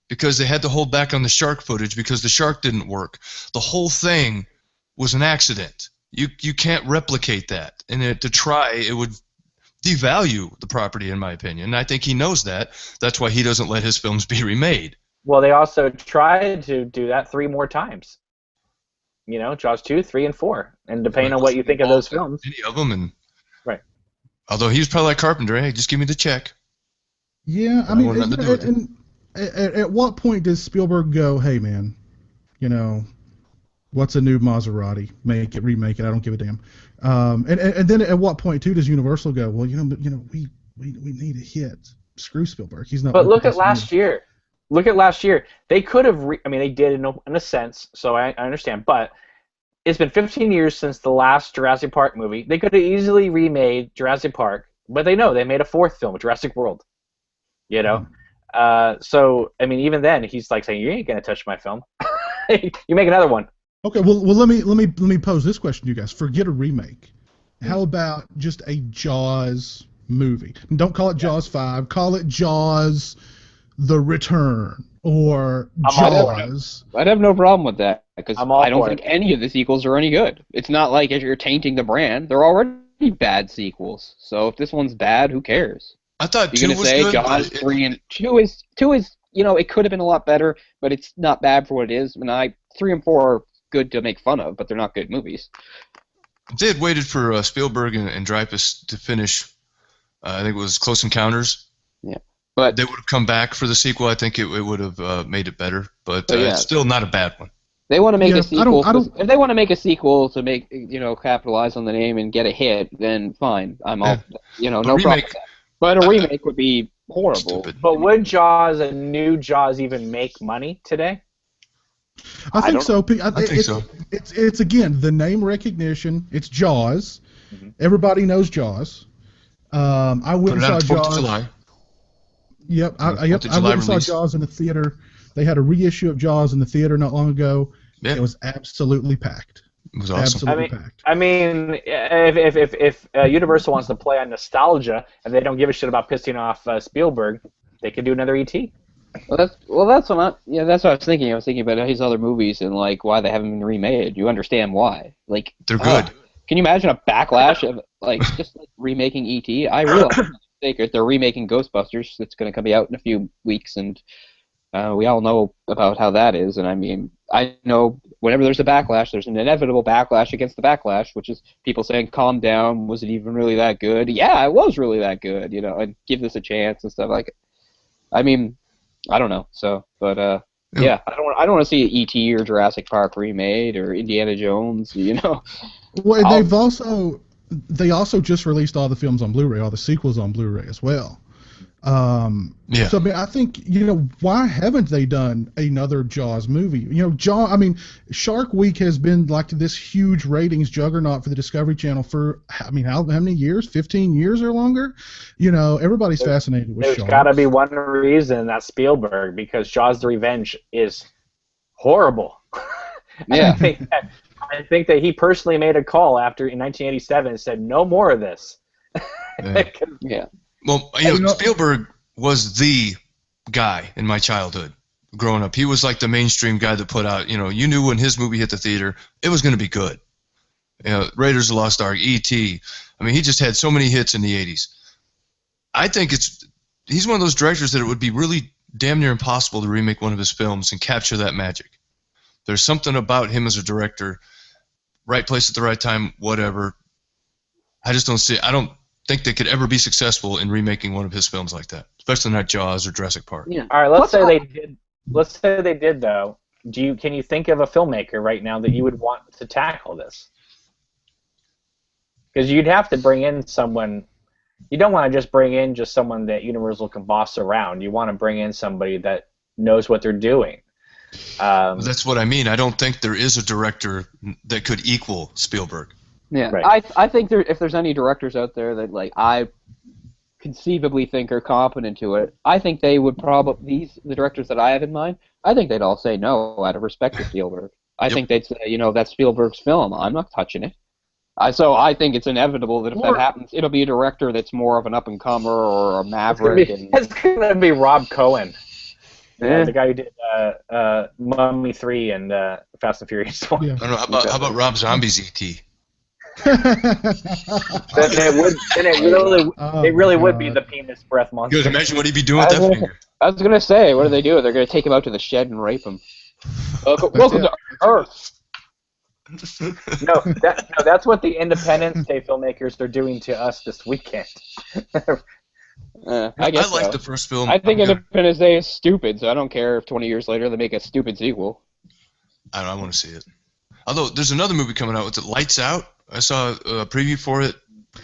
because they had to hold back on the shark footage because the shark didn't work. The whole thing was an accident. You can't replicate that, and to try it would devalue the property, in my opinion. And I think he knows that. That's why he doesn't let his films be remade. Well, they also tried to do that 3 more times. You know, Jaws 2, 3, and 4, and depending on what you think of those films. Any of them, and right. Although he was probably like Carpenter, hey, just give me the check. Yeah, I mean, at what point does Spielberg go, hey man, what's a new Maserati? Remake it. I don't give a damn. And then at what point too does Universal go, well, we need a hit. Screw Spielberg. He's not. But look at last year. Look at last year. They could have. They did in a sense. So I understand, but. It's been 15 years since the last Jurassic Park movie. They could have easily remade Jurassic Park, but they made a 4th film, Jurassic World. So even then, he's like saying, "You ain't gonna touch my film. You make another one." Okay, well, let me pose this question to you guys. Forget a remake. How about just a Jaws movie? And don't call it Jaws 5. Call it Jaws: The Return or Jaws. I'd have no problem with that because I don't think any of the sequels are any good. It's not like you're tainting the brand. They're already bad sequels. So if this one's bad, who cares? I thought you're 2 was good. Jaws 3 and 2 is it could have been a lot better, but it's not bad for what it is. 3 and 4 are good to make fun of, but they're not good movies. They had waited for Spielberg and Dreyfuss to finish. I think it was Close Encounters. Yeah. But they would have come back for the sequel. I think it would have made it better, but it's still not a bad one. They want to make a sequel. If they want to make a sequel to make capitalize on the name and get a hit, then fine. I'm all no problem. But a remake would be horrible. Stupid. But would a new Jaws even make money today? I think so. I think so. It's again the name recognition. It's Jaws. Mm-hmm. Everybody knows Jaws. I went and saw Jaws. Yep, I the went July and saw release. Jaws in the theater. They had a reissue of Jaws in the theater not long ago. Yeah. It was absolutely packed. It was awesome. Absolutely packed. I mean, if Universal wants to play on nostalgia and they don't give a shit about pissing off Spielberg, they could do another E.T. That's what that's what I was thinking. I was thinking about his other movies and like why they haven't been remade. You understand why? Like They're good. Can you imagine a backlash of like just like remaking E.T.? I realize they're remaking Ghostbusters. That's going to come out in a few weeks, and we all know about how that is. And I mean, I know whenever there's a backlash, there's an inevitable backlash against the backlash, which is people saying, "Calm down. Was it even really that good?" Yeah, it was really that good. You know, and give this a chance and stuff like. I mean, I don't know. So, but yeah, I don't want to see E.T. or Jurassic Park remade or Indiana Jones. You know. Well, they also just released all the films on Blu-ray, all the sequels on Blu-ray as well. Yeah. So I mean, I think why haven't they done another Jaws movie? Shark Week has been like this huge ratings juggernaut for the Discovery Channel for how many years? 15 years or longer? Everybody's fascinated with There's sharks. got to be one reason, that's Spielberg, because Jaws: The Revenge is horrible. Yeah. I think that he personally made a call in 1987 and said, no more of this. Yeah. Well, Spielberg was the guy in my childhood growing up. He was like the mainstream guy that put out, you knew when his movie hit the theater, it was going to be good. Raiders of the Lost Ark, E.T. I mean, he just had so many hits in the 80s. I think he's one of those directors that it would be really damn near impossible to remake one of his films and capture that magic. There's something about him as a director, right place at the right time, whatever. I don't think they could ever be successful in remaking one of his films like that, especially not Jaws or Jurassic Park. Yeah. All right, let's say they did. Let's say they did, though. Can you think of a filmmaker right now that you would want to tackle this? Because you'd have to bring in someone. You don't want to just bring in someone that Universal can boss around. You want to bring in somebody that knows what they're doing. That's what I mean. I don't think there is a director that could equal Spielberg. Yeah, right. I think if there's any directors out there that like I conceivably think are competent to it, I think they would the directors that I have in mind, I think they'd all say no out of respect to Spielberg. I think they'd say, that's Spielberg's film. I'm not touching it. So I think it's inevitable that if that happens, it'll be a director that's more of an up-and-comer or a maverick. It's going to be Rob Cohen. Yeah. The guy who did Mummy 3 and Fast and Furious 1. Yeah. I don't know. How about Rob Zombie's E.T.? It really would be the penis breath monster. Good. Imagine what he'd be doing with that finger. I was gonna say, what do they do? They're gonna take him out to the shed and rape him. Welcome to Earth. No, that's what the Independence Day filmmakers are doing to us this weekend. I guess I like so. the first film. I think Independence Day is stupid, so I don't care if 20 years later they make a stupid sequel. I want to see it. Although there's another movie coming out with it, Lights Out. I saw a preview for it.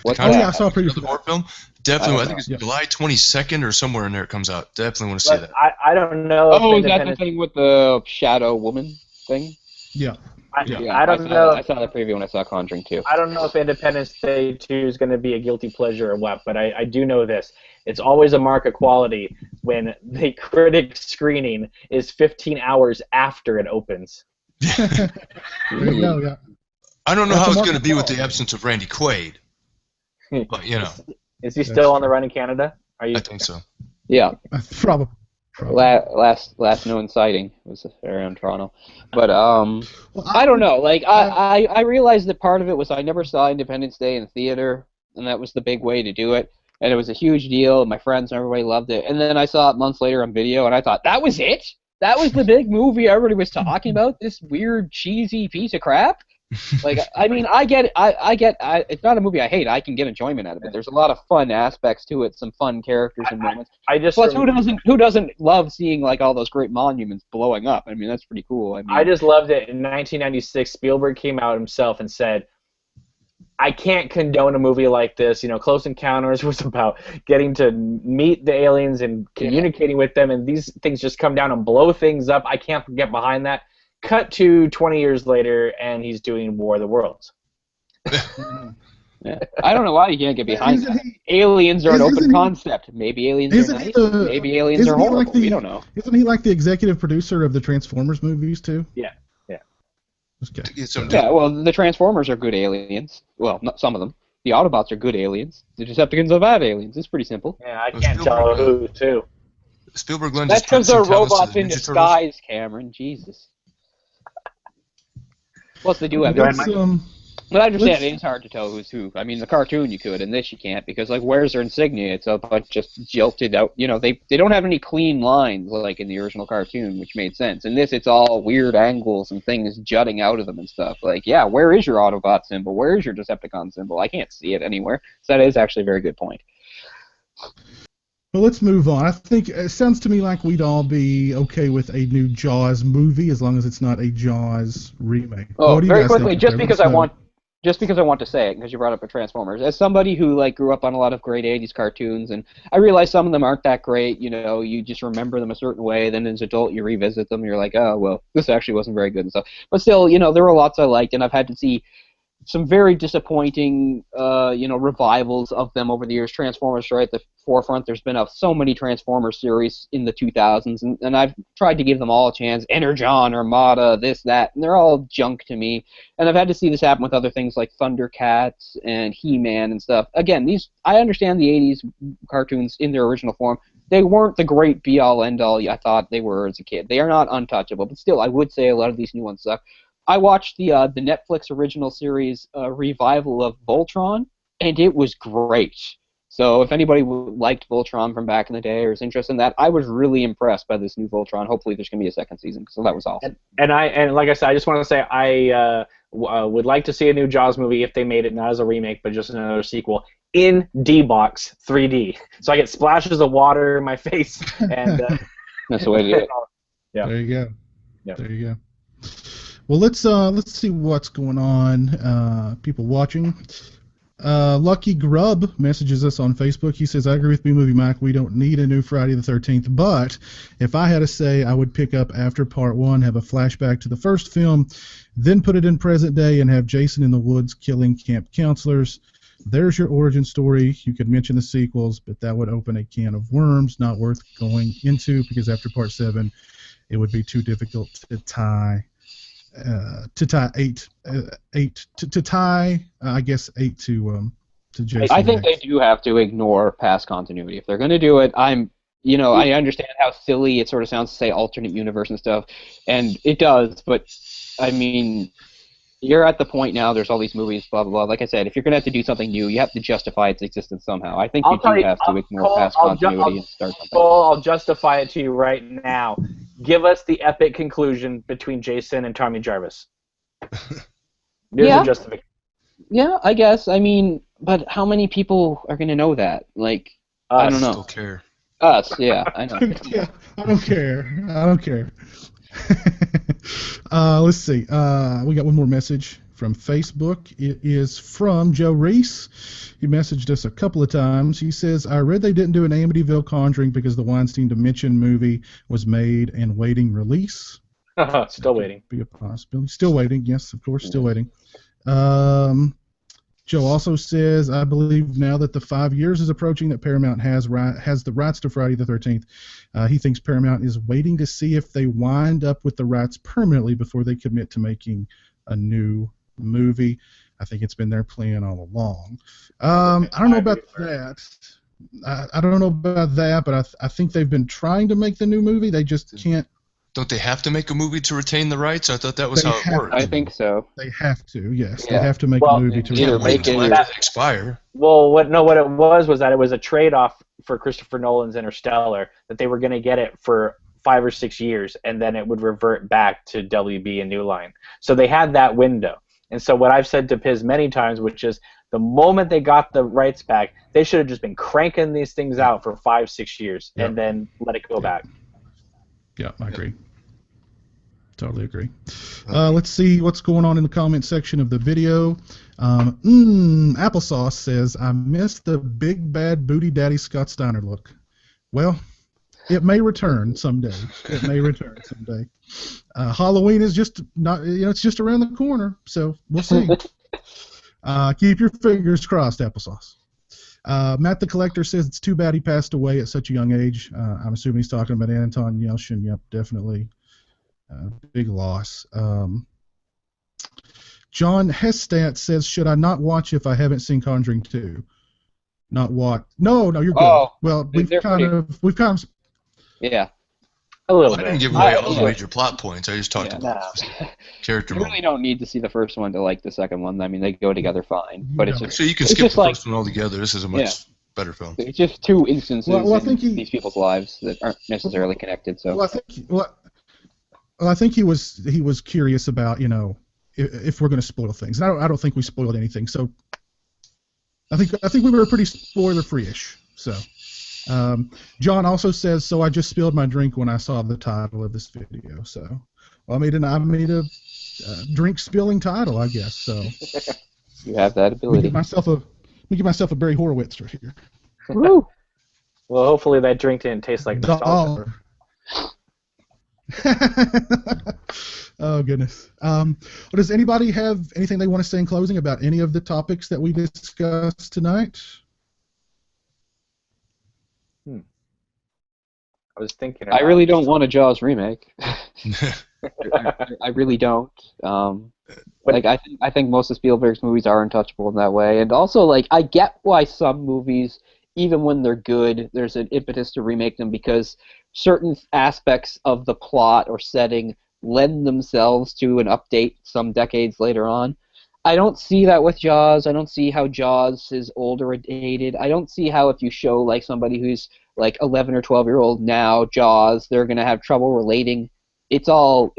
What's Oh yeah, I saw a preview for Another horror that. film. Definitely, I think it's Yeah. July 22nd or somewhere in there. It comes out. Definitely want to see that. I don't know. Oh, if is that the thing with the Shadow Woman thing? Yeah. I Yeah, don't know. I saw the preview when I saw Conjuring 2. I don't know if Independence Day 2 is going to be a guilty pleasure or what, but I do know this. It's always a mark of quality when the critic screening is 15 hours after it opens. There you go, yeah. I don't know That's how a it's going to market be with the quality. absence of Randy Quaid, but Is he still on the run in Canada? Are you? I think so. Yeah, Probably. last known sighting was around Toronto, but Well, I don't know. Like I realized that part of it was I never saw Independence Day in the theater, and that was the big way to do it. And it was a huge deal, and my friends and everybody loved it. And then I saw it months later on video, and I thought, that was it? That was the big movie everybody was talking about? This weird, cheesy piece of crap? Like, I mean, I get it. It's not a movie I hate. I can get enjoyment out of it. There's a lot of fun aspects to it, some fun characters and moments. Plus, who doesn't love seeing like all those great monuments blowing up? I mean, that's pretty cool. I mean, I just loved it. In 1996, Spielberg came out himself and said, I can't condone a movie like this. Close Encounters was about getting to meet the aliens and communicating with them, and these things just come down and blow things up. I can't get behind that. Cut to 20 years later, and he's doing War of the Worlds. Yeah. I don't know why you can't get behind Isn't that. he- Aliens are an isn't open he- concept. Maybe aliens are Isn't he nice. the- Maybe aliens are isn't he horrible. like the- We don't know. Isn't he like the executive producer of the Transformers movies too? Yeah. Okay. To get some Yeah, well, the Transformers are good aliens. Well, not some of them. The Autobots are good aliens. The Decepticons are bad aliens. It's pretty simple. Yeah, I Well, can't tell who too. Spielberg lends That's his because they're producing talents to robots the in Ninja Turtles. disguise, Cameron. Jesus. Plus, they do have. Go ahead, Let's, Mike. But I understand let's- it is hard to tell who's who. I mean, the cartoon you could, and this you can't, because like, where's their insignia? It's a bunch just jilted out. You know, they don't have any clean lines like in the original cartoon, which made sense. In this, it's all weird angles and things jutting out of them and stuff. Like, yeah, where is your Autobot symbol? Where is your Decepticon symbol? I can't see it anywhere. So that is actually a very good point. Well, let's move on. I think it sounds to me like we'd all be okay with a new Jaws movie as long as it's not a Jaws remake. Oh, What do you very guys quickly, think just out there? because Let I us know. want. Just because I want to say it, because you brought up a Transformers, as somebody who like grew up on a lot of great '80s cartoons, and I realize some of them aren't that great. You know, you just remember them a certain way. Then as an adult, you revisit them, and you're like, oh well, this actually wasn't very good and stuff. But still, you know, there were lots I liked, and I've had to see some very disappointing, revivals of them over the years. Transformers are at the forefront. There's been so many Transformers series in the 2000s, and I've tried to give them all a chance. Energon, Armada, this, that, and they're all junk to me. And I've had to see this happen with other things like Thundercats and He-Man and stuff. Again, I understand the 80s cartoons in their original form. They weren't the great be-all, end-all I thought they were as a kid. They are not untouchable, but still, I would say a lot of these new ones suck. I watched the Netflix original series revival of Voltron, and it was great. So if anybody liked Voltron from back in the day or is interested in that, I was really impressed by this new Voltron. Hopefully there's going to be a second season, so that was awesome. And like I said, I just want to say I would like to see a new Jaws movie if they made it not as a remake but just another sequel in D-Box 3D, so I get splashes of water in my face and That's the way to do it. Yeah. There you go. Yeah. There you go. Well, let's see what's going on. People watching. Lucky Grub messages us on Facebook. He says, I agree with B-Movie Mike. We don't need a new Friday the 13th, but if I had to say, I would pick up after part one, have a flashback to the first film, then put it in present day and have Jason in the woods killing camp counselors. There's your origin story. You could mention the sequels, but that would open a can of worms not worth going into, because after part 7, it would be too difficult to tie eight to Jason. I think they do have to ignore past continuity. If they're going to do it, I understand how silly it sort of sounds to say alternate universe and stuff, and it does, but, I mean, you're at the point now, there's all these movies, blah, blah, blah. Like I said, if you're going to have to do something new, you have to justify its existence somehow. I think you have to ignore past continuity and start something. I'll justify it to you right now. Give us the epic conclusion between Jason and Tommy Jarvis. There's a justification. Yeah, I guess. I mean, but how many people are going to know that? Like, I don't know. Still care. Us, yeah, I know. Yeah, I don't care. Let's see. We got one more message from Facebook. It is from Joe Reese. He messaged us a couple of times. He says, I read they didn't do an Amityville Conjuring because the Weinstein Dimension movie was made and waiting release. Still waiting. Be a possibility. Still waiting. Yes, of course, still waiting. Joe also says, I believe now that the 5 years is approaching that Paramount has the rights to Friday the 13th. He thinks Paramount is waiting to see if they wind up with the rights permanently before they commit to making a new movie. I think it's been their plan all along. I don't know about that. I don't know about that, but I think they've been trying to make the new movie. They just can't. Don't they have to make a movie to retain the rights? I thought that was how it worked. I think so. They have to, yes. Yeah. They have to make a movie to either Can't wait make until it after they expire. Well, what it was that it was a trade-off for Christopher Nolan's Interstellar, that they were going to get it for 5 or 6 years, and then it would revert back to WB and New Line. So they had that window. And so what I've said to Piz many times, which is the moment they got the rights back, they should have just been cranking these things out for 5-6 years and then let it go back. Yeah, I agree. Totally agree. Let's see what's going on in the comment section of the video. Applesauce says, I miss the big bad booty daddy Scott Steiner look. Well, it may return someday. Halloween is just not, it's just around the corner, so we'll see. Keep your fingers crossed, applesauce. Matt the Collector says it's too bad he passed away at such a young age. I'm assuming he's talking about Anton Yelchin. Yep, definitely. Big loss. John Hestat says, should I not watch if I haven't seen Conjuring 2? Not watch. No, you're good. Oh, well, we've kind of. Yeah. A little I bit. didn't give away all the major plot points. I just talked about character. You really don't need to see the first one to like the second one. I mean, they go together fine. But it's just so you can skip the first one altogether. This is a much better film. It's just two instances in these people's lives that aren't necessarily connected. So. I think he was curious about, if we're going to spoil things. And I don't think we spoiled anything. So I think we were pretty spoiler-free-ish. So. John also says, so I just spilled my drink when I saw the title of this video. So, well, I made a drink spilling title, I guess. So, you have that ability. Let me give myself a Barry Horowitz right here. Woo! Well, hopefully that drink didn't taste like nostalgia. Oh goodness. Does anybody have anything they want to say in closing about any of the topics that we discussed tonight? I was thinking. I really don't want a Jaws remake. I really don't. I think most of Spielberg's movies are untouchable in that way, and also I get why some movies, even when they're good, there's an impetus to remake them because certain aspects of the plot or setting lend themselves to an update some decades later on. I don't see that with Jaws. I don't see how Jaws is old or dated. I don't see how if you show somebody who's 11 or 12-year-old now Jaws, they're gonna have trouble relating. It's all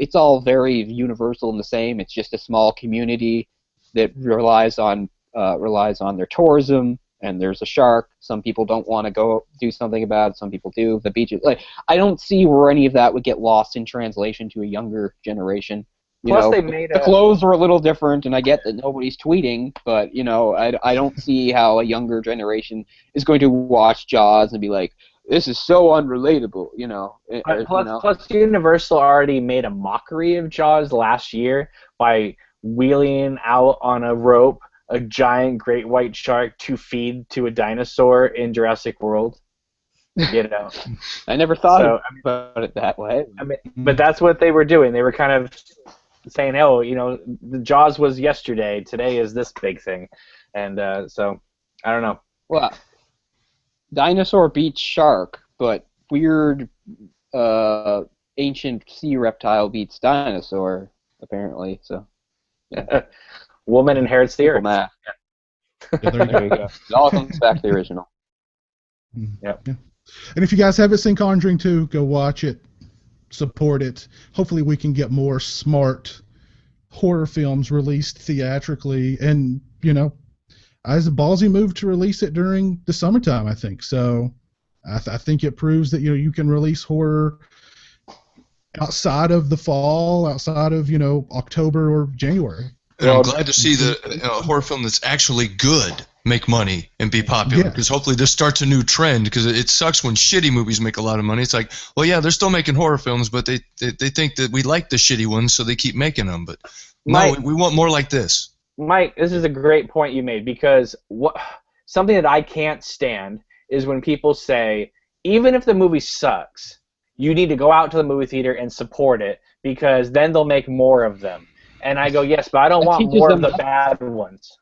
very universal and the same. It's just a small community that relies on their tourism, and there's a shark. Some people don't want to go do something about it. Some people do. The beaches. I don't see where any of that would get lost in translation to a younger generation. Plus, they made the clothes are a little different, and I get that nobody's tweeting, but I don't see how a younger generation is going to watch Jaws and be like, "This is so unrelatable," Plus, Universal already made a mockery of Jaws last year by wheeling out on a rope a giant great white shark to feed to a dinosaur in Jurassic World. I never thought about it that way. But that's what they were doing. They were kind of saying, the Jaws was yesterday. Today is this big thing. And so, I don't know. Well, dinosaur beats shark, but weird ancient sea reptile beats dinosaur, apparently. So, woman inherits the earth. Math. There you go. It all comes back to the original. Yep. Yeah. And if you guys haven't seen Conjuring 2, go watch it. Support it. Hopefully we can get more smart horror films released theatrically, and as a ballsy move to release it during the summertime, I think. So I think it proves that you can release horror outside of the fall, outside of October or January. And I'm glad to see the horror film that's actually good make money and be popular, because hopefully this starts a new trend, because it sucks when shitty movies make a lot of money. It's like, well, yeah, they're still making horror films, but they think that we like the shitty ones, so they keep making them. But no, we want more like this. Mike, this is a great point you made, because something that I can't stand is when people say, even if the movie sucks, you need to go out to the movie theater and support it, because then they'll make more of them. And I go, yes, but I don't want more of the bad ones.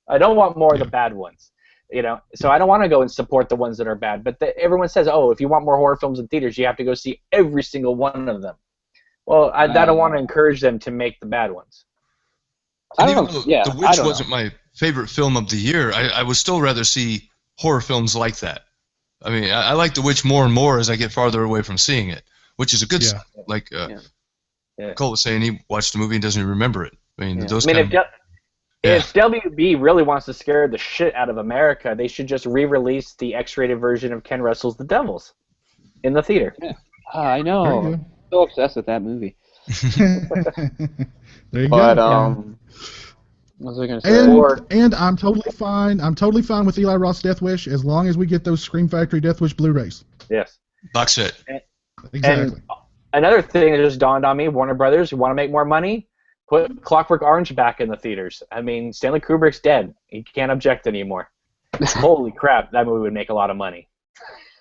I don't want more of the bad ones, So I don't want to go and support the ones that are bad. But everyone says, oh, if you want more horror films in theaters, you have to go see every single one of them. Well, I don't want to encourage them to make the bad ones. And even though The Witch wasn't my favorite film of the year, I would still rather see horror films like that. I mean, I like The Witch more and more as I get farther away from seeing it, which is a good sign. Like Cole was saying, he watched the movie and doesn't even remember it. I mean, if WB really wants to scare the shit out of America, they should just re-release the X-rated version of Ken Russell's The Devils in the theater. Yeah. I know. I'm so obsessed with that movie. There you go. What was I going to say? And I'm totally fine. I'm totally fine with Eli Roth's Death Wish as long as we get those Scream Factory Death Wish Blu-rays. Yes. Box set. Exactly. And another thing that just dawned on me: Warner Brothers, you want to make more money? Put Clockwork Orange back in the theaters. I mean, Stanley Kubrick's dead. He can't object anymore. Holy crap, that movie would make a lot of money.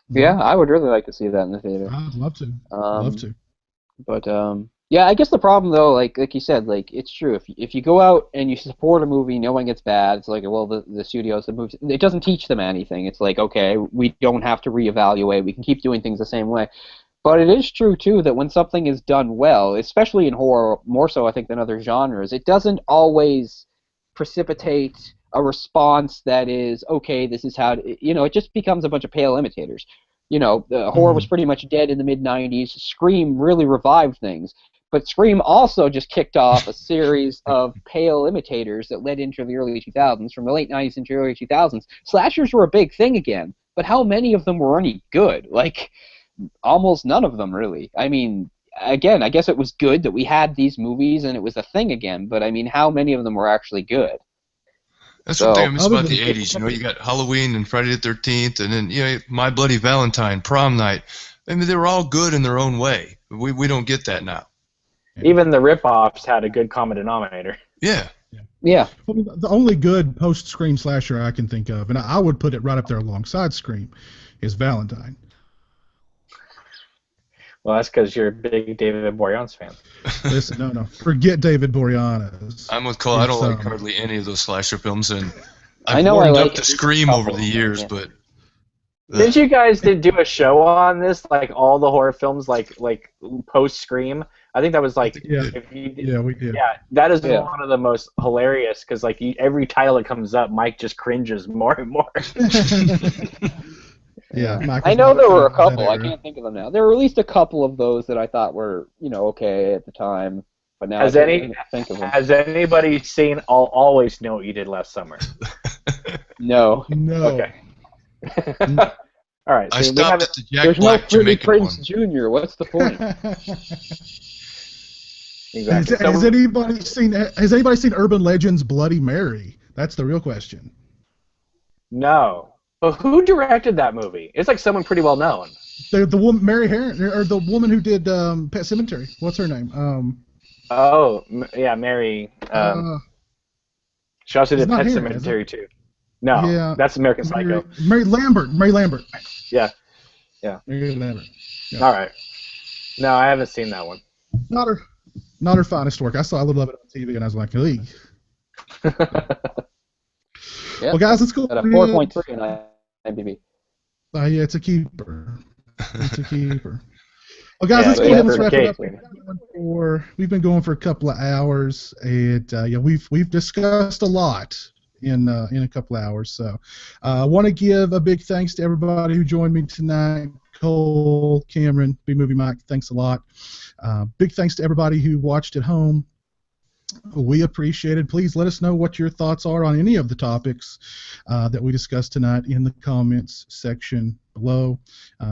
Yeah, I would really like to see that in the theater. I'd love to. Love to. But yeah, I guess the problem though, like you said, like it's true. If you go out and you support a movie, knowing it's bad, it's like, well, the studios, the movies, it doesn't teach them anything. It's like, okay, we don't have to reevaluate. We can keep doing things the same way. But it is true too that when something is done well, especially in horror, more so I think than other genres, it doesn't always precipitate a response that is, okay, this is how, it just becomes a bunch of pale imitators. Horror was pretty much dead in the mid-'90s. Scream really revived things. But Scream also just kicked off a series of pale imitators that led into the early 2000s. From the late 90s into the early 2000s, slashers were a big thing again. But how many of them were any good? Like, almost none of them, really. I mean, again, I guess it was good that we had these movies and it was a thing again. But, I mean, how many of them were actually good? That's one thing I miss about the 80s. You got Halloween and Friday the 13th, and then My Bloody Valentine, Prom Night. I mean, they were all good in their own way. We don't get that now. Even the rip-offs had a good common denominator. Yeah. Yeah. Well, the only good post-Scream slasher I can think of, and I would put it right up there alongside Scream, is Valentine. Well, that's because you're a big David Boreanaz fan. Listen, no. Forget David Boreanaz. I'm with Cole. I don't like hardly any of those slasher films, and I know warmed I up like to Scream over the years, but... Did you guys do a show on this, like all the horror films, like post-Scream? I think that was like... Yeah, we did. Yeah, that is one of the most hilarious, because like every title that comes up, Mike just cringes more and more. Yeah, I know there were a couple. I can't think of them now. There were at least a couple of those that I thought were, okay at the time. But now I can't think of them. Has anybody seen Always Know What You Did Last Summer? No. Okay. All right. So I stopped at the Jack there's Black no Freddie Jamaican Prinze one. Jr. What's the point? Exactly. Has anybody seen Urban Legends Bloody Mary? That's the real question. No. But who directed that movie? It's like someone pretty well known. The woman, Mary Harron, or the woman who did Pet Sematary. What's her name? Mary. She also did Pet Sematary too. No, that's American Psycho. Mary Lambert. Yeah. Mary Lambert. Yeah. All right. No, I haven't seen that one. Not her finest work. I saw a little of it on TV, and I was like, "Hey." Well, guys, let's go. At a 4.3 on IMDb. Yeah, it's a keeper. Well, guys, let's go ahead and wrap it up. We've been going for a couple of hours, and we've discussed a lot in a couple of hours. So, I want to give a big thanks to everybody who joined me tonight. Cole, Cameron, B-Movie Mike, thanks a lot. Big thanks to everybody who watched at home. We appreciate it. Please let us know what your thoughts are on any of the topics that we discussed tonight in the comments section below.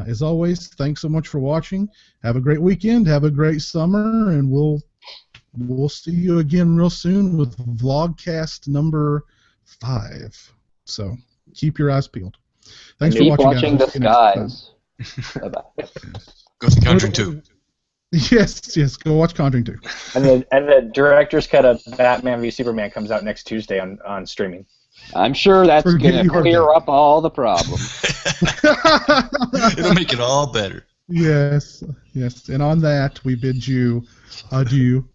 As always, thanks so much for watching. Have a great weekend. Have a great summer, and we'll see you again real soon with Vlogcast number 5. So keep your eyes peeled. Thanks for watching, guys. The skies. Bye-bye. Go see Conjuring 2. Yes, go watch Conjuring 2. And the director's cut of Batman v Superman comes out next Tuesday on streaming. I'm sure that's going to clear up all the problems. It'll make it all better. Yes. And on that, we bid you adieu.